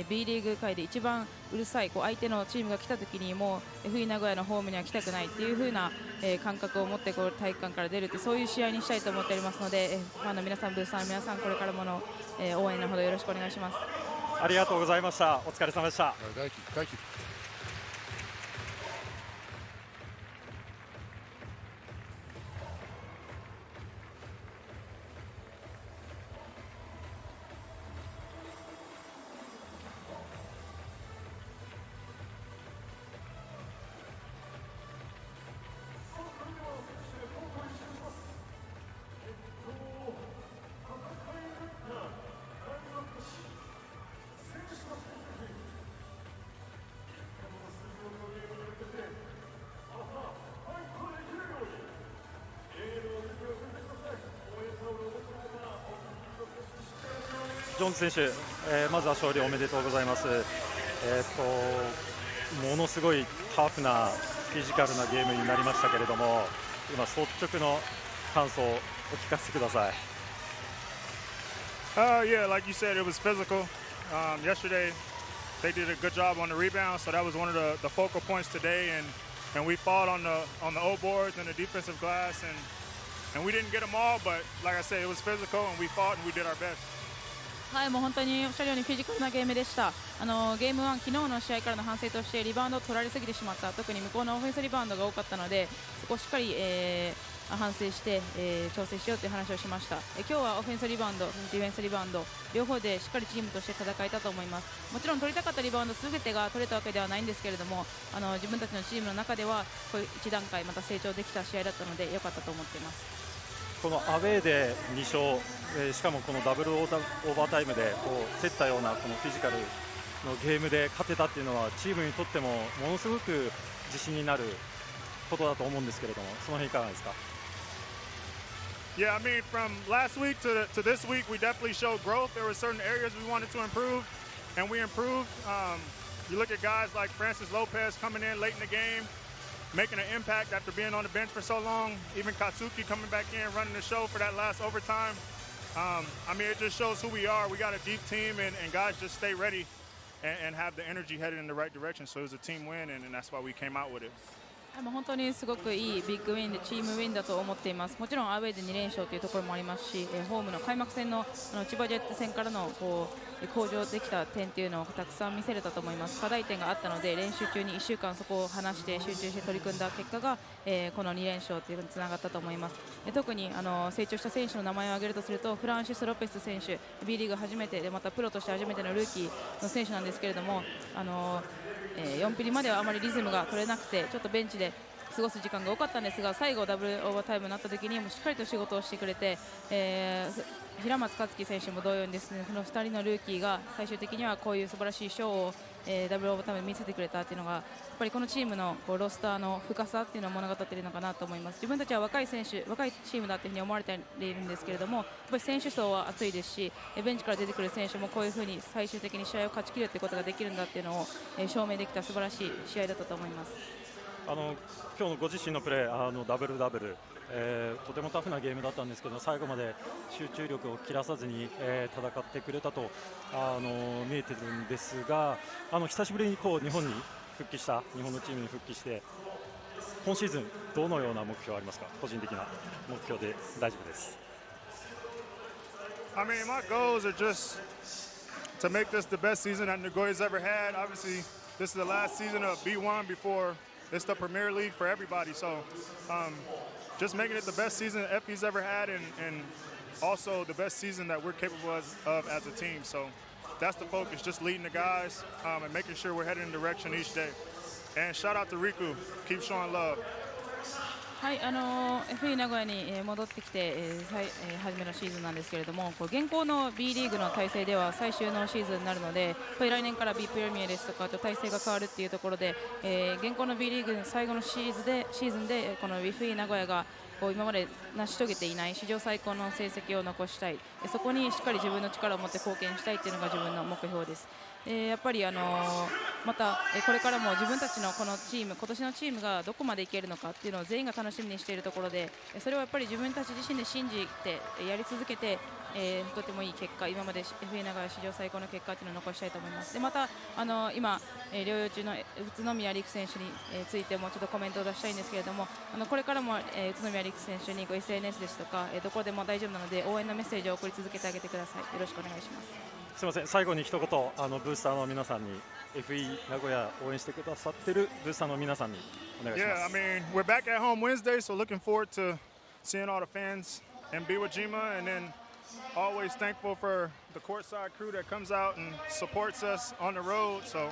B リーグ界で一番うるさい相手のチームが来た時にもう FE 名古屋のホームには来たくないっていう風な、感覚を持って体育館から出るってそういう試合にしたいと思っておりますので、ファンの皆さん、ブースターの皆さん、これからもの、応援のほどよろしくお願いします。ありがとうございました。お疲れ様でした。Thank you. Thank you. ジョーンズ選手、まずは勝利おめでとうございます。ものすごいタフなフィジカルなゲームになりましたけれども、今率直の感想をお聞かせください。Yeah, like you said, it was physical. Yesterday, they did a good job on the rebound, so that was one of the focal points today. And we fought on the O boards and the defensive glass, and we didn't get them all. But like I said, it was physical, and we fought and we did our best. はい、もう本当におっしゃるようにフィジカルなゲームでした。ゲーム1、昨日の試合からの反省としてリバウンドを取られすぎてしまった、特に向こうのオフェンスリバウンドが多かったので、そこをしっかり、反省して、調整しようという話をしました。今日はオフェンスリバウンド、ディフェンスリバウンド両方でしっかりチームとして戦えたと思います。もちろん取りたかったリバウンド全てが取れたわけではないんですけれども、自分たちのチームの中ではこういう一段階また成長できた試合だったので良かったと思っています。このアウェーで2勝、しかもこのダブルオーバータイムでこう競ったようなこのフィジカルのゲームで勝てたっていうのはチームにとってもものすごく自信になることだと思うんですけれども、その辺いかがですか？ Yeah, I mean, from last week to this week, we definitely showed growth. There were certain areas we wanted to improve, and we improved. You look at guys like Francis Lopez coming in late in the game, making an impact after being on the bench for so long. Even Katsuki coming back in, running the show for that last overtime. I mean, it just shows who we are. We got a deep team, and guys just stay ready and have the energy headed in the right direction. So it was a team win, and that's why we came out with it. 本当にすごくいいビッグウィンでチームウィンだと思っています。もちろんアウェーで2連勝というところもありますし、ホームの開幕戦の千葉ジェッツ戦からの向上できた点というのをたくさん見せれたと思います。課題点があったので練習中に1週間そこを話して集中して取り組んだ結果が、この2連勝というのにつながったと思います。特に成長した選手の名前を挙げるとするとフランシス・ロペス選手、 B リーグ初めてでまたプロとして初めてのルーキーの選手なんですけれども、4ピリまではあまりリズムが取れなくてちょっとベンチで過ごす時間が多かったんですが、最後ダブルオーバータイムになった時にもしっかりと仕事をしてくれて、平松克樹選手も同様にですね、この2人のルーキーが最終的にはこういう素晴らしいショーを、ダブルオーバータイムで見せてくれたというのがやっぱりこのチームのロスターの深さっていうのを物語っているのかなと思います。自分たちは若い選手、若いチームだというふうに思われているんですけれども、やっぱり選手層は厚いですし、ベンチから出てくる選手もこういうふうに最終的に試合を勝ち切るということができるんだっていうのを、証明できた素晴らしい試合だったと思います。今日のご自身のプレー、ダブルダブル、とてもタフなゲームだったんですけど、最後まで集中力を切らさずに、戦ってくれたと見えてるんですが、久しぶりにこう日本に復帰した日本のチームに復帰して今シーズンどのような目標ありますか？個人的な目標で大丈夫です。I mean, my goals are just to make this the best season that Nagoya's ever had. Obviously, this is the last season of B1 before it's the Premier League for everybody. So just making it the best season FE's ever had, and also the best season that we're capable of as a team. So that's the focus, just leading the guys and making sure we're heading in the direction each day. And shout out to Riku, keep showing love. はい、FE 名古屋に戻ってきて、初めのシーズンなんですけれども、現行の B リーグの体制では最終のシーズンになるので、来年から B プレミアですとか体制が変わるっていうところで、現行の B リーグの最後のシーズンでこの FE 名古屋が今まで成し遂げていない史上最高の成績を残したい、そこにしっかり自分の力を持って貢献したいというのが自分の目標です。やっぱりまたこれからも自分たちのこのチーム、今年のチームがどこまでいけるのかっていうのを全員が楽しみにしているところで、それをやっぱり自分たち自身で信じてやり続けて、とてもいい結果、今まで FA 名古屋史上最高の結果っていうのを残したいと思います。でまた今療養中の宇都宮陸選手についてもちょっとコメントを出したいんですけれども、これからも宇都宮陸選手にSNS ですとかどこでも大丈夫なので応援のメッセージを送り続けてあげてください。よろしくお願いします。すみません、最後に一言ブースターの皆さんに FE 名古屋応援してくださってるブースターの皆さんにお願いします。Yeah, I mean, we're back at home Wednesday, so looking forward to seeing all the fans in Iwo-Jima, and then always thankful for the courtside crew that comes out and supports us on the road. So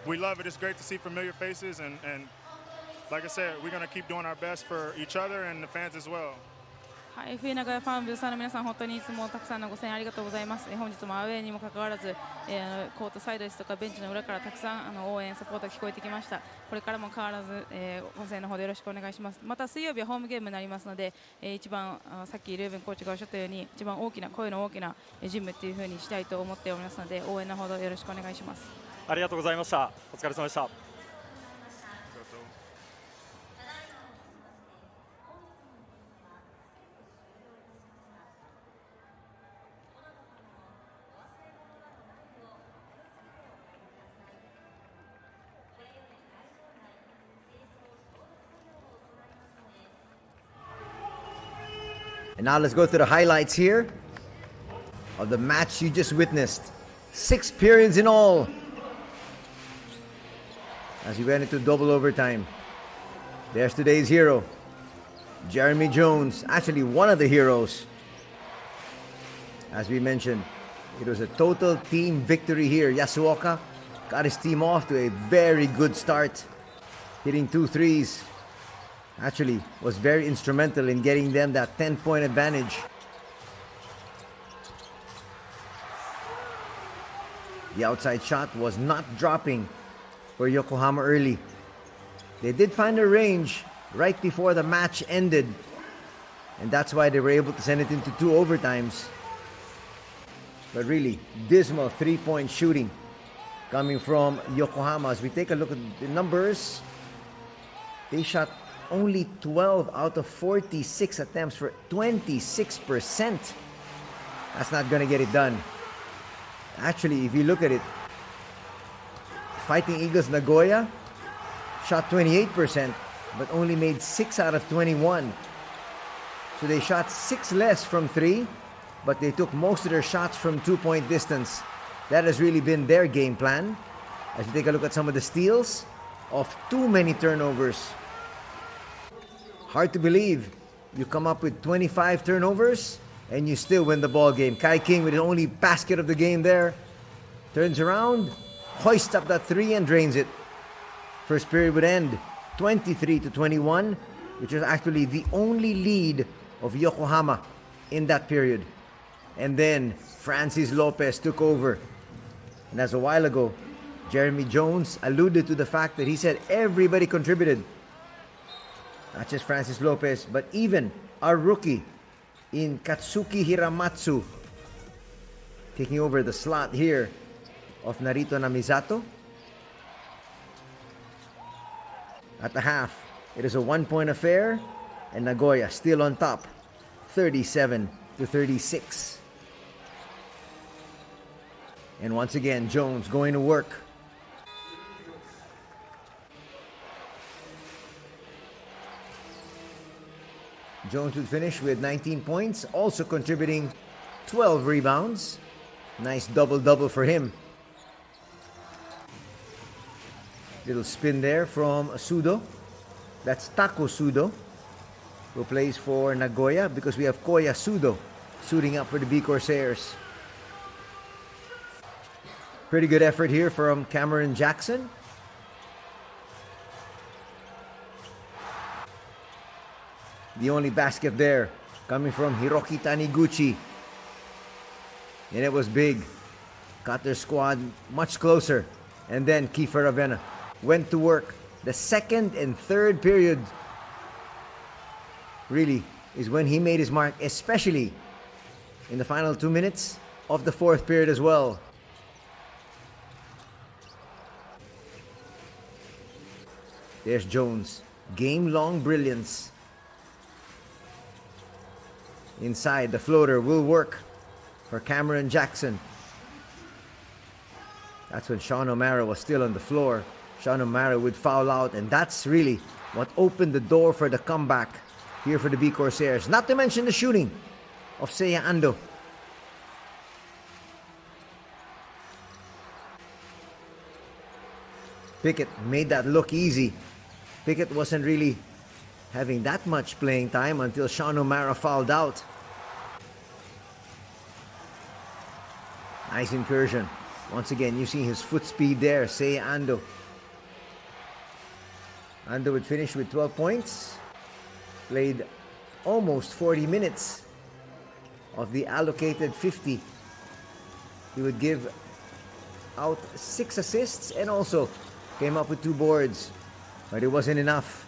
we love it. It's great to see familiar faces, and like I said, we're going to keep doing our best for each other and the fans as well. はい、FA 名古屋ファン、ブースターの皆さん、本当にいつもたくさんのご声援ありがとうございます。本日もアウェーにもかかわらず、コートサイドですとかベンチの裏からたくさん応援、サポートが聞こえてきました。これからも変わらず、ご声援の方でよろしくお願いします。また水曜日はホームゲームになりますので、一番さっきレーブンコーチがおっしゃったように一番大きな声の大きなジムっていう風にしたいと思っておりますので、応援のほどよろしくお願いします。ありがとうございました。お疲れ様でした。And now let's go through the highlights here of the match you just witnessed. 6 periods in all as we went into double overtime. There's today's hero, Jeremy Jones, actually one of the heroes. As we mentioned, it was a total team victory here. Yasuoka got his team off to a very good start, hitting 2 threes. Actually was very instrumental in getting them that 10-point advantage. The outside shot was not dropping for Yokohama early. They did find a range right before the match ended, and that's why they were able to send it into 2 overtimes. But really dismal 3-point shooting coming from Yokohama. As we take a look at the numbers, they shot only 12 out of 46 attempts for 26%. That's not going to get it done. Actually, if you look at it, Fighting Eagles Nagoya shot 28%, but only made 6 out of 21. So they shot 6 less from 3, but they took most of their shots from 2-point distance. That has really been their game plan. As you take a look at some of the steals, of too many turnovers. Hard to believe you come up with 25 turnovers and you still win the ball game. Kai King with the only basket of the game there. Turns around, hoists up that 3 and drains it. First period would end 23-21, which was actually the only lead of Yokohama in that period. And then Francis Lopez took over. And as a while ago, Jeremy Jones alluded to the fact that he said everybody contributed. Not just Francis Lopez, but even our rookie in Katsuki Hiramatsu, taking over the slot here of Narito Namizato. At the half, it is a 1-point affair, and Nagoya still on top, 37-36. And once again, Jones going to work. Jones would finish with 19 points, also contributing 12 rebounds. Nice double-double for him. Little spin there from Sudo. That's Tako Sudo, who plays for Nagoya, because we have Koya Sudo suiting up for the B-CORSAIRS. Pretty good effort here from Cameron Jackson. The only basket there coming from Hiroki Taniguchi. And it was big. Got their squad much closer. And then Kiefer Ravena went to work. The second and third period really is when he made his mark, especially in the final 2 minutes of the fourth period as well. There's Jones. Game-long brilliance. Inside, the floater will work for Cameron Jackson. That's when Sean O'Mara was still on the floor. Sean O'Mara would foul out, and that's really what opened the door for the comeback here for the B-CORSAIRS. Not to mention the shooting of Seiya Ando. Pickett made that look easy. Pickett wasn't really having that much playing time until Sean O'Mara fouled out. Nice incursion. Once again, you see his foot speed there, Seiya Ando. Ando would finish with 12 points. Played almost 40 minutes of the allocated 50. He would give out 6 assists and also came up with 2 boards, but it wasn't enough.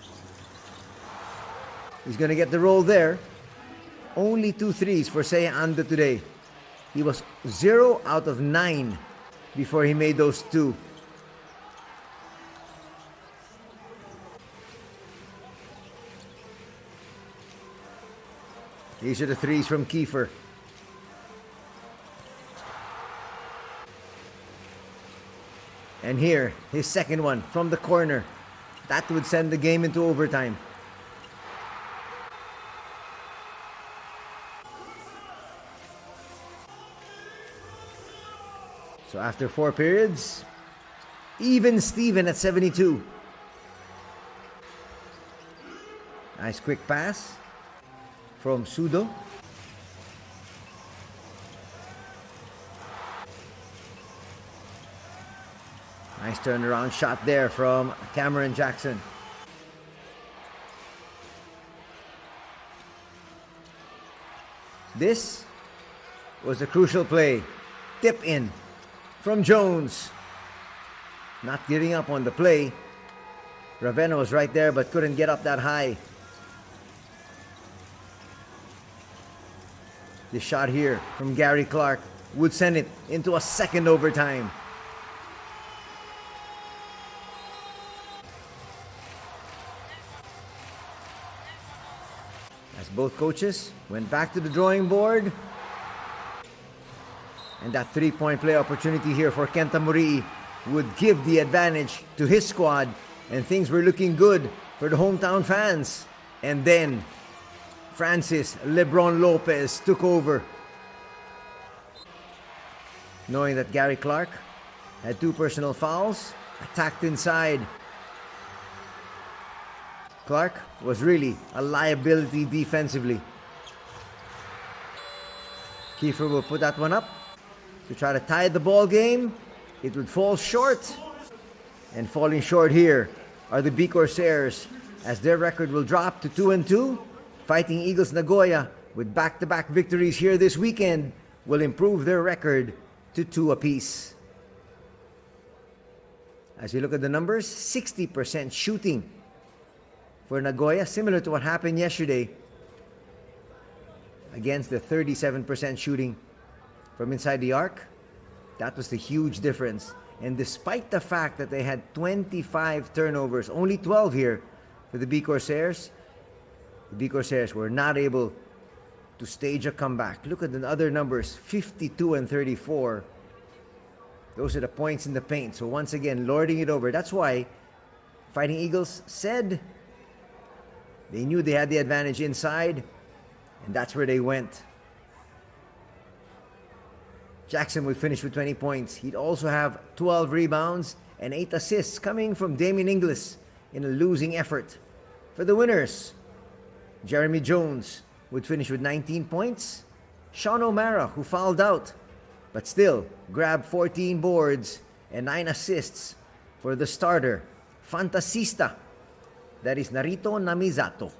He's going to get the roll there. Only 2 threes for Seiya Ando today. He was 0 out of 9 before he made those 2. These are the threes from Kiefer. And here, his second one from the corner. That would send the game into overtime. So after 4 periods, even Steven at 72. Nice quick pass from Sudo. Nice turnaround shot there from Cameron Jackson. This was a crucial play. Tip in from Jones. Not giving up on the play. Ravenna was right there but couldn't get up that high. The shot here from Gary Clark would send it into a second overtime. As both coaches went back to the drawing board. And that 3-point play opportunity here for Kenta Morii would give the advantage to his squad. And things were looking good for the hometown fans. And then Francis Lebron Lopez took over. Knowing that Gary Clark had 2 personal fouls, attacked inside. Clark was really a liability defensively. Kiefer will put that one up to try to tie the ball game. It would fall short. And falling short here are the B-CORSAIRS, as their record will drop to 2-2. Fighting Eagles Nagoya, with back-to-back victories here this weekend, will improve their record to 2 apiece. As we look at the numbers, 60% shooting for Nagoya, similar to what happened yesterday against the 37% shooting from inside the arc. That was the huge difference. And despite the fact that they had 25 turnovers, only 12 here for the B-CORSAIRS, the B-CORSAIRS were not able to stage a comeback. Look at the other numbers, 52 and 34. Those are the points in the paint. So once again, lording it over. That's why Fighting Eagles said they knew they had the advantage inside, and that's where they went. Jackson would finish with 20 points. He'd also have 12 rebounds and 8 assists coming from Damien Inglis in a losing effort. For the winners, Jeremy Jones would finish with 19 points. Sean O'Mara, who fouled out, but still grabbed 14 boards and 9 assists for the starter, Fantasista, that is Narito Namizato.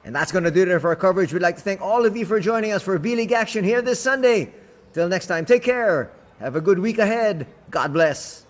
And that's going to do it for our coverage. We'd like to thank all of you for joining us for B-League action here this Sunday. Till next time, take care. Have a good week ahead. God bless.